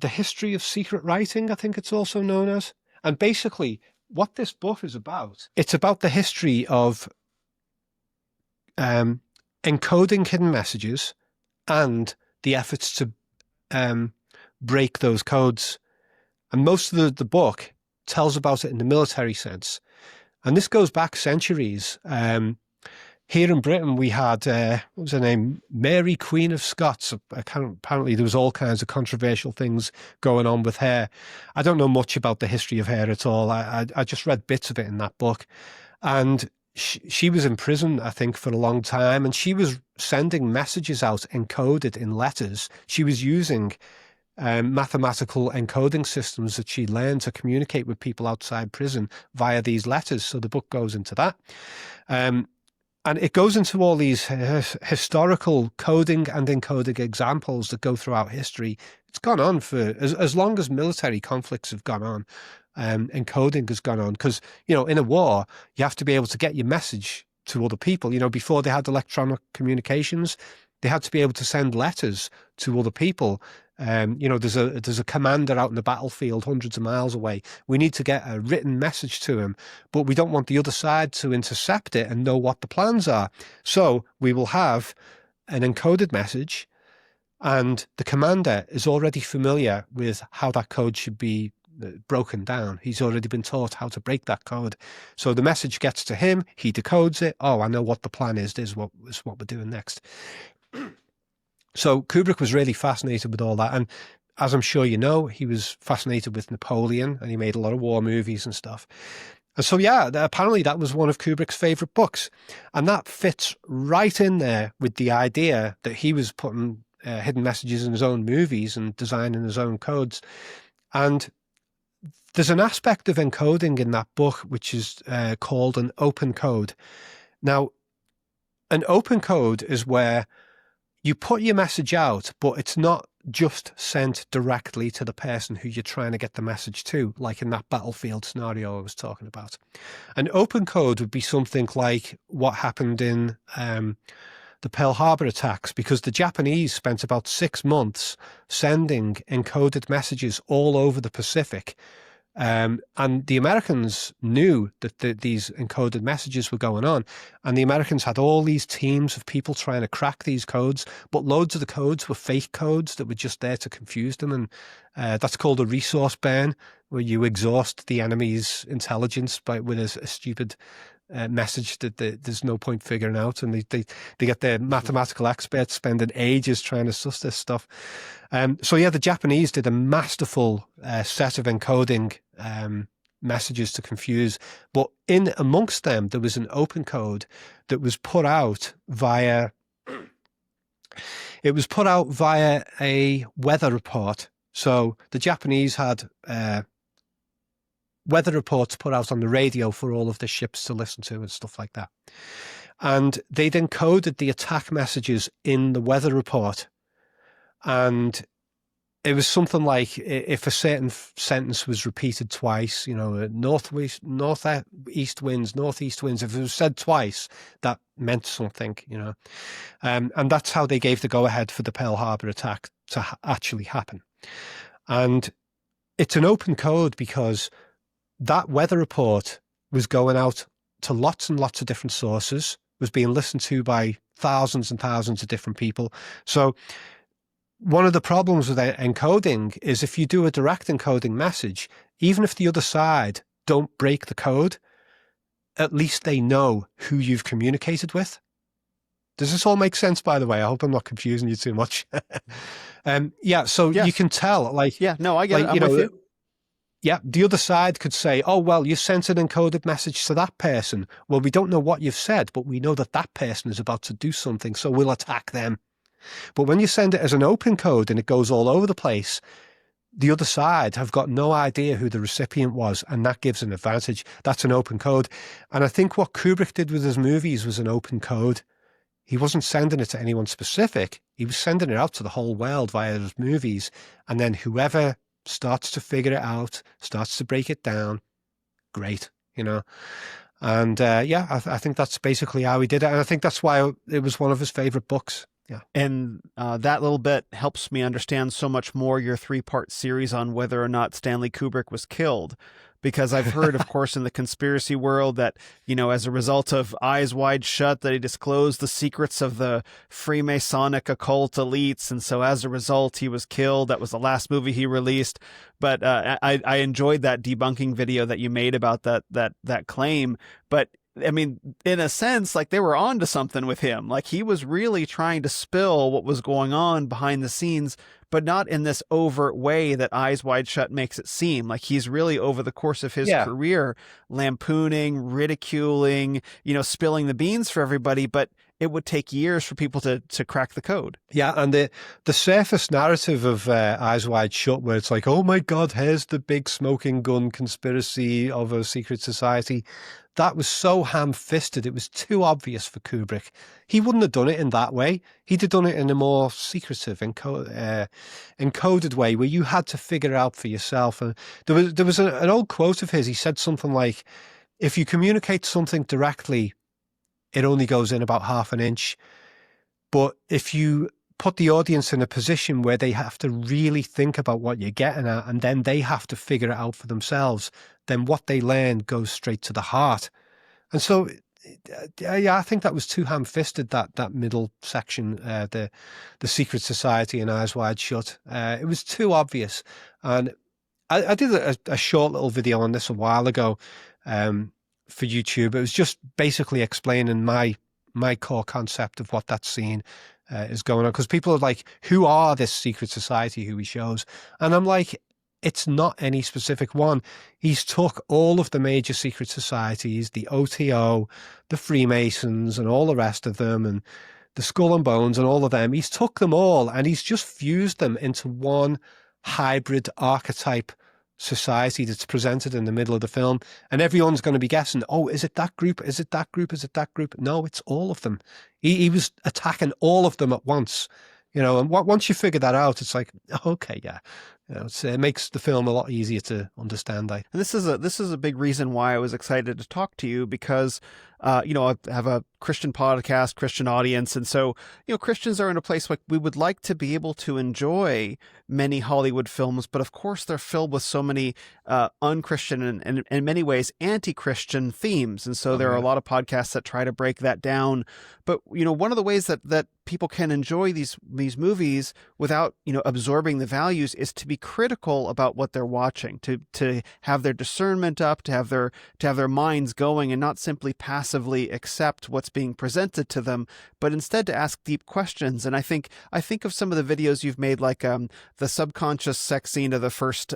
History of Secret Writing, I think it's also known as. And basically, what this book is about, it's about the history of encoding hidden messages and the efforts to break those codes. And most of the book tells about it in the military sense. And this goes back centuries. here in Britain, we had, what was her name? Mary, Queen of Scots. Apparently, there was all kinds of controversial things going on with her. I don't know much about the history of her at all. I just read bits of it in that book. And she was in prison, I think, for a long time. And she was sending messages out encoded in letters. She was using mathematical encoding systems that she learned to communicate with people outside prison via these letters. So the book goes into that. And it goes into all these historical coding and encoding examples that go throughout history. It's gone on for as long as military conflicts have gone on. Encoding has gone on because, in a war, you have to be able to get your message to other people. Before they had electronic communications, they had to be able to send letters to other people. There's a commander out in the battlefield hundreds of miles away. We need to get a written message to him, but we don't want the other side to intercept it and know what the plans are. So we will have an encoded message, and the commander is already familiar with how that code should be broken down. He's already been taught how to break that code. So the message gets to him, he decodes it. Oh, I know what the plan is. This is what we're doing next. So Kubrick was really fascinated with all that. And as I'm sure you know, he was fascinated with Napoleon, and he made a lot of war movies and stuff. And so, yeah, apparently that was one of Kubrick's favorite books. And that fits right in there with the idea that he was putting hidden messages in his own movies and designing his own codes. And there's an aspect of encoding in that book which is called an open code. Now, an open code is where you put your message out, but it's not just sent directly to the person who you're trying to get the message to, like in that battlefield scenario I was talking about. An open code would be something like what happened in the Pearl Harbor attacks, because the Japanese spent about 6 months sending encoded messages all over the Pacific. And the Americans knew that these encoded messages were going on. And the Americans had all these teams of people trying to crack these codes, but loads of the codes were fake codes that were just there to confuse them. And that's called a resource burn, where you exhaust the enemy's intelligence with a stupid message that there's no point figuring out, and they get their mathematical experts spending ages trying to suss this stuff. So yeah, the Japanese did a masterful set of encoding messages to confuse, but in amongst them there was an open code that was put out via a weather report. So the Japanese had weather reports put out on the radio for all of the ships to listen to and stuff like that. And they'd encoded the attack messages in the weather report. And it was something like, if a certain sentence was repeated twice, northeast winds, if it was said twice, that meant something, and that's how they gave the go-ahead for the Pearl Harbor attack to actually happen. And it's an open code because that weather report was going out to lots and lots of different sources, was being listened to by thousands and thousands of different people. So one of the problems with encoding is if you do a direct encoding message, even if the other side don't break the code, at least they know who you've communicated with. Does this all make sense, by the way? I hope I'm not confusing you too much. Yes. You can tell, I get it. I'm with you. Yeah, the other side could say, oh, well, you sent an encoded message to that person. Well, we don't know what you've said, but we know that that person is about to do something, so we'll attack them. But when you send it as an open code and it goes all over the place, the other side have got no idea who the recipient was, and that gives an advantage. That's an open code. And I think what Kubrick did with his movies was an open code. He wasn't sending it to anyone specific. He was sending it out to the whole world via his movies, and then whoever starts to figure it out, starts to break it down, great, And I think that's basically how he did it. And I think that's why it was one of his favorite books. Yeah. And that little bit helps me understand so much more your 3-part series on whether or not Stanley Kubrick was killed. Because I've heard, of course, in the conspiracy world that, as a result of Eyes Wide Shut, that he disclosed the secrets of the Freemasonic occult elites. And so as a result, he was killed. That was the last movie he released. But I enjoyed that debunking video that you made about that claim. But I mean, in a sense, like they were on to something with him. Like he was really trying to spill what was going on behind the scenes, but not in this overt way that Eyes Wide Shut makes it seem. Like he's really, over the course of his Yeah. career, lampooning, ridiculing, spilling the beans for everybody, but it would take years for people to crack the code. Yeah, and the surface narrative of Eyes Wide Shut, where it's like, oh my God, here's the big smoking gun conspiracy of a secret society, that was so ham-fisted. It was too obvious for Kubrick. He wouldn't have done it in that way. He'd have done it in a more secretive, encoded way, where you had to figure it out for yourself. And there was an old quote of his. He said something like, if you communicate something directly, it only goes in about half an inch. But if you put the audience in a position where they have to really think about what you're getting at, and then they have to figure it out for themselves, then what they learn goes straight to the heart. And so, yeah, I think that was too ham-fisted, that middle section, the secret society and Eyes Wide Shut. It was too obvious. And I did a short little video on this a while ago for YouTube. It was just basically explaining my core concept of what that scene is going on. Because people are like, who are this secret society who he shows? And I'm like, it's not any specific one. He's took all of the major secret societies, the OTO, the Freemasons, and all the rest of them, and the Skull and Bones and all of them. He's took them all and he's just fused them into one hybrid archetype society that's presented in the middle of the film, and everyone's going to be guessing, oh, is it that group? Is it that group? Is it that group? No, it's all of them. He was attacking all of them at once, and once you figure that out, it's like, okay, yeah, it makes the film a lot easier to understand. And this is a big reason why I was excited to talk to you, because I have a Christian podcast, Christian audience. And so, Christians are in a place like we would like to be able to enjoy many Hollywood films, but of course they're filled with so many unchristian and in many ways anti-Christian themes. And so there are a lot of podcasts that try to break that down. But, one of the ways that people can enjoy these movies without, absorbing the values is to be critical about what they're watching, to have their discernment up, to have their minds going, and not simply passively accept what's being presented to them, but instead to ask deep questions. And I think of some of the videos you've made, like the subconscious sex scene of the first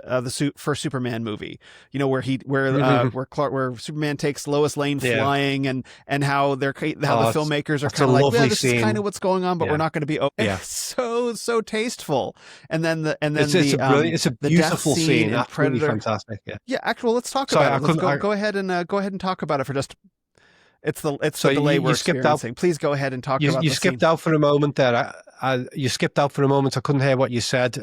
Superman movie, where Superman takes Lois Lane flying, and how the filmmakers are kind of like, this is kind of what's going on, but we're not going to be open. Yeah. It's so tasteful. And then it's a beautiful scene, absolutely fantastic. Yeah. Actually, let's talk about it. Go ahead and talk about it for just. It's the delay we're experiencing. Please go ahead and talk about. You skipped out for a moment there. You skipped out for a moment. I couldn't hear what you said.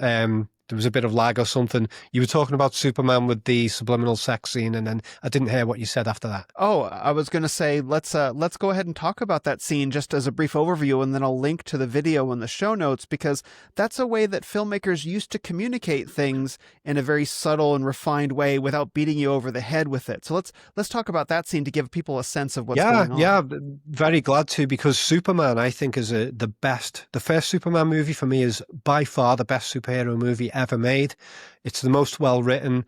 There was a bit of lag or something. You were talking about Superman with the subliminal sex scene, and then I didn't hear what you said after that. Oh, I was going to say, let's go ahead and talk about that scene just as a brief overview, and then I'll link to the video in the show notes, because that's a way that filmmakers used to communicate things in a very subtle and refined way without beating you over the head with it. So let's talk about that scene to give people a sense of what's going on. Yeah, very glad to, because Superman, I think, is the best. The first Superman movie for me is by far the best superhero movie ever made. It's the most well written.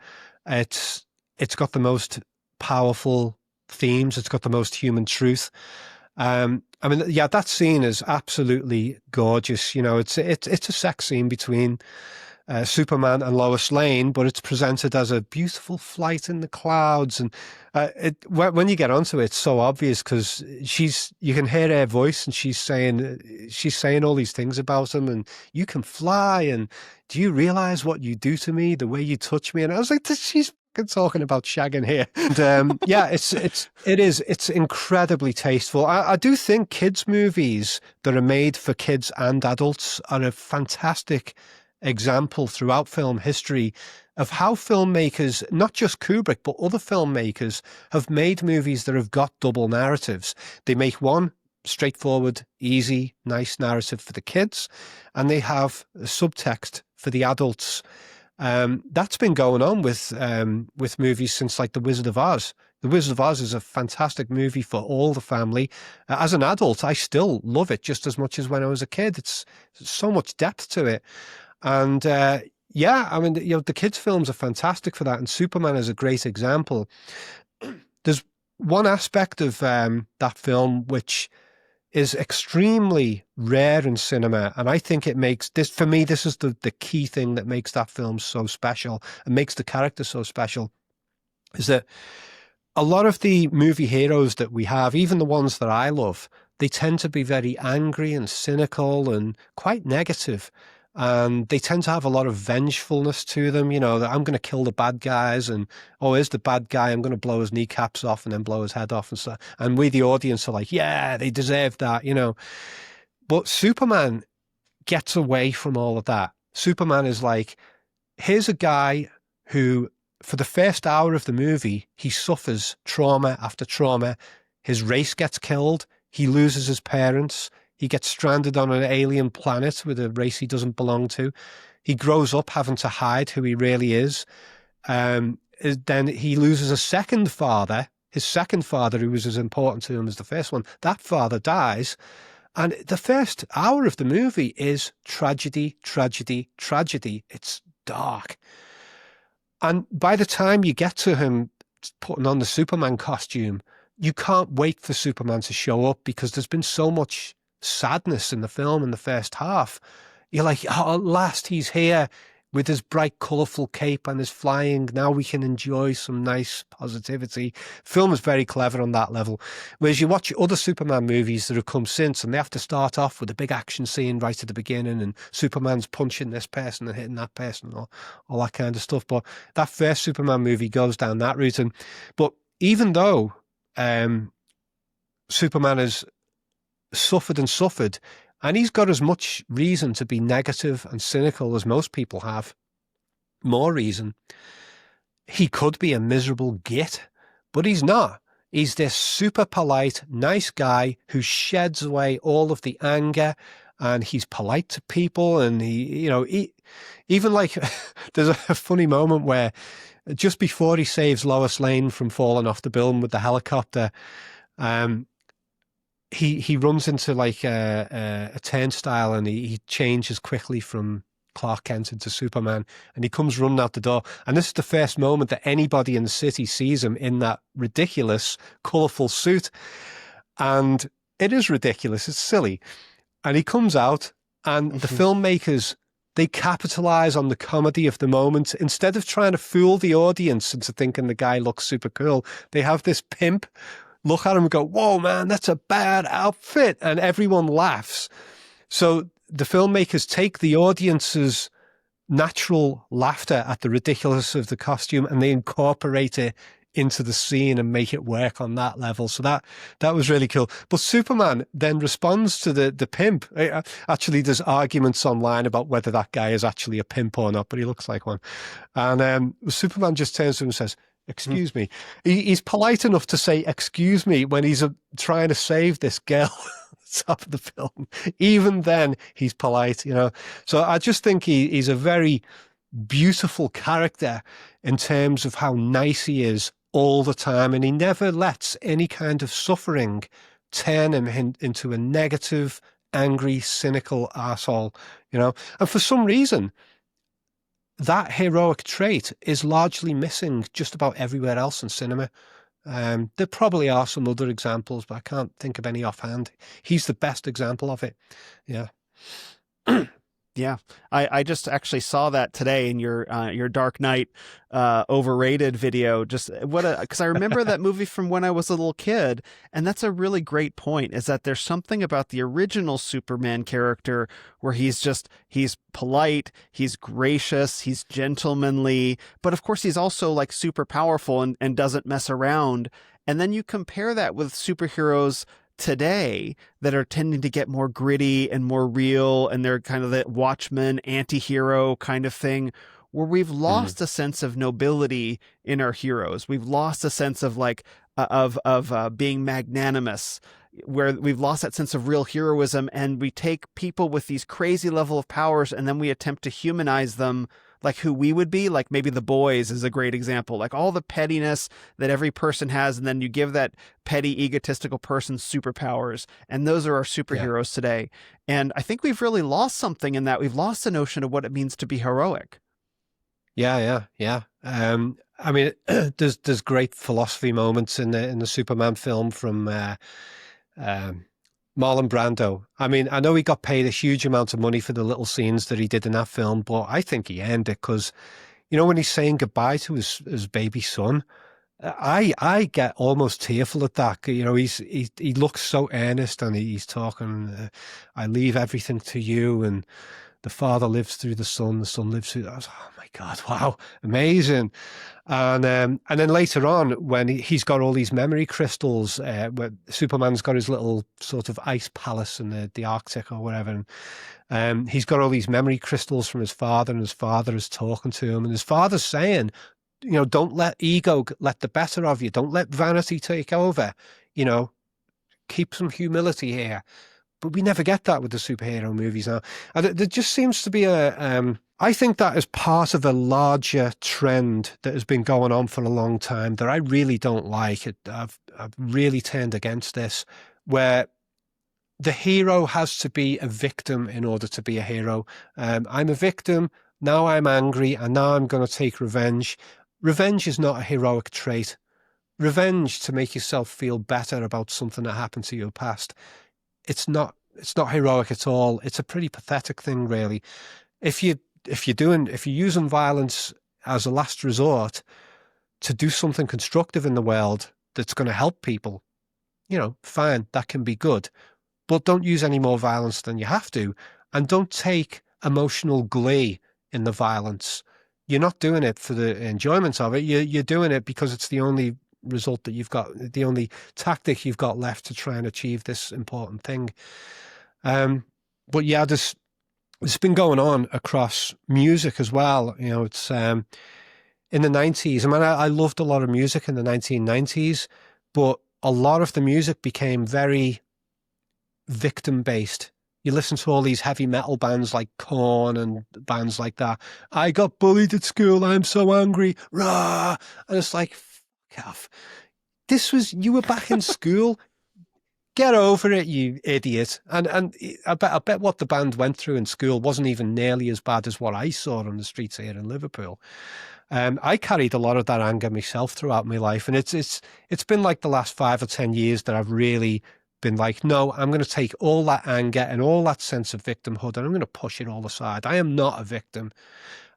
It's got the most powerful themes. It's got the most human truth. That scene is absolutely gorgeous. It's a sex scene between Superman and Lois Lane, but it's presented as a beautiful flight in the clouds. And when you get onto it, it's so obvious, because you can hear her voice, and she's saying all these things about him, and you can fly, and do you realize what you do to me, the way you touch me? And I was like, she's talking about shagging here. And it's incredibly tasteful. I do think kids' movies that are made for kids and adults are a fantastic example throughout film history of how filmmakers, not just Kubrick, but other filmmakers, have made movies that have got double narratives. They make one straightforward, easy, nice narrative for the kids, and they have a subtext for the adults. That's been going on with movies since, like, The Wizard of Oz. The Wizard of Oz is a fantastic movie for all the family. As an adult, I still love it just as much as when I was a kid. It's so much depth to it. And the kids' films are fantastic for that, and Superman is a great example. There's one aspect of that film which is extremely rare in cinema, and I think it makes this, for me, this is the key thing that makes that film so special and makes the character so special, is that a lot of the movie heroes that we have, even the ones that I love, they tend to be very angry and cynical and quite negative. And they tend to have a lot of vengefulness to them, you know, that I'm going to kill the bad guys, and, oh, here's the bad guy, I'm going to blow his kneecaps off and then blow his head off and stuff. And we, the audience, are like, yeah, they deserve that, you know. But Superman gets away from all of that. Superman is like, here's a guy who, for the first hour of the movie, he suffers trauma after trauma. His race gets killed. He loses his parents. He gets stranded on an alien planet with a race he doesn't belong to. He grows up having to hide who he really is. Then he loses a second father, his second father, who was as important to him as the first one. That father dies. And the first hour of the movie is tragedy, tragedy, tragedy. It's dark. And by the time you get to him putting on the Superman costume, you can't wait for Superman to show up, because there's been so much sadness in the film in the first half. You're like, oh, at last he's here with his bright, colourful cape and his flying. Now we can enjoy some nice positivity. Film is very clever on that level. Whereas you watch other Superman movies that have come since, and they have to start off with a big action scene right at the beginning, and Superman's punching this person and hitting that person, and all that kind of stuff. But that first Superman movie goes down that route. But even though Superman has suffered and suffered, and he's got as much reason to be negative and cynical as most people have, more reason. He could be a miserable git, but he's not. He's this super polite, nice guy who sheds away all of the anger, and he's polite to people. And he even like, there's a funny moment where just before he saves Lois Lane from falling off the building with the helicopter, he runs into like a turnstile, and he changes quickly from Clark Kent into Superman, and he comes running out the door. And this is the first moment that anybody in the city sees him in that ridiculous, colourful suit. And it is ridiculous. It's silly. And he comes out, and the filmmakers, they capitalize on the comedy of the moment. Instead of trying to fool the audience into thinking the guy looks super cool, they have this pimp look at him and go, whoa, man, that's a bad outfit. And everyone laughs. So the filmmakers take the audience's natural laughter at the ridiculous of the costume, and they incorporate it into the scene and make it work on that level. So that was really cool. But Superman then responds to the pimp. Actually, there's arguments online about whether that guy is actually a pimp or not, but he looks like one. And Superman just turns to him and says, excuse me. He's polite enough to say, excuse me, when he's trying to save this girl at the top of the film. Even then, he's polite, you know. So I just think he's a very beautiful character in terms of how nice he is all the time. And he never lets any kind of suffering turn him into a negative, angry, cynical arsehole, you know. And for some reason, that heroic trait is largely missing just about everywhere else in cinema. There probably are some other examples, but I can't think of any offhand. He's the best example of it. Yeah. Yeah, I just actually saw that today in your Dark Knight overrated video. Just because I remember that movie from when I was a little kid, and that's a really great point. Is that there's something about the original Superman character where he's polite, he's gracious, he's gentlemanly, but of course he's also like super powerful and doesn't mess around. And then you compare that with superheroes today that are tending to get more gritty and more real, and they're kind of the Watchmen anti-hero kind of thing, where we've lost a sense of nobility in our heroes. We've lost a sense of like of being magnanimous, where we've lost that sense of real heroism, and we take people with these crazy level of powers and then we attempt to humanize them like who we would be. Like maybe The Boys is a great example, like all the pettiness that every person has, and then you give that petty egotistical person superpowers, and those are our superheroes today. And I think we've really lost something in that. We've lost the notion of what it means to be heroic. Yeah. I mean, there's great philosophy moments in the Superman film from um, Marlon Brando. I mean, I know he got paid a huge amount of money for the little scenes that he did in that film, but I think he earned it because, when he's saying goodbye to his baby son, I get almost tearful at that. He looks so earnest, and he's talking. I leave everything to you, and the father lives through the son lives through. I was, oh my God, wow, amazing. And then later on, when he's got all these memory crystals, where Superman's got his little sort of ice palace in the Arctic or whatever, and he's got all these memory crystals from his father, and his father is talking to him, and his father's saying, don't let ego let the better of you. Don't let vanity take over. Keep some humility here. But we never get that with the superhero movies now. And there just seems to be I think that is part of a larger trend that has been going on for a long time that I really don't like. I've really turned against this, where the hero has to be a victim in order to be a hero. I'm a victim, now I'm angry, and now I'm going to take revenge. Revenge is not a heroic trait. Revenge to make yourself feel better about something that happened to your past. It's not heroic at all. It's a pretty pathetic thing, really. If you're using violence as a last resort to do something constructive in the world that's going to help people, fine, that can be good. But don't use any more violence than you have to, and don't take emotional glee in the violence. You're not doing it for the enjoyment of it. You're doing it because it's the only result that you've got, the only tactic you've got left to try and achieve this important thing. But yeah, it's been going on across music as well. It's in the 90s. I mean, I loved a lot of music in the 1990s, but a lot of the music became very victim-based. You listen to all these heavy metal bands like Kahn and bands like that. I got bullied at school. I'm so angry. Rah! And it's like, fuck off. You were back in school. Get over it, you idiot. And I bet what the band went through in school wasn't even nearly as bad as what I saw on the streets here in Liverpool. I carried a lot of that anger myself throughout my life. And it's been like the last 5 or 10 years that I've really been like, no, I'm going to take all that anger and all that sense of victimhood and I'm going to push it all aside. I am not a victim.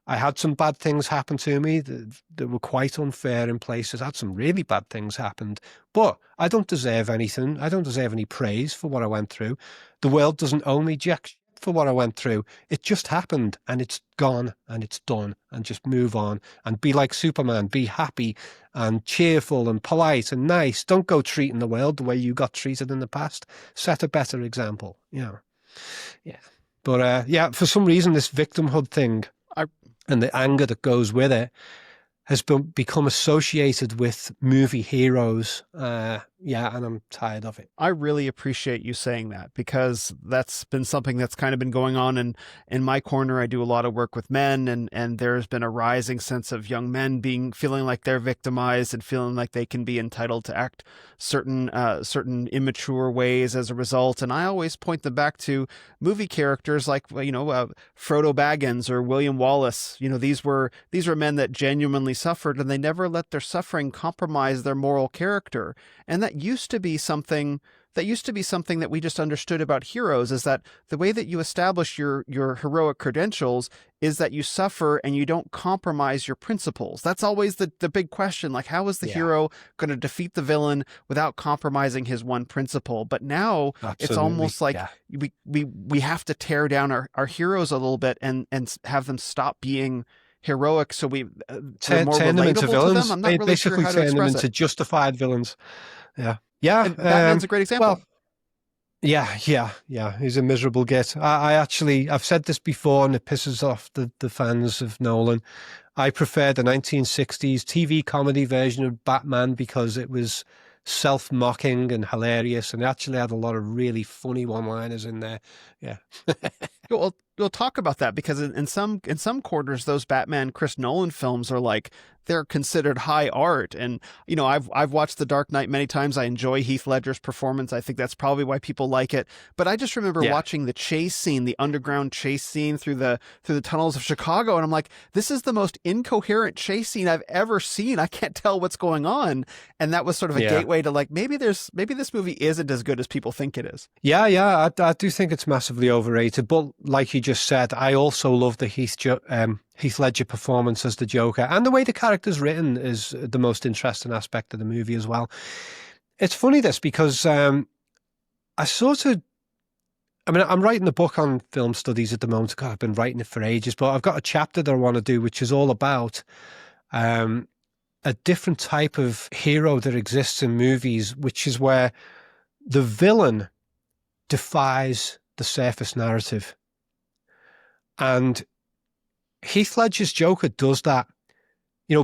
I had some bad things happen to me that were quite unfair in places. I had some really bad things happen, but I don't deserve anything. I don't deserve any praise for what I went through. The world doesn't owe me jack shit for what I went through. It just happened and it's gone and it's done, and just move on and be like Superman. Be happy and cheerful and polite and nice. Don't go treating the world the way you got treated in the past. Set a better example. Yeah. But for some reason, this victimhood thing and the anger that goes with it has become associated with movie heroes. And I'm tired of it. I really appreciate you saying that, because that's been something that's kind of been going on. And in my corner, I do a lot of work with men, and there's been a rising sense of young men feeling like they're victimized and feeling like they can be entitled to act certain immature ways as a result. And I always point them back to movie characters like, Frodo Baggins or William Wallace. These were men that genuinely suffered, and they never let their suffering compromise their moral character. And that used to be something that we just understood about heroes, is that the way that you establish your heroic credentials is that you suffer and you don't compromise your principles. That's always the big question. Like, how is the hero going to defeat the villain without compromising his one principle? But now It's almost like we have to tear down our heroes a little bit and have them stop being heroic, so we're more turn them into villains. I'm not really basically sure how to turn them express into it. justified villains. Yeah. Batman's a great example. Well, yeah. He's a miserable git. I've said this before, and it pisses off the fans of Nolan. I prefer the 1960s TV comedy version of Batman because it was self-mocking and hilarious, and it actually had a lot of really funny one-liners in there. Yeah. Well, we'll talk about that, because in some quarters, those Batman Chris Nolan films are like, they're considered high art. And I've watched The Dark Knight many times. I enjoy Heath Ledger's performance. I think that's probably why people like it. But I just remember watching the chase scene, the underground chase scene through the tunnels of Chicago, and I'm like, this is the most incoherent chase scene I've ever seen. I can't tell what's going on. And that was sort of a gateway to like, maybe this movie isn't as good as people think it is. Yeah, I do think it's massively overrated. But like you just said, I also love the Heath Ledger performance as the Joker, and the way the character's written is the most interesting aspect of the movie as well. It's funny this, because I'm writing a book on film studies at the moment. God, I've been writing it for ages, but I've got a chapter that I want to do, which is all about a different type of hero that exists in movies, which is where the villain defies the surface narrative. And Heath Ledger's Joker does that.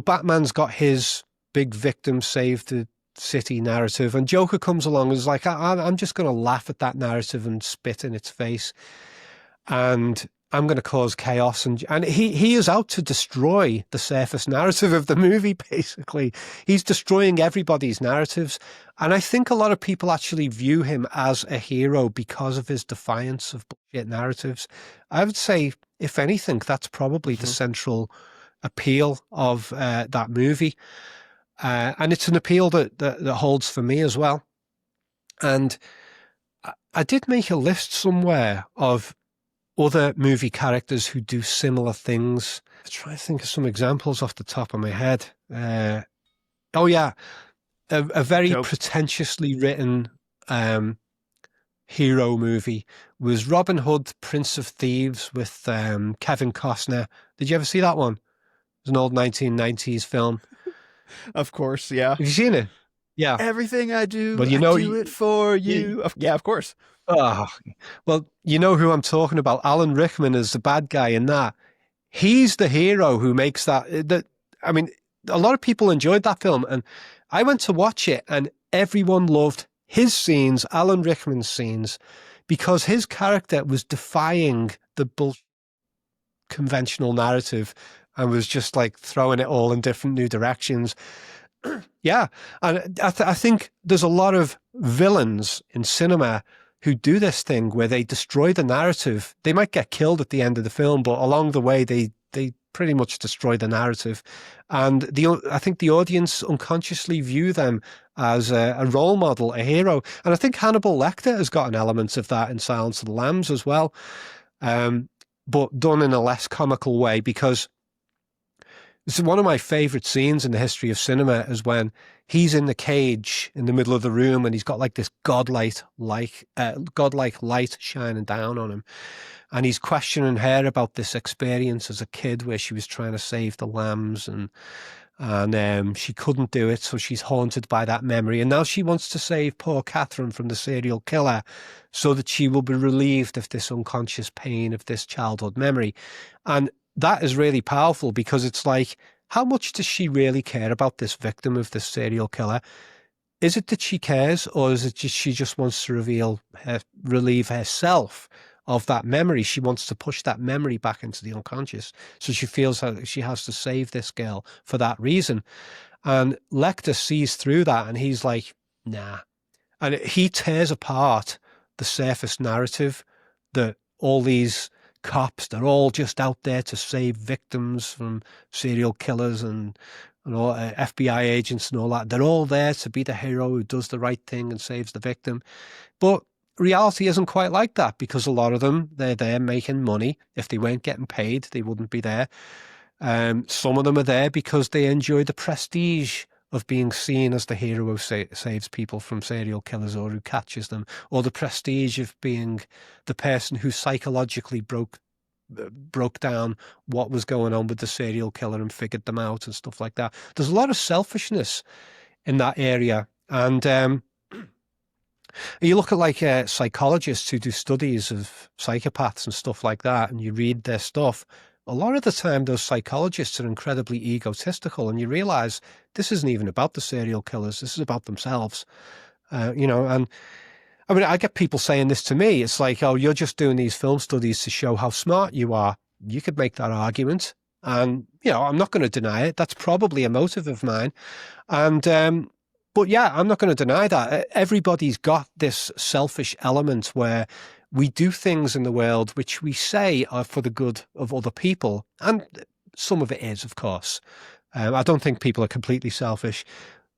Batman's got his big victim save the city narrative, and Joker comes along and is like, I'm just going to laugh at that narrative and spit in its face, and I'm going to cause chaos. And he is out to destroy the surface narrative of the movie, basically. He's destroying everybody's narratives. And I think a lot of people actually view him as a hero because of his defiance of bullshit narratives. I would say, if anything, that's probably the central appeal of that movie. And it's an appeal that holds for me as well. And I did make a list somewhere of other movie characters who do similar things. I'm trying to think of some examples off the top of my head. A very pretentiously written hero movie was Robin Hood, Prince of Thieves, with Kevin Costner. Did you ever see that one? It was an old 1990s film. Of course, yeah. Have you seen it? Yeah. Everything I do, I do it for you. Yeah, of course. Oh, well, you know who I'm talking about. Alan Rickman is the bad guy in that. He's the hero who makes that. I mean, a lot of people enjoyed that film, and I went to watch it, and everyone loved his scenes, Alan Rickman's scenes, because his character was defying the conventional narrative and was just like throwing it all in different new directions. Yeah. And I think there's a lot of villains in cinema who do this thing where they destroy the narrative. They might get killed at the end of the film, but along the way, they pretty much destroy the narrative. And I think the audience unconsciously view them as a role model, a hero. And I think Hannibal Lecter has got an element of that in Silence of the Lambs as well, but done in a less comical way, because it's one of my favorite scenes in the history of cinema is when he's in the cage in the middle of the room and he's got like this godlike light shining down on him. And he's questioning her about this experience as a kid where she was trying to save the lambs and she couldn't do it. So she's haunted by that memory. And now she wants to save poor Catherine from the serial killer so that she will be relieved of this unconscious pain of this childhood memory. And that is really powerful, because it's like, how much does she really care about this victim of this serial killer? Is it that she cares, or is it just she just wants to relieve herself of that memory? She wants to push that memory back into the unconscious. So she feels that she has to save this girl for that reason. And Lecter sees through that, and he's like, nah. And he tears apart the surface narrative that all these cops, they're all just out there to save victims from serial killers and all, FBI agents and all that. They're all there to be the hero who does the right thing and saves the victim. But reality isn't quite like that, because a lot of them, they're there making money. If they weren't getting paid, they wouldn't be there. Some of them are there because they enjoy the prestige of being seen as the hero who saves people from serial killers or who catches them, or the prestige of being the person who psychologically broke down what was going on with the serial killer and figured them out and stuff like that. There's a lot of selfishness in that area. And you look at like psychologists who do studies of psychopaths and stuff like that, and you read their stuff. A lot of the time, those psychologists are incredibly egotistical, and you realize this isn't even about the serial killers. This is about themselves, and I mean, I get people saying this to me. It's like, oh, you're just doing these film studies to show how smart you are. You could make that argument. And, I'm not going to deny it. That's probably a motive of mine. And, but yeah, I'm not going to deny that. Everybody's got this selfish element where we do things in the world which we say are for the good of other people. And some of it is, of course. I don't think people are completely selfish.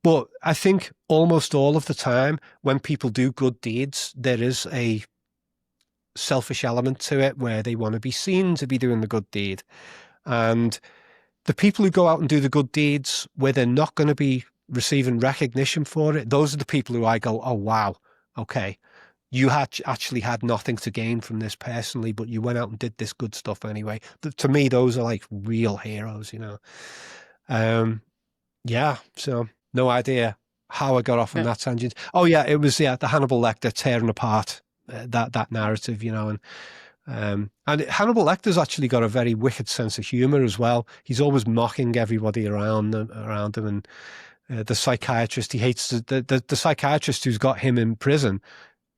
But I think almost all of the time when people do good deeds, there is a selfish element to it where they want to be seen to be doing the good deed. And the people who go out and do the good deeds where they're not going to be receiving recognition for it, those are the people who I go, oh, wow, okay, you actually had nothing to gain from this personally, but you went out and did this good stuff anyway. To me, those are like real heroes, Yeah, so... no idea how I got off on that tangent. Oh yeah, it was the Hannibal Lecter tearing apart that narrative, and Hannibal Lecter's actually got a very wicked sense of humor as well. He's always mocking everybody around him, and the psychiatrist he hates. The psychiatrist who's got him in prison.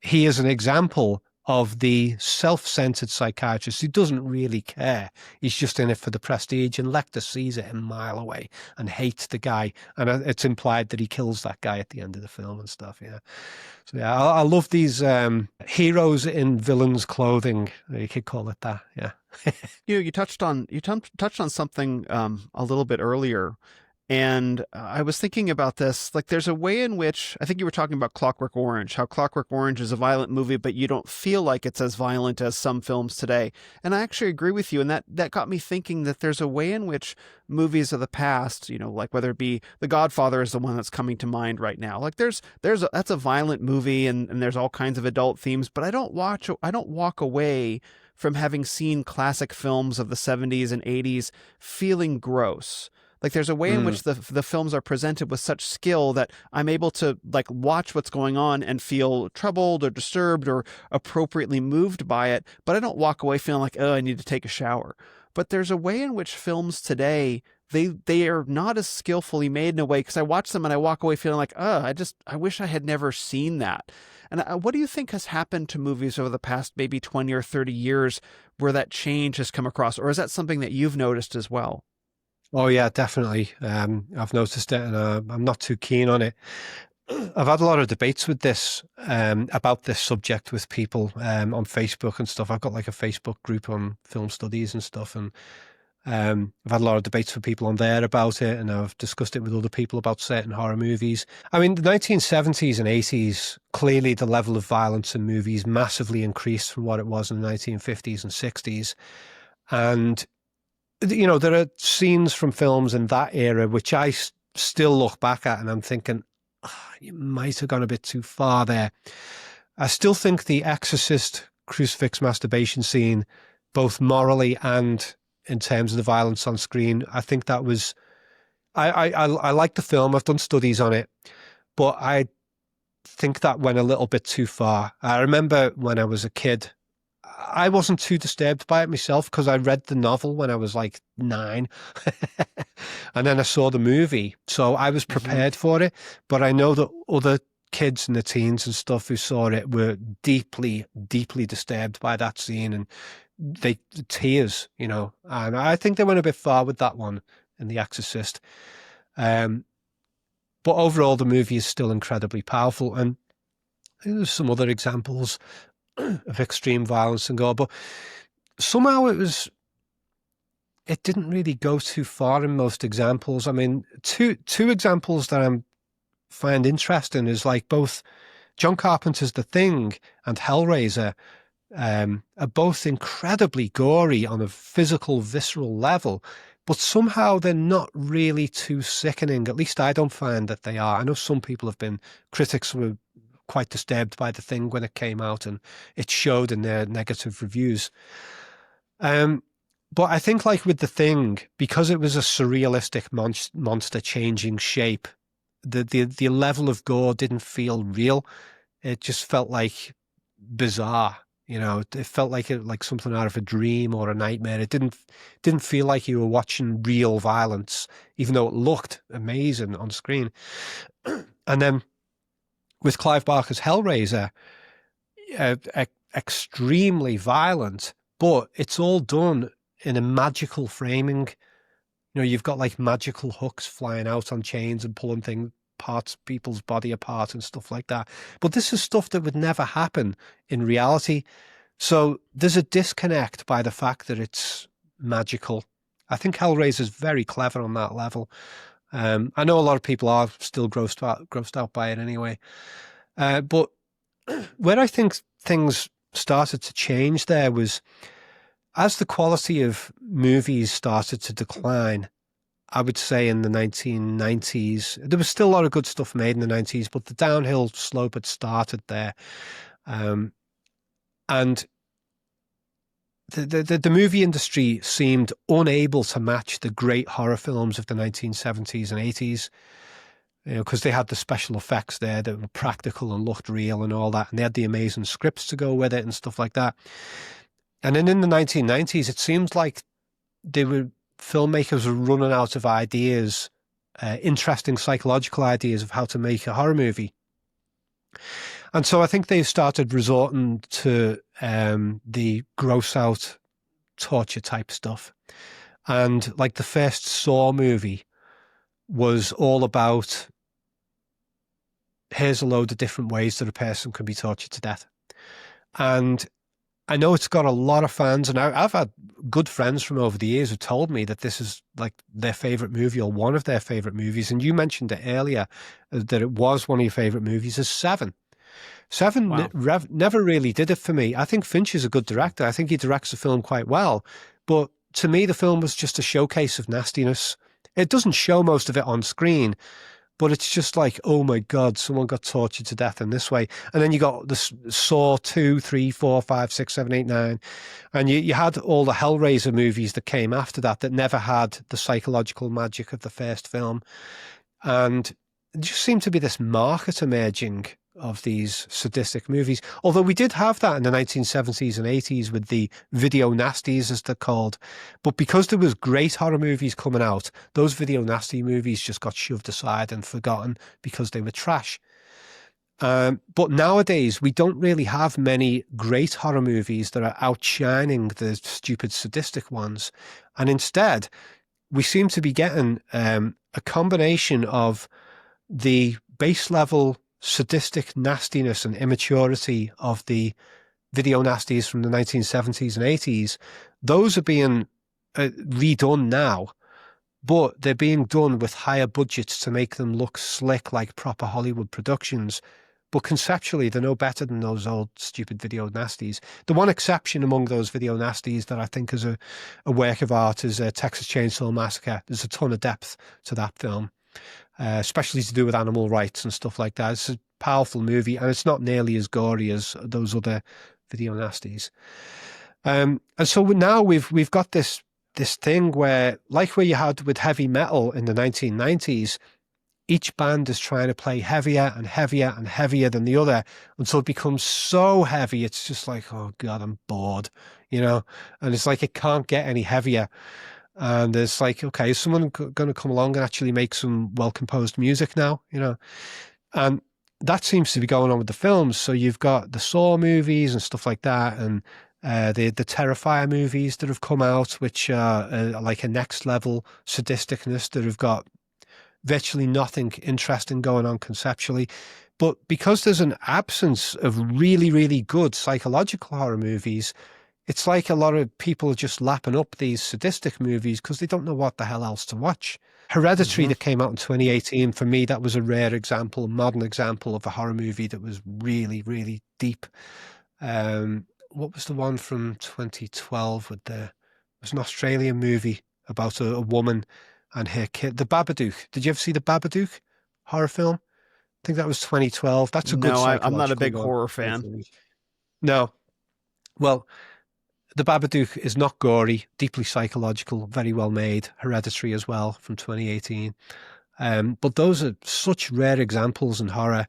He is an example of the self-centered psychiatrist who doesn't really care. He's just in it for the prestige, and Lecter sees it a mile away and hates the guy. And it's implied that he kills that guy at the end of the film and stuff, yeah. So yeah, I love these heroes in villains' clothing. You could call it that, yeah. You touched on something a little bit earlier. And I was thinking about this, like there's a way in which, I think you were talking about Clockwork Orange, how Clockwork Orange is a violent movie, but you don't feel like it's as violent as some films today. And I actually agree with you. And that got me thinking that there's a way in which movies of the past, like whether it be The Godfather is the one that's coming to mind right now. Like that's a violent movie and there's all kinds of adult themes, but I don't walk away from having seen classic films of the 70s and 80s feeling gross. Like there's a way in which the films are presented with such skill that I'm able to like watch what's going on and feel troubled or disturbed or appropriately moved by it. But I don't walk away feeling like, oh, I need to take a shower. But there's a way in which films today, they are not as skillfully made in a way, because I watch them and I walk away feeling like, oh, I wish I had never seen that. And what do you think has happened to movies over the past maybe 20 or 30 years where that change has come across? Or is that something that you've noticed as well? Oh yeah, definitely. I've noticed it, and I'm not too keen on it. I've had a lot of debates with this about this subject with people on Facebook and stuff. I've got like a Facebook group on film studies and stuff, and I've had a lot of debates with people on there about it, and I've discussed it with other people about certain horror movies. I mean, the 1970s and 80s, clearly the level of violence in movies massively increased from what it was in the 1950s and 60s, and there are scenes from films in that era which I still look back at and I'm thinking, you might have gone a bit too far there. I still think the Exorcist crucifix masturbation scene, both morally and in terms of the violence on screen, I think that was... I like the film. I've done studies on it, but I think that went a little bit too far. I remember when I was a kid, I wasn't too disturbed by it myself because I read the novel when I was like 9 and then I saw the movie. So I was prepared for it. But I know that other kids and the teens and stuff who saw it were deeply, deeply disturbed by that scene, and tears, and I think they went a bit far with that one in The Exorcist. But overall, the movie is still incredibly powerful. And there's some other examples of extreme violence and gore, but somehow it didn't really go too far in most examples. I mean, two examples that I find interesting is like both John Carpenter's The Thing and Hellraiser are both incredibly gory on a physical, visceral level, but somehow they're not really too sickening. At least I don't find that they are. I know some people have been, critics were quite disturbed by The Thing when it came out, and it showed in their negative reviews. But I think like with The Thing, because it was a surrealistic monster changing shape, the level of gore didn't feel real. It just felt like bizarre. It felt like something out of a dream or a nightmare. It didn't feel like you were watching real violence, even though it looked amazing on screen. And then with Clive Barker's Hellraiser, extremely violent, but it's all done in a magical framing. You know, you've got like magical hooks flying out on chains and pulling people's body apart and stuff like that. But this is stuff that would never happen in reality. So there's a disconnect by the fact that it's magical. I think Hellraiser's very clever on that level. I know a lot of people are still grossed out by it anyway. But where I think things started to change there was as the quality of movies started to decline. I would say in the 1990s, there was still a lot of good stuff made in the 90s, but the downhill slope had started there. And the movie industry seemed unable to match the great horror films of the 1970s and 80s, you know, because they had the special effects there that were practical and looked real and all that. And they had the amazing scripts to go with it and stuff like that. And then in the 1990s, it seemed like filmmakers were running out of ideas, interesting psychological ideas of how to make a horror movie. And so I think they've started resorting to the gross out torture type stuff. And like the first Saw movie was all about, here's a load of different ways that a person can be tortured to death. And I know it's got a lot of fans, and I've had good friends from over the years who told me that this is like their favorite movie or one of their favorite movies. And you mentioned it earlier that it was one of your favorite movies, is Seven. Seven Wow. never really did it for me. I think Finch is a good director. I think he directs the film quite well. But to me, the film was just a showcase of nastiness. It doesn't show most of it on screen, but it's just like, oh my God, someone got tortured to death in this way. And then you got the Saw 2, 3, 4, 5, 6, 7, 8, 9. And you had all the Hellraiser movies that came after that never had the psychological magic of the first film. And it just seemed to be this market emerging of these sadistic movies. Although we did have that in the 1970s and 80s with the video nasties, as they're called. But because there was great horror movies coming out, those video nasty movies just got shoved aside and forgotten because they were trash. But nowadays, we don't really have many great horror movies that are outshining the stupid sadistic ones. And instead, we seem to be getting a combination of the base level sadistic nastiness and immaturity of the video nasties from the 1970s and 80s. Those are being redone now, but they're being done with higher budgets to make them look slick like proper Hollywood productions. But conceptually, they're no better than those old stupid video nasties. The one exception among those video nasties that I think is a work of art is Texas Chainsaw Massacre. There's a ton of depth to that film. Especially to do with animal rights and stuff like that. It's a powerful movie, and it's not nearly as gory as those other video nasties. And so now we've got this thing where, like where you had with heavy metal in the 1990s, each band is trying to play heavier and heavier and heavier than the other until it becomes so heavy, it's just like, oh God, I'm bored, you know? And it's like it can't get any heavier. And it's like, okay, is someone going to come along and actually make some well-composed music now, you know? And that seems to be going on with the films. So you've got the Saw movies and stuff like that, and the Terrifier movies that have come out, which are like a next level sadisticness that have got virtually nothing interesting going on conceptually. But because there's an absence of really, really good psychological horror movies, it's like a lot of people are just lapping up these sadistic movies because they don't know what the hell else to watch. Hereditary that came out in 2018, for me, that was a rare example, a modern example of a horror movie that was really, really deep. What was the one from 2012 with it was an Australian movie about a woman and her kid, The Babadook. Did you ever see The Babadook horror film? I think that was 2012. That's a good psychological I'm not a big one. horror fan. No. Well, The Babadook is not gory, deeply psychological, very well made. Hereditary as well from 2018. But those are such rare examples in horror.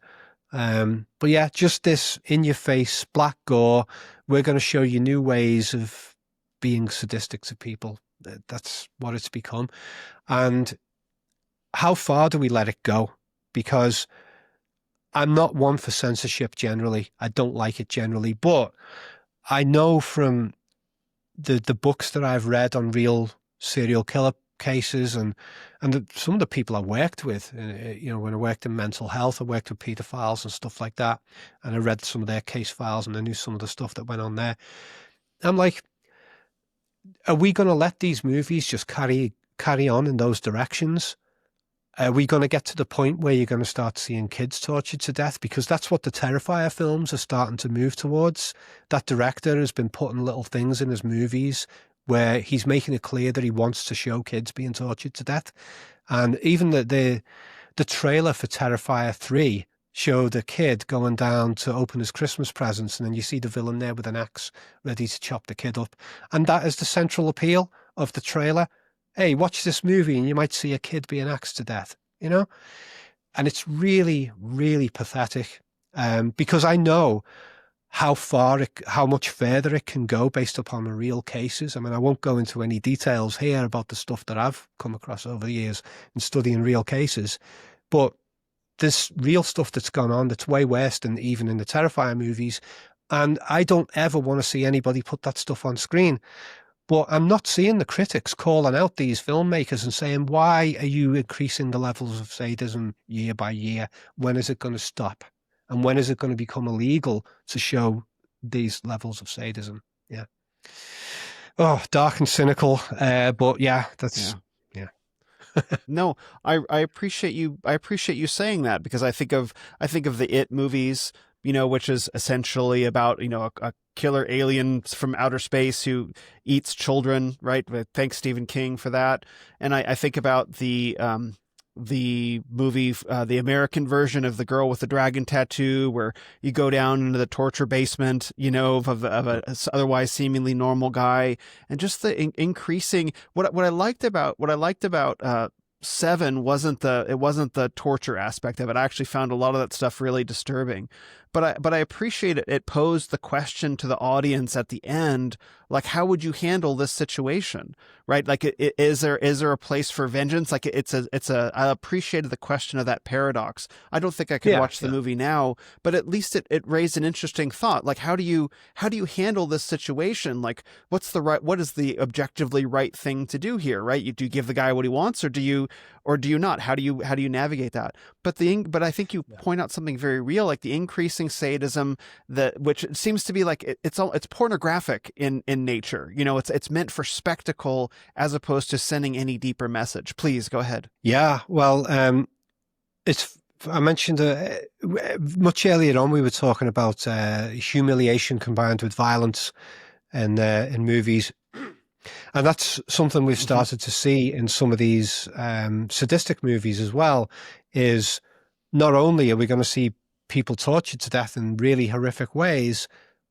But yeah, just this in-your-face black gore. We're going to show you new ways of being sadistic to people. That's what it's become. And how far do we let it go? Because I'm not one for censorship generally. I don't like it generally, but I know from the books that I've read on real serial killer cases and some of the people I worked with, when I worked in mental health, I worked with paedophiles and stuff like that, and I read some of their case files and I knew some of the stuff that went on there. I'm like, are we going to let these movies just carry on in those directions? Are we going to get to the point where you're going to start seeing kids tortured to death? Because that's what the Terrifier films are starting to move towards. That director has been putting little things in his movies where he's making it clear that he wants to show kids being tortured to death. And even the trailer for Terrifier 3 showed a kid going down to open his Christmas presents, and then you see the villain there with an axe ready to chop the kid up. And that is the central appeal of the trailer. Hey, watch this movie and you might see a kid being axed to death, And it's really, really pathetic because I know how much further it can go based upon the real cases. I mean, I won't go into any details here about the stuff that I've come across over the years in studying real cases, but there's real stuff that's gone on that's way worse than even in the Terrifier movies. And I don't ever want to see anybody put that stuff on screen. But I'm not seeing the critics calling out these filmmakers and saying, why are you increasing the levels of sadism year by year? When is it going to stop? And when is it going to become illegal to show these levels of sadism? Yeah. Oh, dark and cynical. But yeah, that's, yeah. No, I appreciate you. I appreciate you saying that, because I think of the It movies, which is essentially about, a killer alien from outer space who eats children, right? Thanks Stephen King for that. And I think about the movie, the American version of The Girl with the Dragon Tattoo, where you go down into the torture basement, of a otherwise seemingly normal guy, and just the increasing. What I liked about Seven wasn't the torture aspect of it. I actually found a lot of that stuff really disturbing, but I appreciate it. It posed the question to the audience at the end, like, how would you handle this situation, right? Like, is there a place for vengeance? Like, I appreciated the question of that paradox. I don't think I could watch the movie now, but at least it raised an interesting thought. Like, how do you handle this situation? Like, what is the objectively right thing to do here, right? Do you give the guy what he wants, or do you not? How do you navigate that? But I think you point out something very real, like the increasing sadism, which seems to be like it's pornographic in nature. It's meant for spectacle as opposed to sending any deeper message. Please go ahead. Yeah, well, I mentioned much earlier on, we were talking about humiliation combined with violence in movies. And that's something we've started to see in some of these sadistic movies as well, is not only are we going to see people tortured to death in really horrific ways,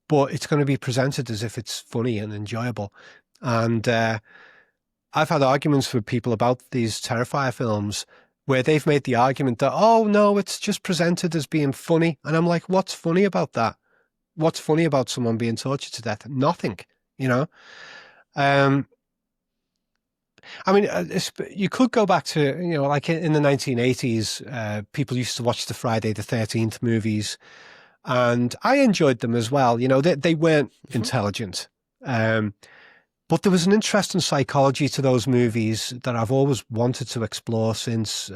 but it's going to be presented as if it's funny and enjoyable. And I've had arguments with people about these Terrifier films where they've made the argument that, oh, no, it's just presented as being funny. And I'm like, what's funny about that? What's funny about someone being tortured to death? Nothing, I mean, you could go back to, like in the 1980s, people used to watch the Friday the 13th movies, and I enjoyed them as well. They weren't intelligent, but there was an interesting psychology to those movies that I've always wanted to explore since.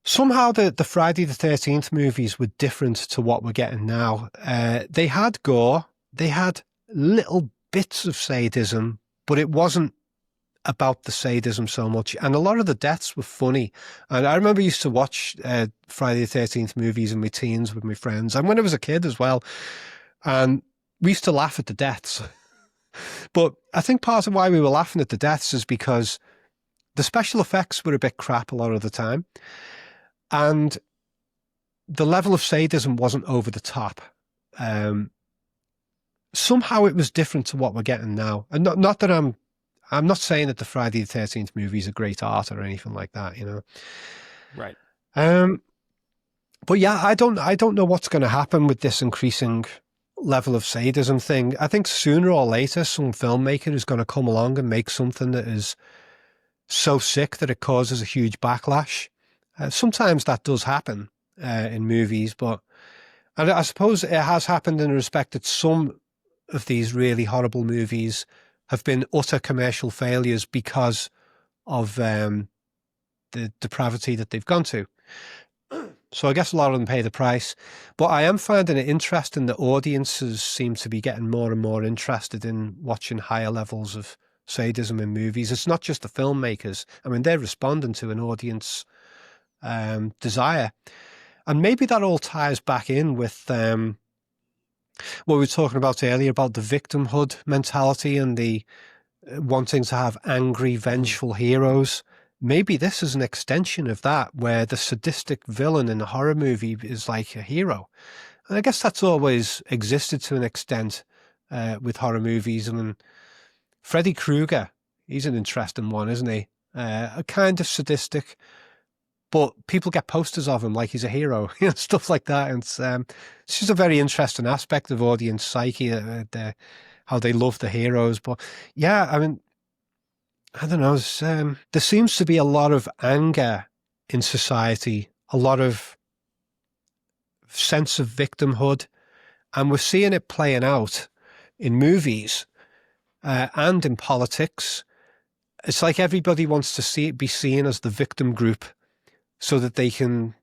Somehow the Friday the 13th movies were different to what we're getting now. They had gore, they had little bits of sadism, but it wasn't about the sadism so much. And a lot of the deaths were funny. And I remember I used to watch Friday the 13th movies in my teens with my friends, and when I was a kid as well. And we used to laugh at the deaths. But I think part of why we were laughing at the deaths is because the special effects were a bit crap a lot of the time. And the level of sadism wasn't over the top. Somehow it was different to what we're getting now. And not that I'm not saying that the Friday the 13th movies are great art or anything like that, Right. But yeah, I don't know what's going to happen with this increasing level of sadism thing. I think sooner or later, some filmmaker is going to come along and make something that is so sick that it causes a huge backlash. Sometimes that does happen. in movies, and I suppose it has happened in the respect that some of these really horrible movies have been utter commercial failures because of the depravity that they've gone to. So I guess a lot of them pay the price. But I am finding it interesting that audiences seem to be getting more and more interested in watching higher levels of sadism in movies. It's not just the filmmakers. I mean, they're responding to an audience desire. And maybe that all ties back in with what we were talking about earlier about the victimhood mentality and the wanting to have angry, vengeful heroes. Maybe this is an extension of that, where the sadistic villain in a horror movie is like a hero. And I guess that's always existed to an extent with horror movies. I mean, Freddy Krueger, he's an interesting one, isn't he? A kind of sadistic, but people get posters of him like he's a hero, stuff like that. And it's just a very interesting aspect of audience psyche, how they love the heroes. But yeah, I mean, I don't know. There seems to be a lot of anger in society, a lot of sense of victimhood, and we're seeing it playing out in movies and in politics. It's like everybody wants to be seen as the victim group so that they can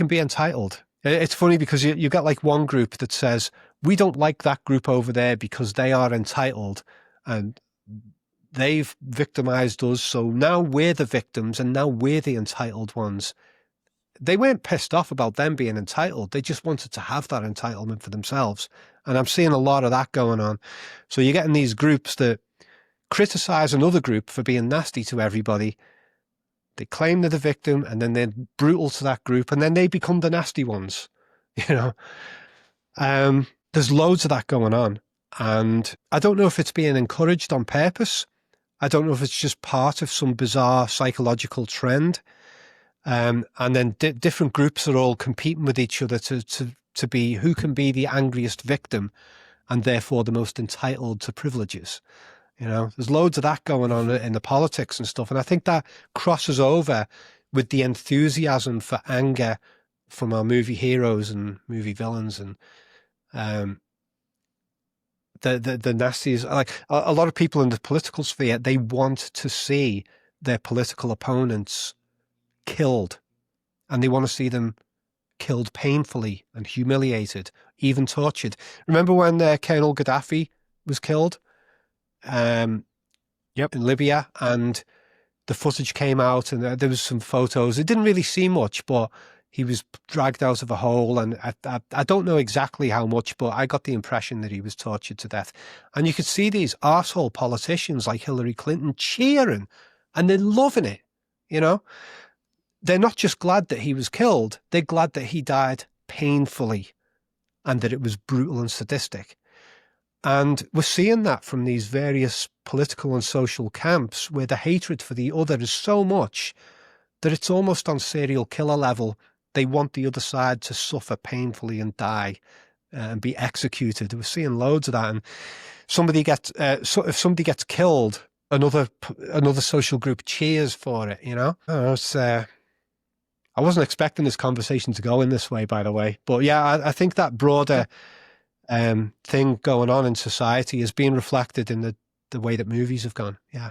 be entitled. It's funny because you got like one group that says, we don't like that group over there because they are entitled and they've victimized us, so now we're the victims and now we're the entitled ones. They weren't pissed off about them being entitled. They just wanted to have that entitlement for themselves. And I'm seeing a lot of that going on. So you're getting these groups that criticize another group for being nasty to everybody. They claim they're the victim and then they're brutal to that group and then they become the nasty ones. There's loads of that going on. And I don't know if it's being encouraged on purpose. I don't know if it's just part of some bizarre psychological trend. And then different groups are all competing with each other to be who can be the angriest victim and therefore the most entitled to privileges. There's loads of that going on in the politics and stuff. And I think that crosses over with the enthusiasm for anger from our movie heroes and movie villains and the nasties. Like a lot of people in the political sphere, they want to see their political opponents killed, and they want to see them killed painfully and humiliated, even tortured. Remember when Colonel Gaddafi was killed in Libya, and the footage came out and there was some photos. It didn't really see much, but he was dragged out of a hole, and I don't know exactly how much, but I got the impression that he was tortured to death. And you could see these arsehole politicians like Hillary Clinton cheering, and they're loving it, They're not just glad that he was killed, they're glad that he died painfully and that it was brutal and sadistic. And we're seeing that from these various political and social camps where the hatred for the other is so much that it's almost on serial killer level. They want the other side to suffer painfully and die and be executed. We're seeing loads of that. And if somebody gets killed, another social group cheers for it, I wasn't expecting this conversation to go in this way, by the way. But yeah, I think that broader thing going on in society is being reflected in the way that movies have gone. Yeah.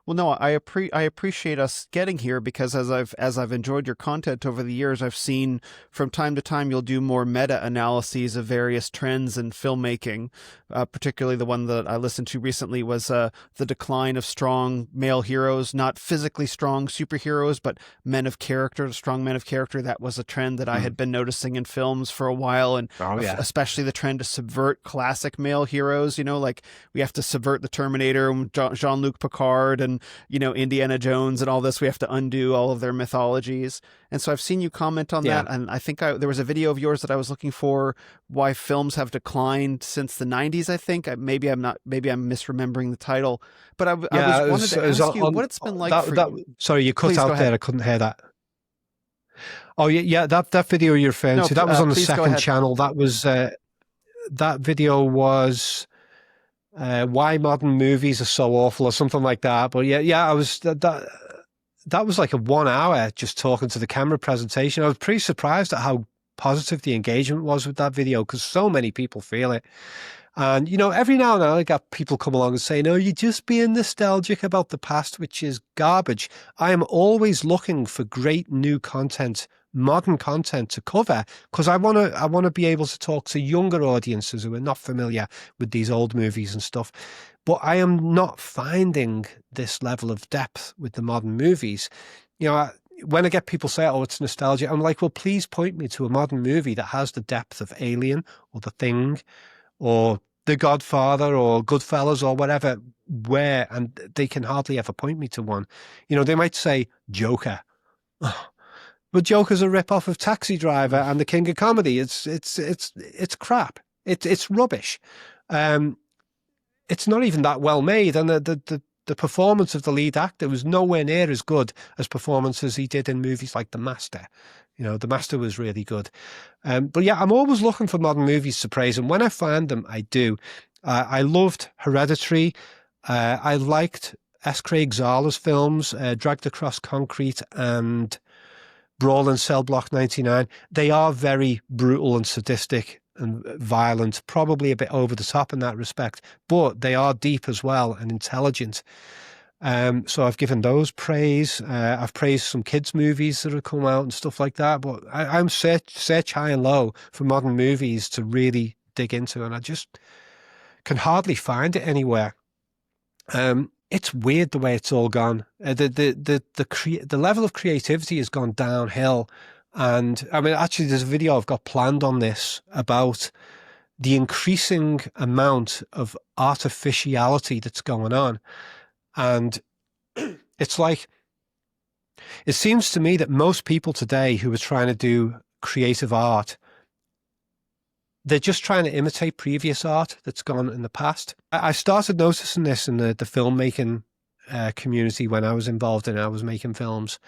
Well, no, I appreciate us getting here because as I've enjoyed your content over the years, I've seen from time to time you'll do more meta-analyses of various trends in filmmaking. Particularly the one that I listened to recently was the decline of strong male heroes, not physically strong superheroes, but men of character, strong men of character. That was a trend that I had been noticing in films for a while, and especially the trend to subvert classic male heroes. Like we have to subvert the Terminator, Jean-Luc Picard, and Indiana Jones and all this. We have to undo all of their mythologies. And so I've seen you comment on that. And I think there was a video of yours that I was looking for, why films have declined since the 90s, I think. Maybe I'm misremembering the title. But I wanted to ask you what it's been like for you. Sorry, you cut out there. I couldn't hear that. Oh, yeah, that video you're referring to, that was on the second channel. That was, that video was... why modern movies are so awful or something like that. But yeah, I was that was like a 1 hour just talking to the camera presentation. I was pretty surprised at how positive the engagement was with that video, because so many people feel it. And, you know, every now and then I got people come along and say, no, you're just being nostalgic about the past, which is garbage. I am always looking for great new content, modern content to cover, because I want to be able to talk to younger audiences who are not familiar with these old movies and stuff. But I am not finding this level of depth with the modern movies. You know, when I get people say, oh, it's nostalgia, I'm like, well, please point me to a modern movie that has the depth of Alien or The Thing or The Godfather or Goodfellas or whatever, where, and they can hardly ever point me to one. You know, they might say Joker. But Joker's a rip-off of Taxi Driver and The King of Comedy. It's crap. It's rubbish. It's not even that well made, and the performance of the lead actor was nowhere near as good as performances he did in movies like The Master. You know, The Master was really good. But yeah, I'm always looking for modern movies to praise, and when I find them, I do. I loved Hereditary. I liked S. Craig Zala's films, Dragged Across Concrete and Brawl in Cell Block 99. They are very brutal and sadistic and violent, probably a bit over the top in that respect, but they are deep as well and intelligent. So I've given those praise. I've praised some kids' movies that have come out and stuff like that, but I'm search high and low for modern movies to really dig into, and I just can hardly find it anywhere. It's weird the way it's all gone. The level of creativity has gone downhill. And I mean, actually, there's a video I've got planned on this about the increasing amount of artificiality that's going on. And it's like, it seems to me that most people today who are trying to do creative art, they're just trying to imitate previous art that's gone in the past. I started noticing this in the filmmaking community when I was involved in it. I was making films.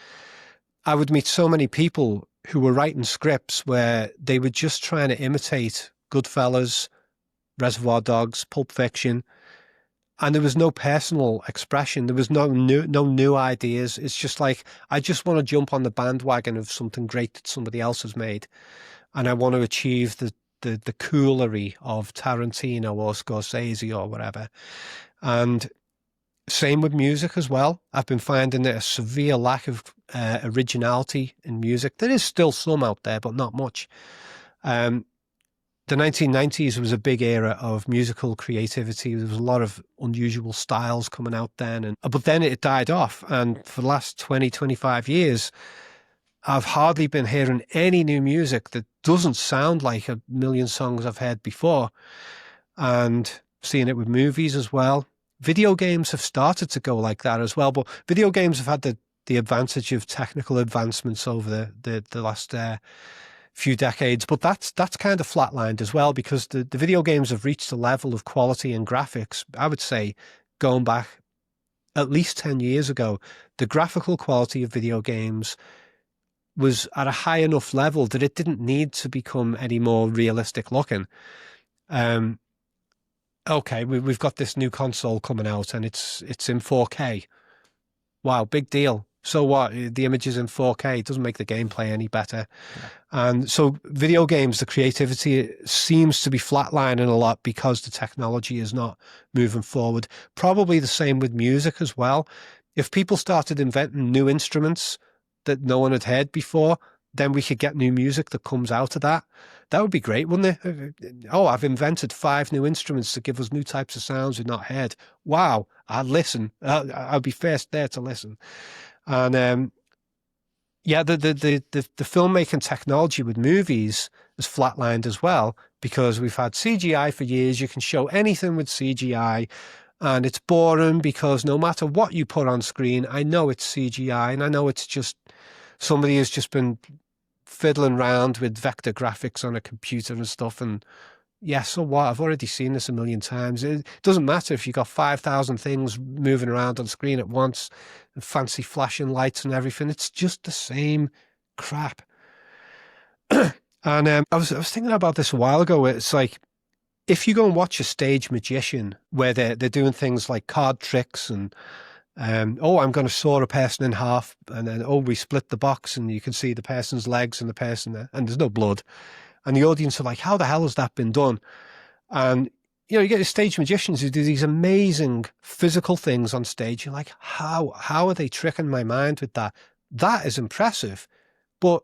I would meet so many people who were writing scripts where they were just trying to imitate Goodfellas, Reservoir Dogs, Pulp Fiction, and there was no personal expression. There was no new ideas. It's just like, I just want to jump on the bandwagon of something great that somebody else has made, and I want to achieve the coolery of Tarantino or Scorsese or whatever. And same with music as well. I've been finding a severe lack of originality in music. There is still some out there, but not much. The 1990s was a big era of musical creativity. There was a lot of unusual styles coming out then. But then it died off. And for the last 20, 25 years, I've hardly been hearing any new music that doesn't sound like a million songs I've heard before. And seeing it with movies as well. Video games have started to go like that as well, but video games have had the advantage of technical advancements over the last few decades, but that's kind of flatlined as well, because the video games have reached a level of quality and graphics, I would say, going back at least 10 years ago, the graphical quality of video games was at a high enough level that it didn't need to become any more realistic looking. Okay, we've got this new console coming out and it's in 4K. Wow, big deal. So what? The image is in 4K. It doesn't make the gameplay any better. Yeah. And so video games, the creativity seems to be flatlining a lot because the technology is not moving forward. Probably the same with music as well. If people started inventing new instruments that no one had heard before, then we could get new music that comes out of that. That would be great, wouldn't it? Oh, I've invented 5 new instruments to give us new types of sounds we've not heard. Wow, I'd listen. I'll be first there to listen. And yeah, the filmmaking technology with movies is flatlined as well, because we've had CGI for years. You can show anything with CGI, and it's boring because no matter what you put on screen, I know it's CGI, and I know it's just somebody has just been fiddling around with vector graphics on a computer and stuff. And yeah, so what? I've already seen this a million times. It doesn't matter if you've got 5,000 things moving around on screen at once and fancy flashing lights and everything. It's just the same crap. And I was thinking about this a while ago. It's like, if you go and watch a stage magician where they're doing things like card tricks and Oh, I'm going to saw a person in half, and then, oh, we split the box and you can see the person's legs and the person there, and there's no blood. And the audience are like, how the hell has that been done? And, you get the stage magicians who do these amazing physical things on stage. You're like, how are they tricking my mind with that? That is impressive. But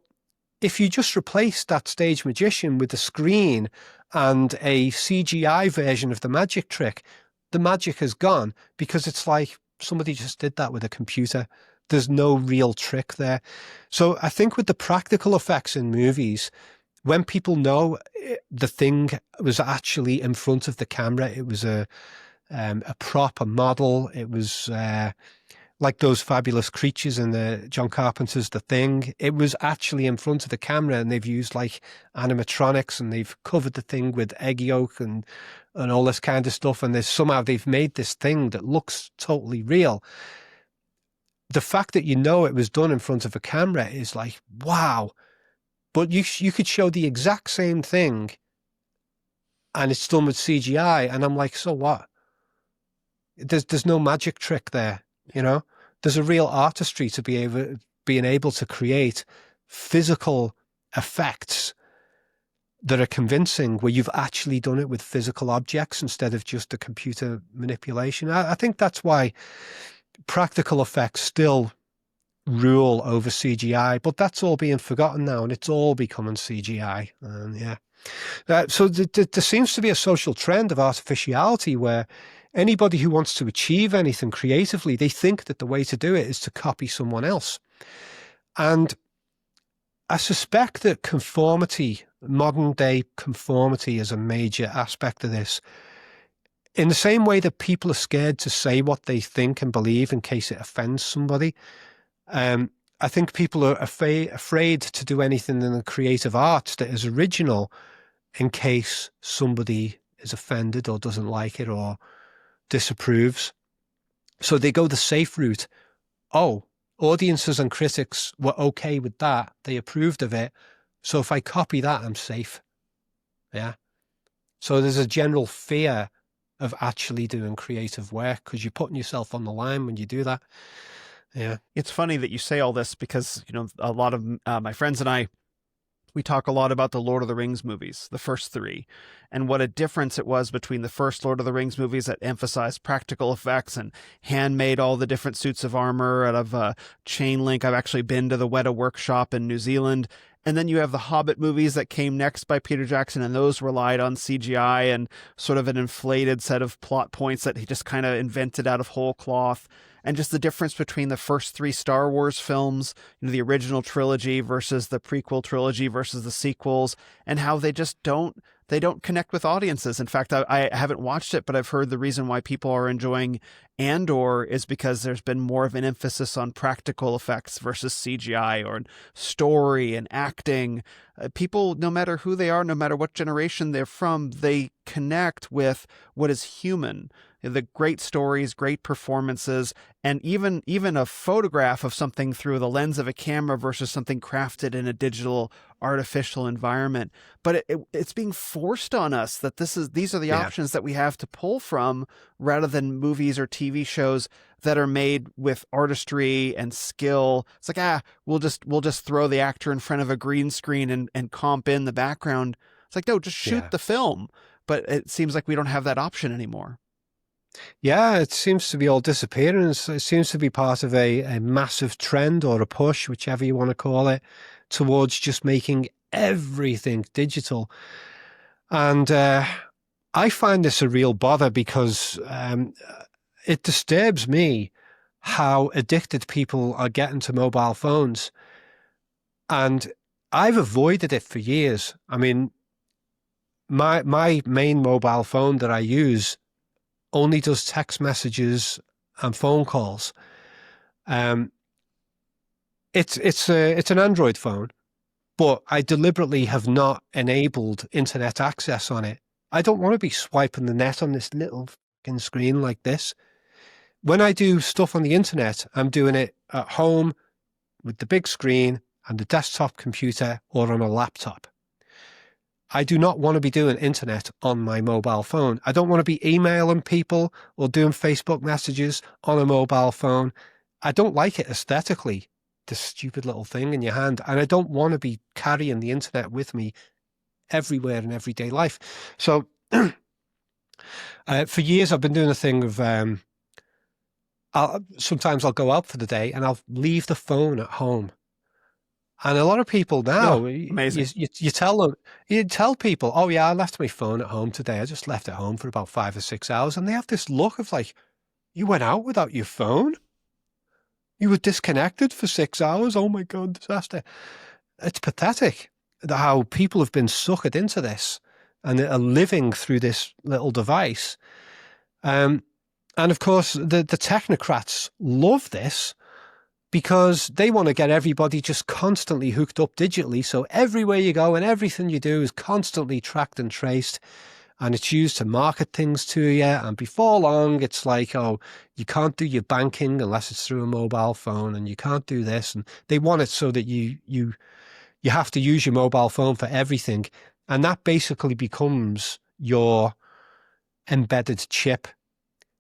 if you just replace that stage magician with a screen and a CGI version of the magic trick, the magic is gone, because it's like somebody just did that with a computer. There's no real trick there. So I think with the practical effects in movies, when people know the thing was actually in front of the camera, it was a prop, a model, it was like those fabulous creatures in the John Carpenter's The Thing. It was actually in front of the camera, and they've used like animatronics, and they've covered the thing with egg yolk and all this kind of stuff. And somehow they've made this thing that looks totally real. The fact that it was done in front of a camera is like, wow. But you could show the exact same thing and it's done with CGI. And I'm like, so what? There's no magic trick there, There's a real artistry to being able to create physical effects that are convincing, where you've actually done it with physical objects instead of just a computer manipulation. I think that's why practical effects still rule over CGI, but that's all being forgotten now, and it's all becoming CGI. And so there seems to be a social trend of artificiality where anybody who wants to achieve anything creatively, they think that the way to do it is to copy someone else. And I suspect that conformity, modern day conformity, is a major aspect of this. In the same way that people are scared to say what they think and believe in case it offends somebody, I think people are afraid to do anything in the creative arts that is original in case somebody is offended or doesn't like it or disapproves. So they go the safe route. Oh, audiences and critics were okay with that. They approved of it. So if I copy that, I'm safe. Yeah. So there's a general fear of actually doing creative work because you're putting yourself on the line when you do that. Yeah. It's funny that you say all this because, a lot of my friends and I, we talk a lot about the Lord of the Rings movies, the first three, and what a difference it was between the first Lord of the Rings movies that emphasized practical effects and handmade all the different suits of armor out of chain link. I've actually been to the Weta Workshop in New Zealand. And then you have the Hobbit movies that came next by Peter Jackson, and those relied on CGI and sort of an inflated set of plot points that he just kind of invented out of whole cloth. And just the difference between the first three Star Wars films, the original trilogy versus the prequel trilogy versus the sequels, and how they just don't connect with audiences. In fact, I haven't watched it, but I've heard the reason why people are enjoying Andor is because there's been more of an emphasis on practical effects versus CGI or story and acting. People, no matter who they are, no matter what generation they're from, they connect with what is human. The great stories, great performances, and even a photograph of something through the lens of a camera versus something crafted in a digital artificial environment. But it's being forced on us that these are the options that we have to pull from, rather than movies or TV shows that are made with artistry and skill. It's like, we'll just throw the actor in front of a green screen and comp in the background. It's like, no, just shoot the film. But it seems like we don't have that option anymore. Yeah, it seems to be all disappearing. It seems to be part of a massive trend or a push, whichever you want to call it, towards just making everything digital. And I find this a real bother because it disturbs me how addicted people are getting to mobile phones. And I've avoided it for years. I mean, my main mobile phone that I use only does text messages and phone calls. It's an Android phone, but I deliberately have not enabled internet access on it. I don't want to be swiping the net on this little fucking screen like this. When I do stuff on the internet, I'm doing it at home with the big screen and the desktop computer or on a laptop. I do not want to be doing internet on my mobile phone. I don't want to be emailing people or doing Facebook messages on a mobile phone. I don't like it aesthetically, this stupid little thing in your hand. And I don't want to be carrying the internet with me everywhere in everyday life. So for years, I've been doing a thing of sometimes I'll go out for the day and I'll leave the phone at home. And a lot of people now, amazing. You tell people, oh yeah, I left my phone at home today. I just left it home for about 5 or 6 hours. And they have this look of like, you went out without your phone? You were disconnected for 6 hours? Oh my God, disaster. It's pathetic how people have been suckered into this and are living through this little device. And of course, the technocrats love this, because they want to get everybody just constantly hooked up digitally. So everywhere you go and everything you do is constantly tracked and traced, and it's used to market things to you. And before long, it's like, oh, you can't do your banking unless it's through a mobile phone, and you can't do this. And they want it so that you have to use your mobile phone for everything. And that basically becomes your embedded chip.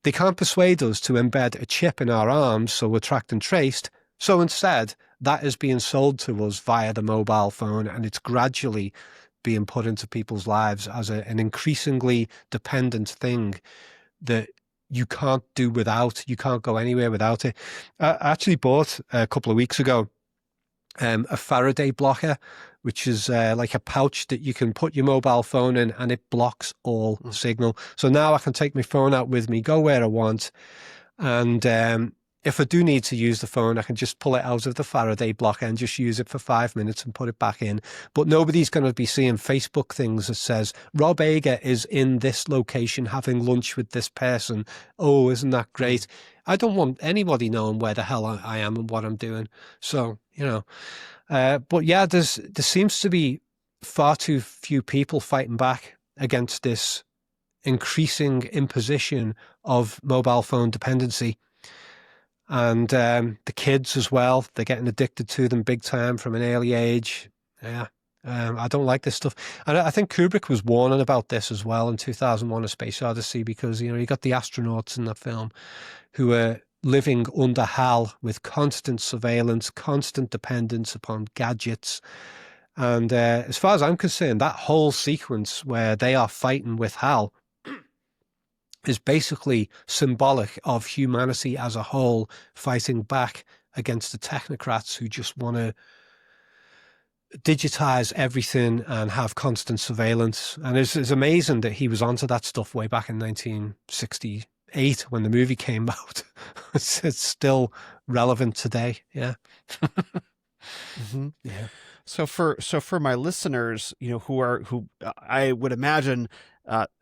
They can't persuade us to embed a chip in our arms so we're tracked and traced. So instead, that is being sold to us via the mobile phone, and it's gradually being put into people's lives as an increasingly dependent thing that you can't do without. You can't go anywhere without it. I actually bought a couple of weeks ago a Faraday blocker, which is like a pouch that you can put your mobile phone in, and it blocks all signal. So now I can take my phone out with me, go where I want, and if I do need to use the phone, I can just pull it out of the Faraday blocker and just use it for 5 minutes and put it back in. But nobody's going to be seeing Facebook things that says, Rob Ager is in this location having lunch with this person. Oh, isn't that great? I don't want anybody knowing where the hell I am and what I'm doing. So, but yeah, there seems to be far too few people fighting back against this increasing imposition of mobile phone dependency. And the kids as well, they're getting addicted to them big time from an early age. Yeah, I don't like this stuff. And I think Kubrick was warning about this as well in 2001: A Space Odyssey, because, you got the astronauts in the film who were living under HAL with constant surveillance, constant dependence upon gadgets. And as far as I'm concerned, that whole sequence where they are fighting with HAL is basically symbolic of humanity as a whole fighting back against the technocrats who just want to digitize everything and have constant surveillance. And it's amazing that he was onto that stuff way back in 1968 when the movie came out. It's still relevant today. Yeah. Mm-hmm. Yeah. So for my listeners, who I would imagine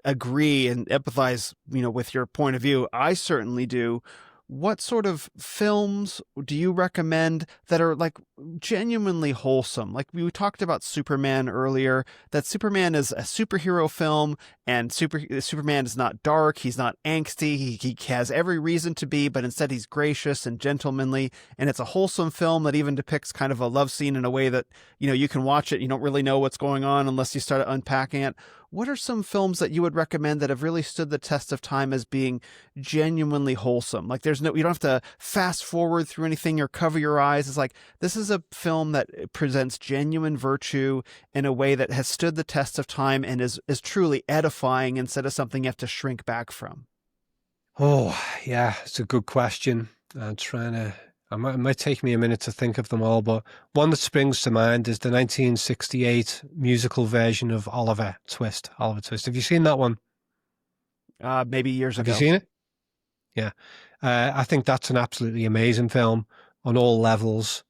agree and empathize, with your point of view, I certainly do. What sort of films do you recommend that are like genuinely wholesome? Like we talked about Superman earlier, that Superman is a superhero film, and Superman is not dark. He's not angsty. He has every reason to be, but instead he's gracious and gentlemanly. And it's a wholesome film that even depicts kind of a love scene in a way that, you can watch it. You don't really know what's going on unless you start unpacking it. What are some films that you would recommend that have really stood the test of time as being genuinely wholesome? Like you don't have to fast forward through anything or cover your eyes. It's like, this is a film that presents genuine virtue in a way that has stood the test of time and is truly edifying instead of something you have to shrink back from. Oh, yeah, it's a good question. It might take me a minute to think of them all, but one that springs to mind is the 1968 musical version of Oliver Twist. Have you seen that one? Maybe years ago. Have you seen it? Yeah. I think that's an absolutely amazing film on all levels,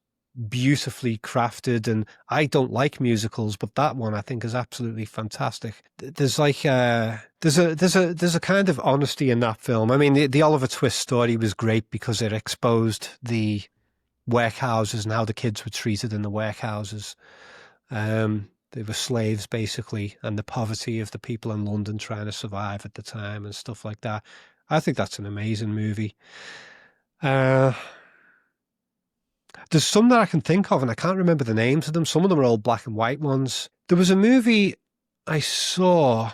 beautifully crafted. And I don't like musicals, but that one I think is absolutely fantastic. There's like there's a kind of honesty in that film. I mean, the Oliver Twist story was great because it exposed the workhouses and how the kids were treated in the workhouses. They were slaves basically, and the poverty of the people in London trying to survive at the time and stuff like that. I think that's an amazing movie. There's some that I can think of, and I can't remember the names of them. Some of them are all black and white ones. There was a movie I saw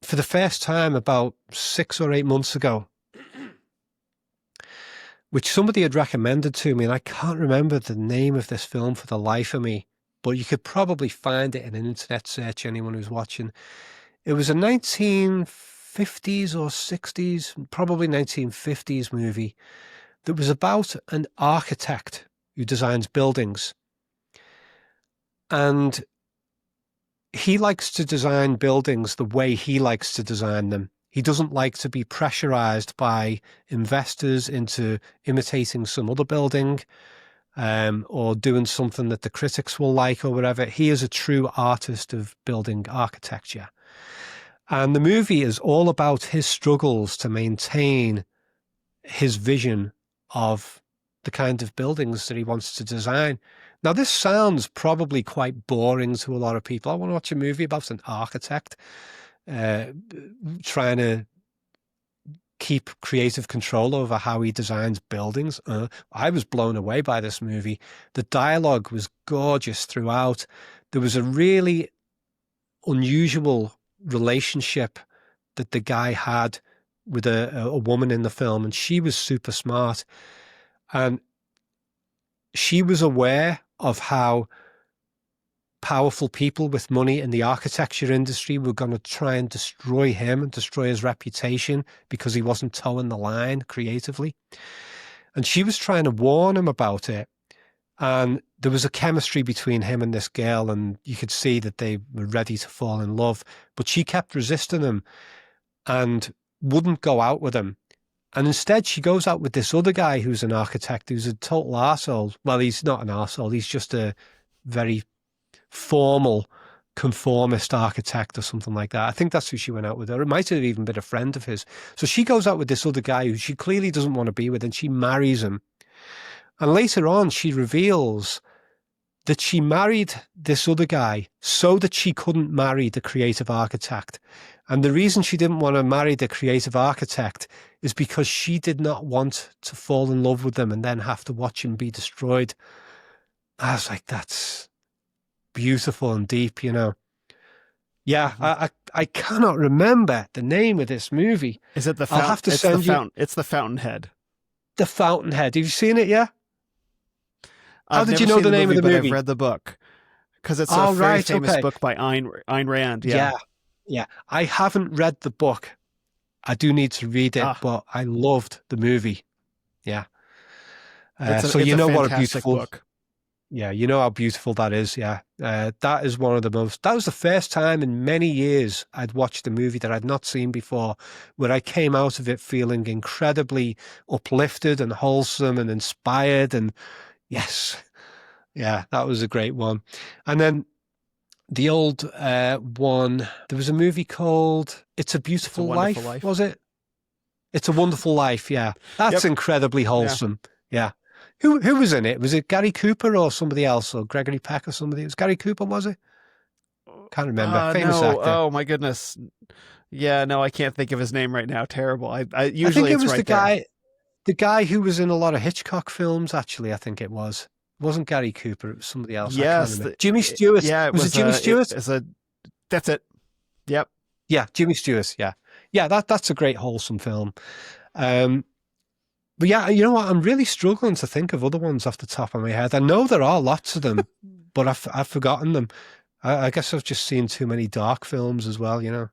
for the first time about 6 or 8 months ago, which somebody had recommended to me, and I can't remember the name of this film for the life of me, but you could probably find it in an internet search, anyone who's watching. It was a 1950s or 60s, probably 1950s movie that was about an architect who designs buildings. And he likes to design buildings the way he likes to design them. He doesn't like to be pressurized by investors into imitating some other building or doing something that the critics will like or whatever. He is a true artist of building architecture. And the movie is all about his struggles to maintain his vision of the kind of buildings that he wants to design. Now, this sounds probably quite boring to a lot of people. I want to watch a movie about an architect trying to keep creative control over how he designs buildings. I was blown away by this movie. The dialogue was gorgeous throughout. There was a really unusual relationship that the guy had with a woman in the film, and she was super smart. And she was aware of how powerful people with money in the architecture industry were going to try and destroy him and destroy his reputation because he wasn't towing the line creatively. And she was trying to warn him about it. And there was a chemistry between him and this girl, and you could see that they were ready to fall in love. But she kept resisting him and wouldn't go out with him. And instead, she goes out with this other guy who's an architect, who's a total arsehole. Well, he's not an arsehole. He's just a very formal conformist architect or something like that. I think that's who she went out with. Or it might have even been a friend of his. So she goes out with this other guy who she clearly doesn't want to be with, and she marries him. And later on, she reveals that she married this other guy so that she couldn't marry the creative architect. And the reason she didn't want to marry the creative architect is because she did not want to fall in love with him and then have to watch him be destroyed. I was like, that's beautiful and deep, you know. Yeah, I cannot remember the name of this movie. Is it the I'll have to send you. It's the Fountainhead. The Fountainhead. Have you seen it? Yeah. How I've did you never know seen the name of the but movie? I've read the book because it's a very famous book by Ayn Rand. Yeah. I haven't read the book. I do need to read it, but I loved the movie. Yeah. So you know what a beautiful book. Yeah, you know how beautiful that is. Yeah. That is one of the most, that was the first time in many years I'd watched a movie that I'd not seen before, where I came out of it feeling incredibly uplifted and wholesome and inspired. And yes, yeah, that was a great one. And then the old one, there was a movie called It's a Beautiful Life, was it? It's a Wonderful Life, yeah. That's incredibly wholesome. Yeah. Who was in it? Was it Gary Cooper or somebody else, or Gregory Peck or somebody? It was Gary Cooper, was it? Can't remember. Famous actor. Oh my goodness. Yeah, no, I can't think of his name right now. Terrible. I usually I think it was right the guy who was in a lot of Hitchcock films. Actually, I think it was. It wasn't Gary Cooper. It was somebody else. Yes, Jimmy Stewart. Yeah, was it Jimmy Stewart? That's it. Yep. Yeah, Jimmy Stewart. Yeah. That's a great wholesome film. But yeah, you know what? I'm really struggling to think of other ones off the top of my head. I know there are lots of them, but I've forgotten them. I guess I've just seen too many dark films as well, you know.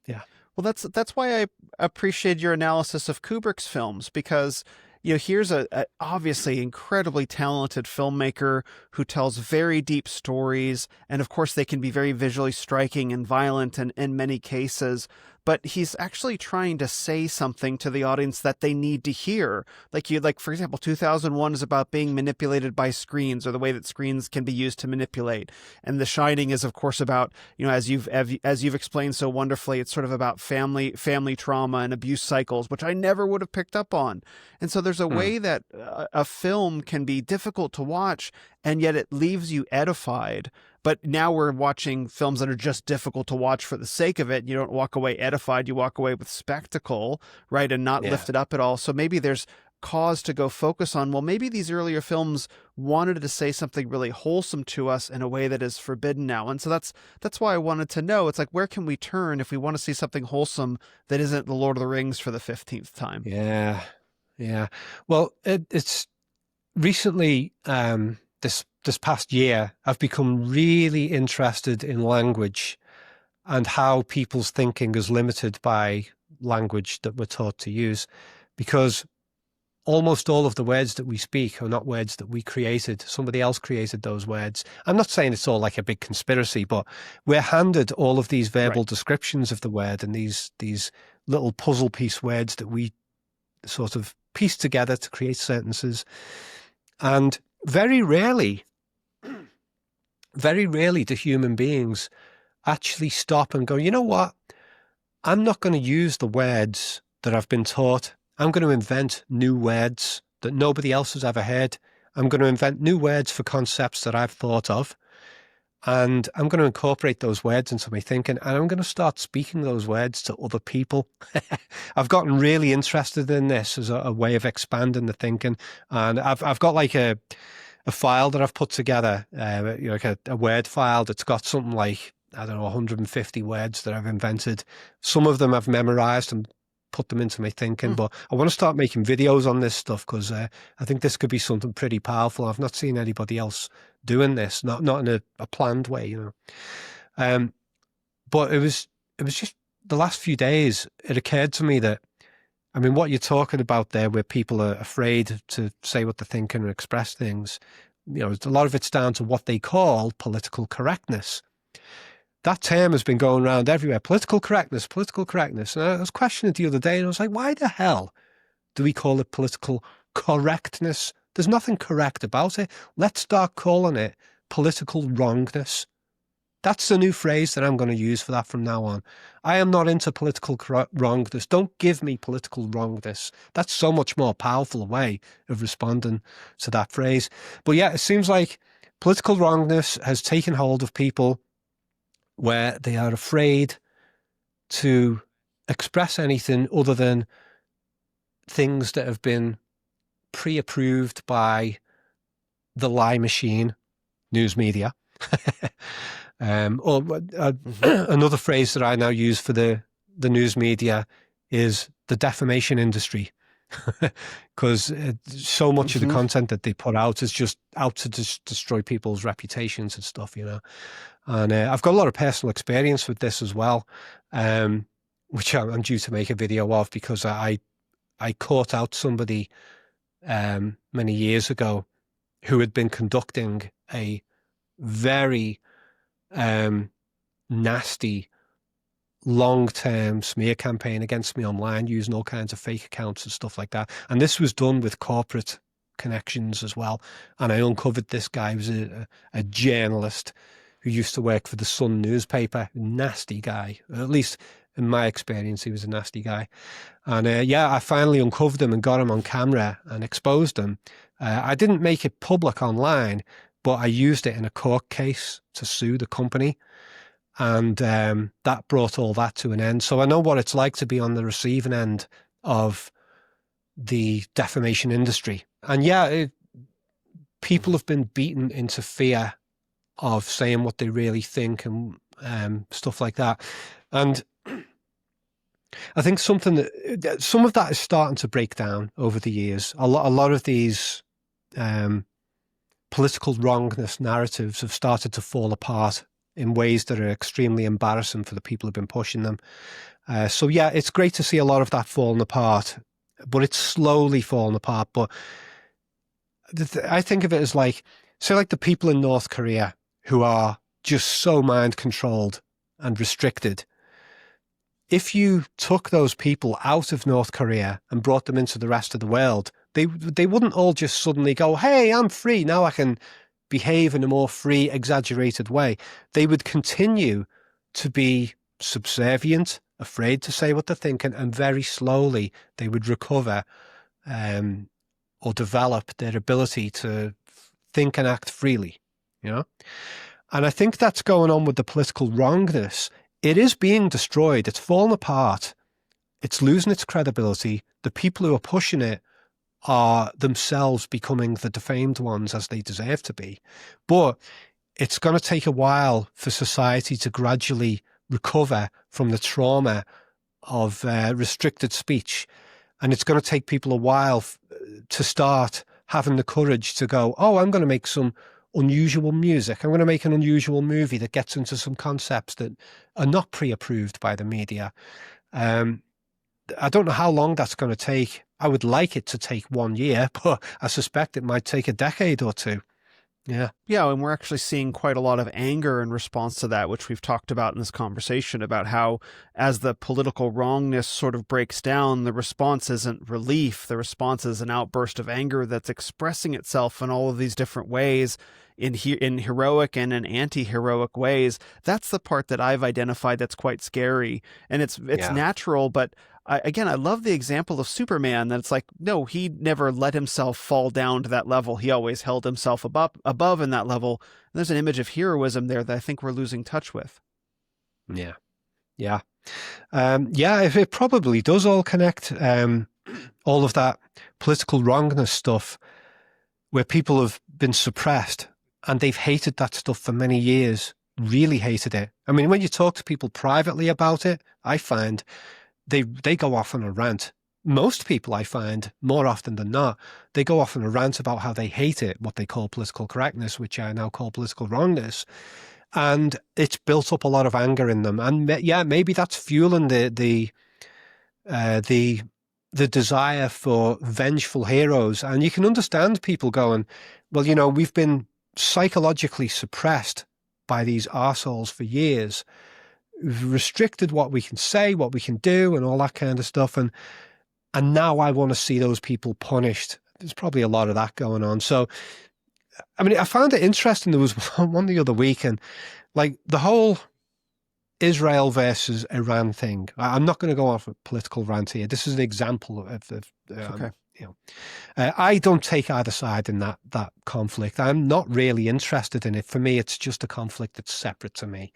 Yeah. Well, that's why I appreciate your analysis of Kubrick's films, because here's a obviously incredibly talented filmmaker who tells very deep stories, and of course they can be very visually striking and violent in many cases, but he's actually trying to say something to the audience that they need to hear. Like for example, 2001 is about being manipulated by screens, or the way that screens can be used to manipulate. And The Shining is, of course, about, as you've explained so wonderfully, it's sort of about family trauma and abuse cycles, which I never would have picked up on. And so there's a way that a film can be difficult to watch, and yet it leaves you edified. But now we're watching films that are just difficult to watch for the sake of it. You don't walk away edified. You walk away with spectacle, right? And not lifted up at all. So maybe there's cause to go focus on, well, maybe these earlier films wanted to say something really wholesome to us in a way that is forbidden now. And so that's why I wanted to know, it's like, where can we turn if we want to see something wholesome that isn't The Lord of the Rings for the 15th time? Yeah. Yeah. Well, it's recently, this past year, I've become really interested in language and how people's thinking is limited by language that we're taught to use, because almost all of the words that we speak are not words that we created. Somebody else created those words. I'm not saying it's all like a big conspiracy, but we're handed all of these verbal descriptions of the word and these little puzzle piece words that we sort of piece together to create sentences. And very rarely do human beings actually stop and go, you know what? I'm not going to use the words that I've been taught. I'm going to invent new words that nobody else has ever heard. I'm going to invent new words for concepts that I've thought of. And I'm going to incorporate those words into my thinking, and I'm going to start speaking those words to other people. I've gotten really interested in this as a way of expanding the thinking. And I've got like a file that I've put together, like a word file that's got something like, I don't know, 150 words that I've invented. Some of them I've memorized and put them into my thinking, but I want to start making videos on this stuff because I think this could be something pretty powerful. I've not seen anybody else doing this, not in a planned way, you know. But it was just the last few days, it occurred to me that, I mean, what you're talking about there, where people are afraid to say what they're thinking or express things, you know, a lot of it's down to what they call political correctness. That term has been going around everywhere. Political correctness, political correctness. And I was questioning it the other day and I was like, why the hell do we call it political correctness? There's nothing correct about it. Let's start calling it political wrongness. That's the new phrase that I'm going to use for that from now on. I am not into political wrongness. Don't give me political wrongness. That's so much more powerful a way of responding to that phrase. But yeah, it seems like political wrongness has taken hold of people where they are afraid to express anything other than things that have been pre-approved by the lie machine, news media. Another phrase that I now use for the news media is the defamation industry, because so much of the content that they put out is just out to destroy people's reputations and stuff, you know. And I've got a lot of personal experience with this as well, which I'm due to make a video of, because I caught out somebody many years ago who had been conducting a very nasty long-term smear campaign against me online, using all kinds of fake accounts and stuff like that. And this was done with corporate connections as well. And I uncovered this guy who was a journalist who used to work for the Sun newspaper. Nasty guy. At least in my experience, he was a nasty guy. And I finally uncovered him and got him on camera and exposed him. I didn't make it public online, but I used it in a court case to sue the company. And that brought all that to an end. So I know what it's like to be on the receiving end of the defamation industry. And people have been beaten into fear of saying what they really think and stuff like that. And I think some of that is starting to break down over the years. A lot of these political wrongness narratives have started to fall apart in ways that are extremely embarrassing for the people who've been pushing them. It's great to see a lot of that falling apart, but it's slowly falling apart. But I think of it as like, say, like the people in North Korea who are just so mind controlled and restricted. If you took those people out of North Korea and brought them into the rest of the world, they wouldn't all just suddenly go, hey, I'm free, now I can behave in a more free, exaggerated way. They would continue to be subservient, afraid to say what they're thinking, and very slowly they would recover or develop their ability to think and act freely, you know? And I think that's going on with the political wrongness. It is being destroyed. It's fallen apart. It's losing its credibility. The people who are pushing it are themselves becoming the defamed ones as they deserve to be. But it's going to take a while for society to gradually recover from the trauma of restricted speech. And it's going to take people a while to start having the courage to go, oh, I'm going to make some unusual music. I'm going to make an unusual movie that gets into some concepts that are not pre-approved by the media. I don't know how long that's going to take. I would like it to take 1 year, but I suspect it might take a decade or two. Yeah. Yeah, and we're actually seeing quite a lot of anger in response to that, which we've talked about in this conversation, about how as the political wrongness sort of breaks down, the response isn't relief. The response is an outburst of anger that's expressing itself in all of these different ways, in heroic and in anti-heroic ways. That's the part that I've identified that's quite scary. And it's natural, but I love the example of Superman, that it's like, no, he never let himself fall down to that level. He always held himself above in that level. And there's an image of heroism there that I think we're losing touch with. Yeah. Yeah. It probably does all connect. All of that political wrongness stuff where people have been suppressed and they've hated that stuff for many years, really hated it. I mean, when you talk to people privately about it, I find they go off on a rant. Most people, I find, more often than not, they go off on a rant about how they hate it, what they call political correctness, which I now call political wrongness. And it's built up a lot of anger in them. And yeah, maybe that's fueling the desire for vengeful heroes. And you can understand people going, well, you know, we've been psychologically suppressed by these arseholes for years. We've restricted what we can say, what we can do, and all that kind of stuff. And now I want to see those people punished. There's probably a lot of that going on. So, I mean, I found it interesting. There was one the other week, and like the whole Israel versus Iran thing. I'm not going to go off a political rant here. This is an example of okay. I don't take either side in that conflict. I'm not really interested in it. For me, it's just a conflict that's separate to me.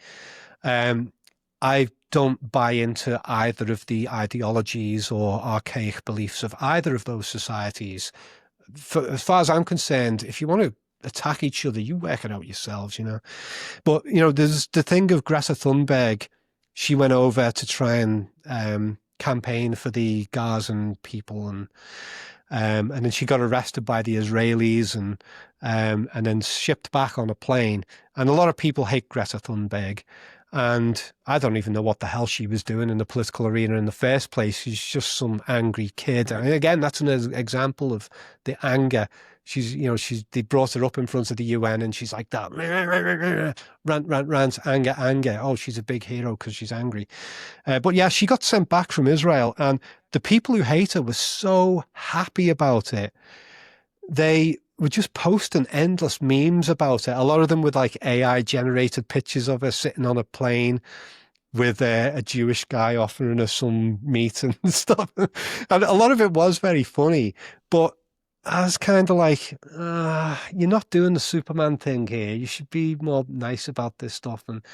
I don't buy into either of the ideologies or archaic beliefs of either of those societies. As far as I'm concerned, if you want to attack each other, you work it out yourselves, you know. But, you know, there's the thing of Greta Thunberg. She went over to try and campaign for the Gazan people, and then she got arrested by the Israelis and then shipped back on a plane. And a lot of people hate Greta Thunberg. And I don't even know what the hell she was doing in the political arena in the first place. She's just some angry kid. I mean, again, that's an example of the anger. They brought her up in front of the UN and she's like that. Rant, anger. Oh, she's a big hero because she's angry. But yeah, she got sent back from Israel, and the people who hate her were so happy about it. They were just posting endless memes about it. A lot of them with like AI generated pictures of her sitting on a plane with a Jewish guy offering her some meat and stuff. And a lot of it was very funny, but I was kind of like, you're not doing the Superman thing here. You should be more nice about this stuff. And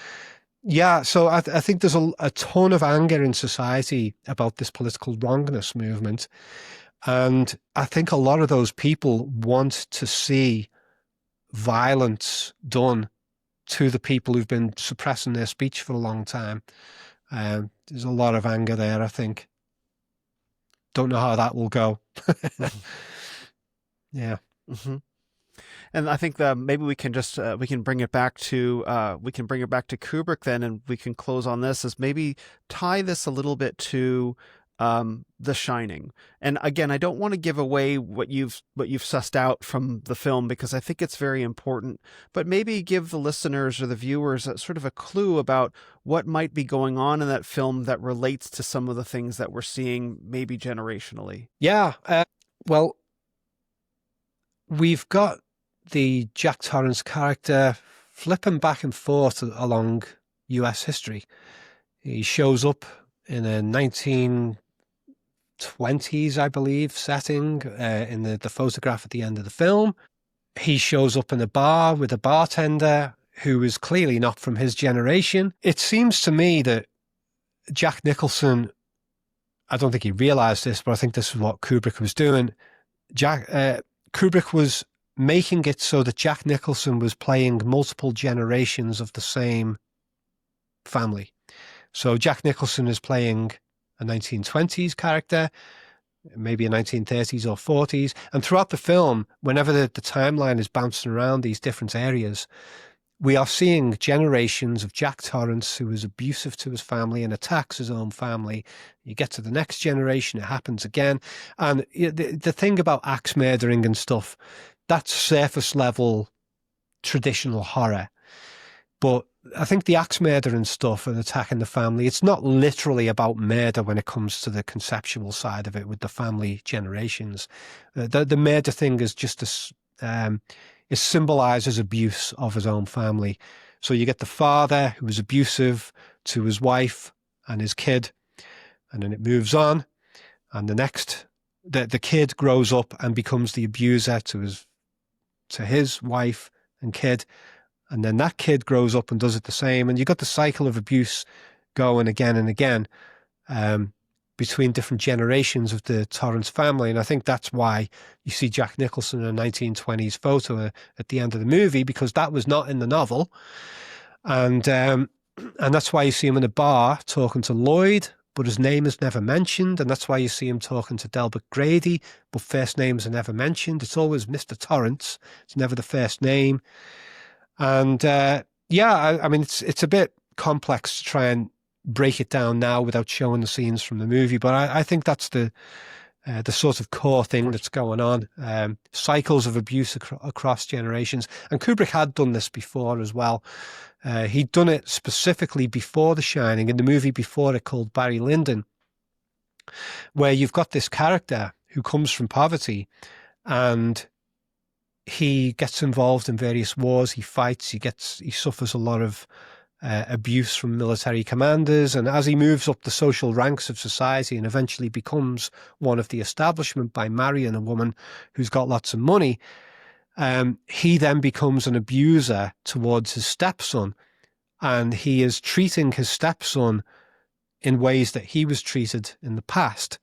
yeah, so I think there's a ton of anger in society about this political wrongness movement. And I think a lot of those people want to see violence done to the people who've been suppressing their speech for a long time. There's a lot of anger there, I think. Don't know how that will go. Yeah. Mm-hmm. And I think that maybe we can just we can bring it back to Kubrick then, and we can close on this, is maybe tie this a little bit to The Shining. And again, I don't want to give away what you've sussed out from the film, because I think it's very important, but maybe give the listeners or the viewers a sort of a clue about what might be going on in that film that relates to some of the things that we're seeing maybe generationally. Yeah. Well, we've got the Jack Torrance character flipping back and forth along US history. He shows up in a 1920s, I believe, setting in the photograph at the end of the film. He shows up in a bar with a bartender who is clearly not from his generation. It seems to me that Jack Nicholson, I don't think he realized this, but I think this is what Kubrick was doing. Kubrick was making it so that Jack Nicholson was playing multiple generations of the same family. So Jack Nicholson is playing a 1920s character, maybe a 1930s or 40s. And throughout the film, whenever the timeline is bouncing around these different areas, we are seeing generations of Jack Torrance, who is abusive to his family and attacks his own family. You get to the next generation, it happens again. And the thing about axe murdering and stuff, that's surface level traditional horror. But I think the axe murder and stuff and attacking the family, it's not literally about murder when it comes to the conceptual side of it with the family generations. The murder thing is just it symbolizes abuse of his own family. So you get the father who was abusive to his wife and his kid, and then it moves on. And the kid grows up and becomes the abuser to his wife and kid. And then that kid grows up and does it the same. And you got the cycle of abuse going again and again between different generations of the Torrance family. And I think that's why you see Jack Nicholson in a 1920s photo at the end of the movie, because that was not in the novel. And that's why you see him in a bar talking to Lloyd, but his name is never mentioned. And that's why you see him talking to Delbert Grady, but first names are never mentioned. It's always Mr. Torrance. It's never the first name. And I mean, it's a bit complex to try and break it down now without showing the scenes from the movie. But I think that's the sort of core thing that's going on. Cycles of abuse across generations. And Kubrick had done this before as well. He'd done it specifically before The Shining, in the movie before it called Barry Lyndon, where you've got this character who comes from poverty and he gets involved in various wars. He fights. He suffers a lot of abuse from military commanders. And as he moves up the social ranks of society and eventually becomes one of the establishment by marrying a woman who's got lots of money, he then becomes an abuser towards his stepson. And he is treating his stepson in ways that he was treated in the past.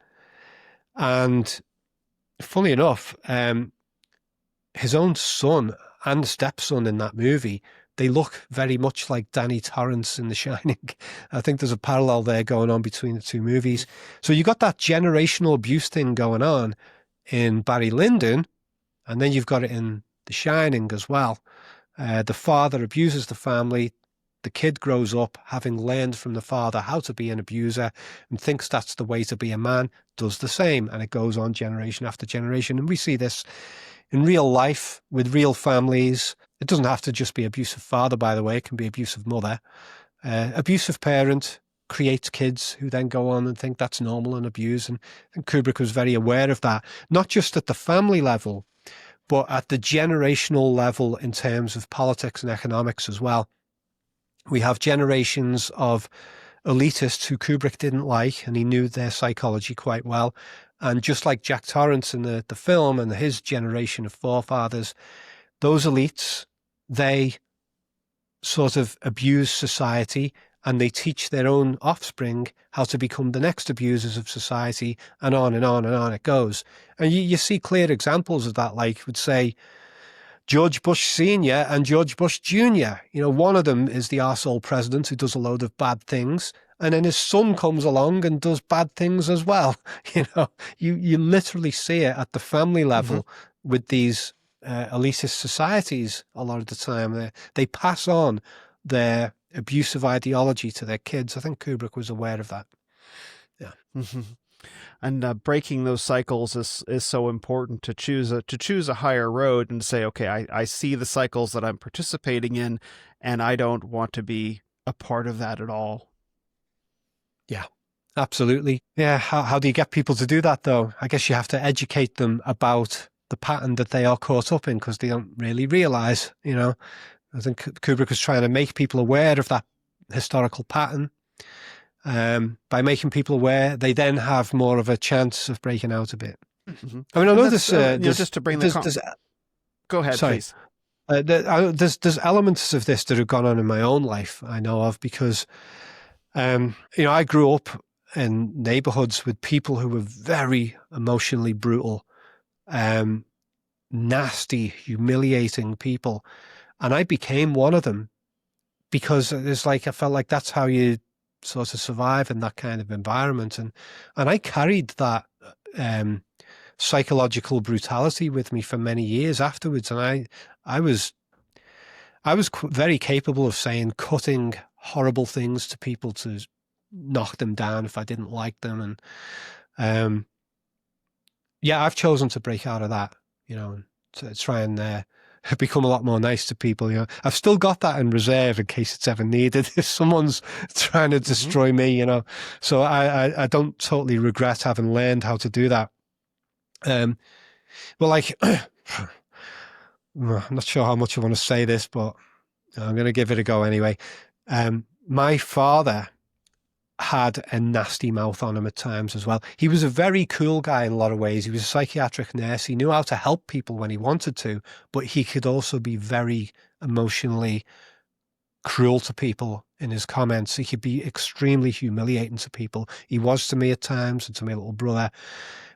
And funny enough, his own son and stepson in that movie, they look very much like Danny Torrance in The Shining. I think there's a parallel there going on between the two movies. So you got that generational abuse thing going on in Barry Lyndon, and then you've got it in The Shining as well. The father abuses the family. The kid grows up having learned from the father how to be an abuser and thinks that's the way to be a man, does the same, and it goes on generation after generation. And we see this in real life with real families. It doesn't have to just be abusive father, by the way. It can be abusive mother. Abusive parent creates kids who then go on and think that's normal and abuse. And Kubrick was very aware of that, not just at the family level, but at the generational level in terms of politics and economics as well. We have generations of elitists who Kubrick didn't like, and he knew their psychology quite well. And just like Jack Torrance in the film and his generation of forefathers, those elites, they sort of abuse society and they teach their own offspring how to become the next abusers of society, and on and on and on it goes. And you see clear examples of that, like would say George Bush Sr. and George Bush Jr. One of them is the arsehole president who does a load of bad things, and then his son comes along and does bad things as well. You literally see it at the family level with these elitist societies a lot of the time. They pass on their abusive ideology to their kids. I think Kubrick was aware of that. Yeah. And breaking those cycles is so important, to choose a higher road and say, okay, I see the cycles that I'm participating in, and I don't want to be a part of that at all. Yeah, absolutely. Yeah. How do you get people to do that, though? I guess you have to educate them about the pattern that they are caught up in, because they don't really realize, I think Kubrick was trying to make people aware of that historical pattern. By making people aware, they then have more of a chance of breaking out a bit. Mm-hmm. I mean, I know this. Just to bring go ahead, please. There's elements of this that have gone on in my own life I know of, because I grew up in neighborhoods with people who were very emotionally brutal, nasty, humiliating people. And I became one of them because it's like, I felt like that's how you sort of survive in that kind of environment. And I carried that psychological brutality with me for many years afterwards. And I was very capable of saying cutting horrible things to people to knock them down if I didn't like them. And yeah, I've chosen to break out of that, to try and become a lot more nice to people. I've still got that in reserve in case it's ever needed if someone's trying to destroy me. So I don't totally regret having learned how to do that. Well, like, I'm not sure how much I want to say this, but I'm going to give it a go anyway. My father had a nasty mouth on him at times as well. He was a very cool guy in a lot of ways. He was a psychiatric nurse. He knew how to help people when he wanted to, but he could also be very emotionally cruel to people in his comments. He could be extremely humiliating to people. He was to me at times and to my little brother,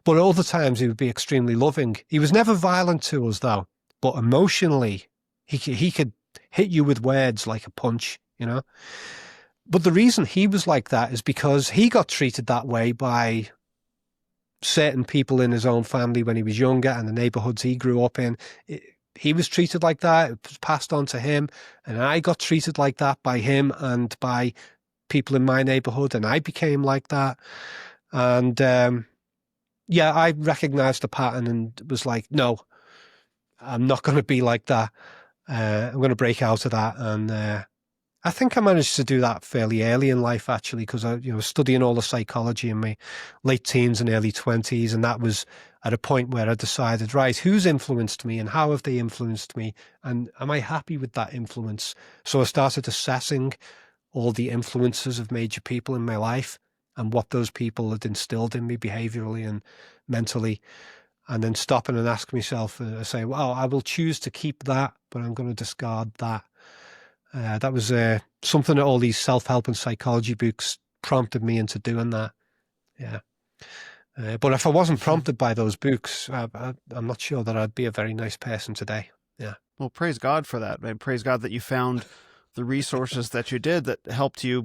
but at other times he would be extremely loving. He was never violent to us though, but emotionally he could hit you with words like a punch, But the reason he was like that is because he got treated that way by certain people in his own family when he was younger, and the neighborhoods he grew up in. He was treated like that. It was passed on to him, and I got treated like that by him and by people in my neighborhood, and I became like that. And yeah, I recognized the pattern and was like, no, I'm not going to be like that. I'm going to break out of that. And I think I managed to do that fairly early in life, actually, because I was studying all the psychology in my late teens and early 20s. And that was at a point where I decided, right, who's influenced me and how have they influenced me? And am I happy with that influence? So I started assessing all the influences of major people in my life and what those people had instilled in me behaviorally and mentally. And then stopping and ask myself, say, well, I will choose to keep that, but I'm going to discard that. That was something that all these self-help and psychology books prompted me into doing that. Yeah. But if I wasn't prompted by those books, I'm not sure that I'd be a very nice person today. Yeah. Well, praise God for that. And praise God that you found the resources that you did that helped you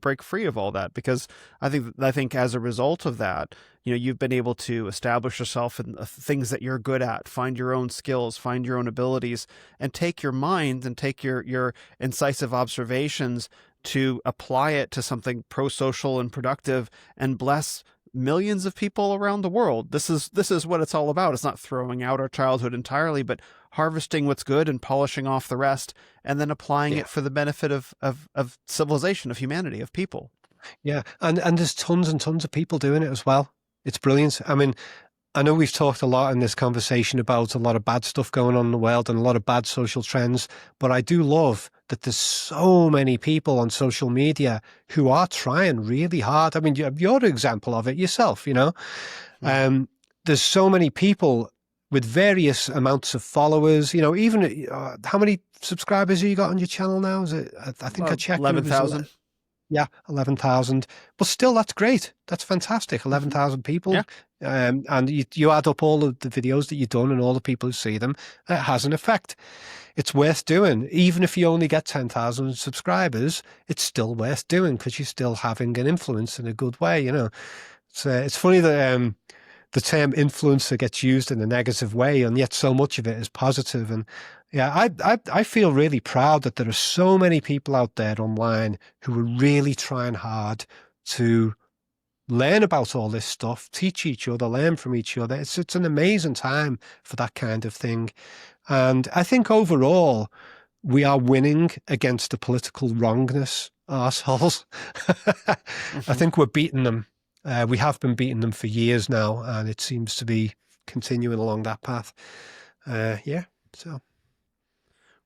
break free of all that. Because I think as a result of that, you've been able to establish yourself in the things that you're good at, find your own skills, find your own abilities, and take your mind and take your incisive observations to apply it to something pro-social and productive and bless millions of people around the world. This is what it's all about. It's not throwing out our childhood entirely, but harvesting what's good and polishing off the rest, and then applying it for the benefit of civilization, of humanity, of people. Yeah. And there's tons and tons of people doing it as well. It's brilliant. I mean, I know we've talked a lot in this conversation about a lot of bad stuff going on in the world and a lot of bad social trends, but I do love that there's so many people on social media who are trying really hard. I mean, you're an example of it yourself, There's so many people with various amounts of followers, even how many subscribers have you got on your channel now? Is it, I think I checked 11,000. Yeah, 11,000. But still, that's great. That's fantastic. 11,000 people. Yeah. And you add up all of the videos that you've done and all the people who see them, it has an effect. It's worth doing. Even if you only get 10,000 subscribers, it's still worth doing because you're still having an influence in a good way, It's funny that the term influencer gets used in a negative way, and yet so much of it is positive. And yeah, I feel really proud that there are so many people out there online who are really trying hard to learn about all this stuff, teach each other, learn from each other. It's an amazing time for that kind of thing. And I think overall, we are winning against the political wrongness arseholes. I think we're beating them. We have been beating them for years now, and it seems to be continuing along that path. So.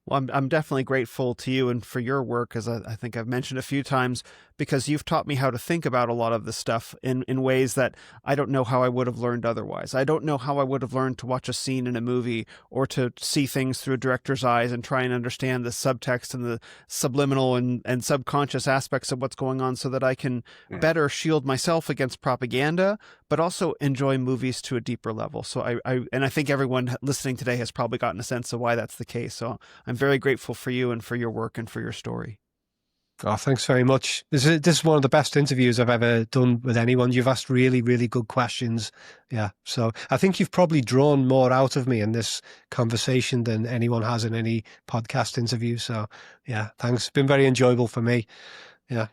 Well, I'm definitely grateful to you and for your work, as I think I've mentioned a few times, because you've taught me how to think about a lot of this stuff in ways that I don't know how I would have learned otherwise. I don't know how I would have learned to watch a scene in a movie or to see things through a director's eyes and try and understand the subtext and the subliminal and subconscious aspects of what's going on so that I can better shield myself against propaganda, but also enjoy movies to a deeper level. So I think everyone listening today has probably gotten a sense of why that's the case. So I'm very grateful for you and for your work and for your story. Oh, thanks very much. This is one of the best interviews I've ever done with anyone. You've asked really, really good questions. Yeah. So I think you've probably drawn more out of me in this conversation than anyone has in any podcast interview. So yeah, thanks. It's been very enjoyable for me. Yeah.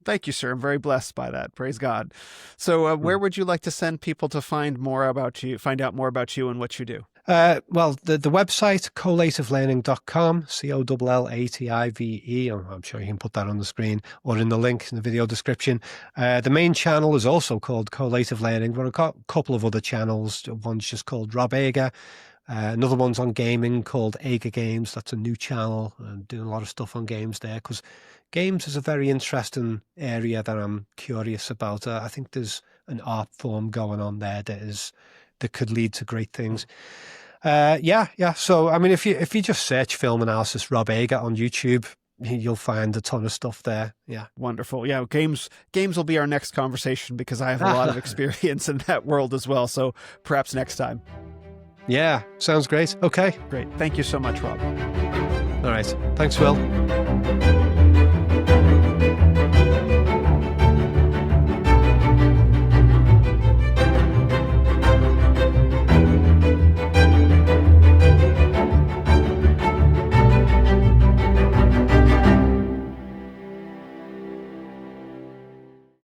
Thank you, sir. I'm very blessed by that. Praise God. So where would you like to send people to find out more about you and what you do? Well, the website, collativelearning.com, COLLATIVE. I'm sure you can put that on the screen or in the link in the video description. The main channel is also called Collative Learning, but I've got a couple of other channels. One's just called Rob Ager. Another one's on gaming called Ager Games. That's a new channel. I'm doing a lot of stuff on games there because games is a very interesting area that I'm curious about. I think there's an art form going on there that could lead to great things. Yeah. So, I mean, if you just search film analysis Rob Ager on YouTube, you'll find a ton of stuff there. Yeah. Wonderful. Yeah. Games will be our next conversation because I have a lot of experience in that world as well. So perhaps next time. Yeah. Sounds great. Okay. Great. Thank you so much, Rob. All right. Thanks, Will.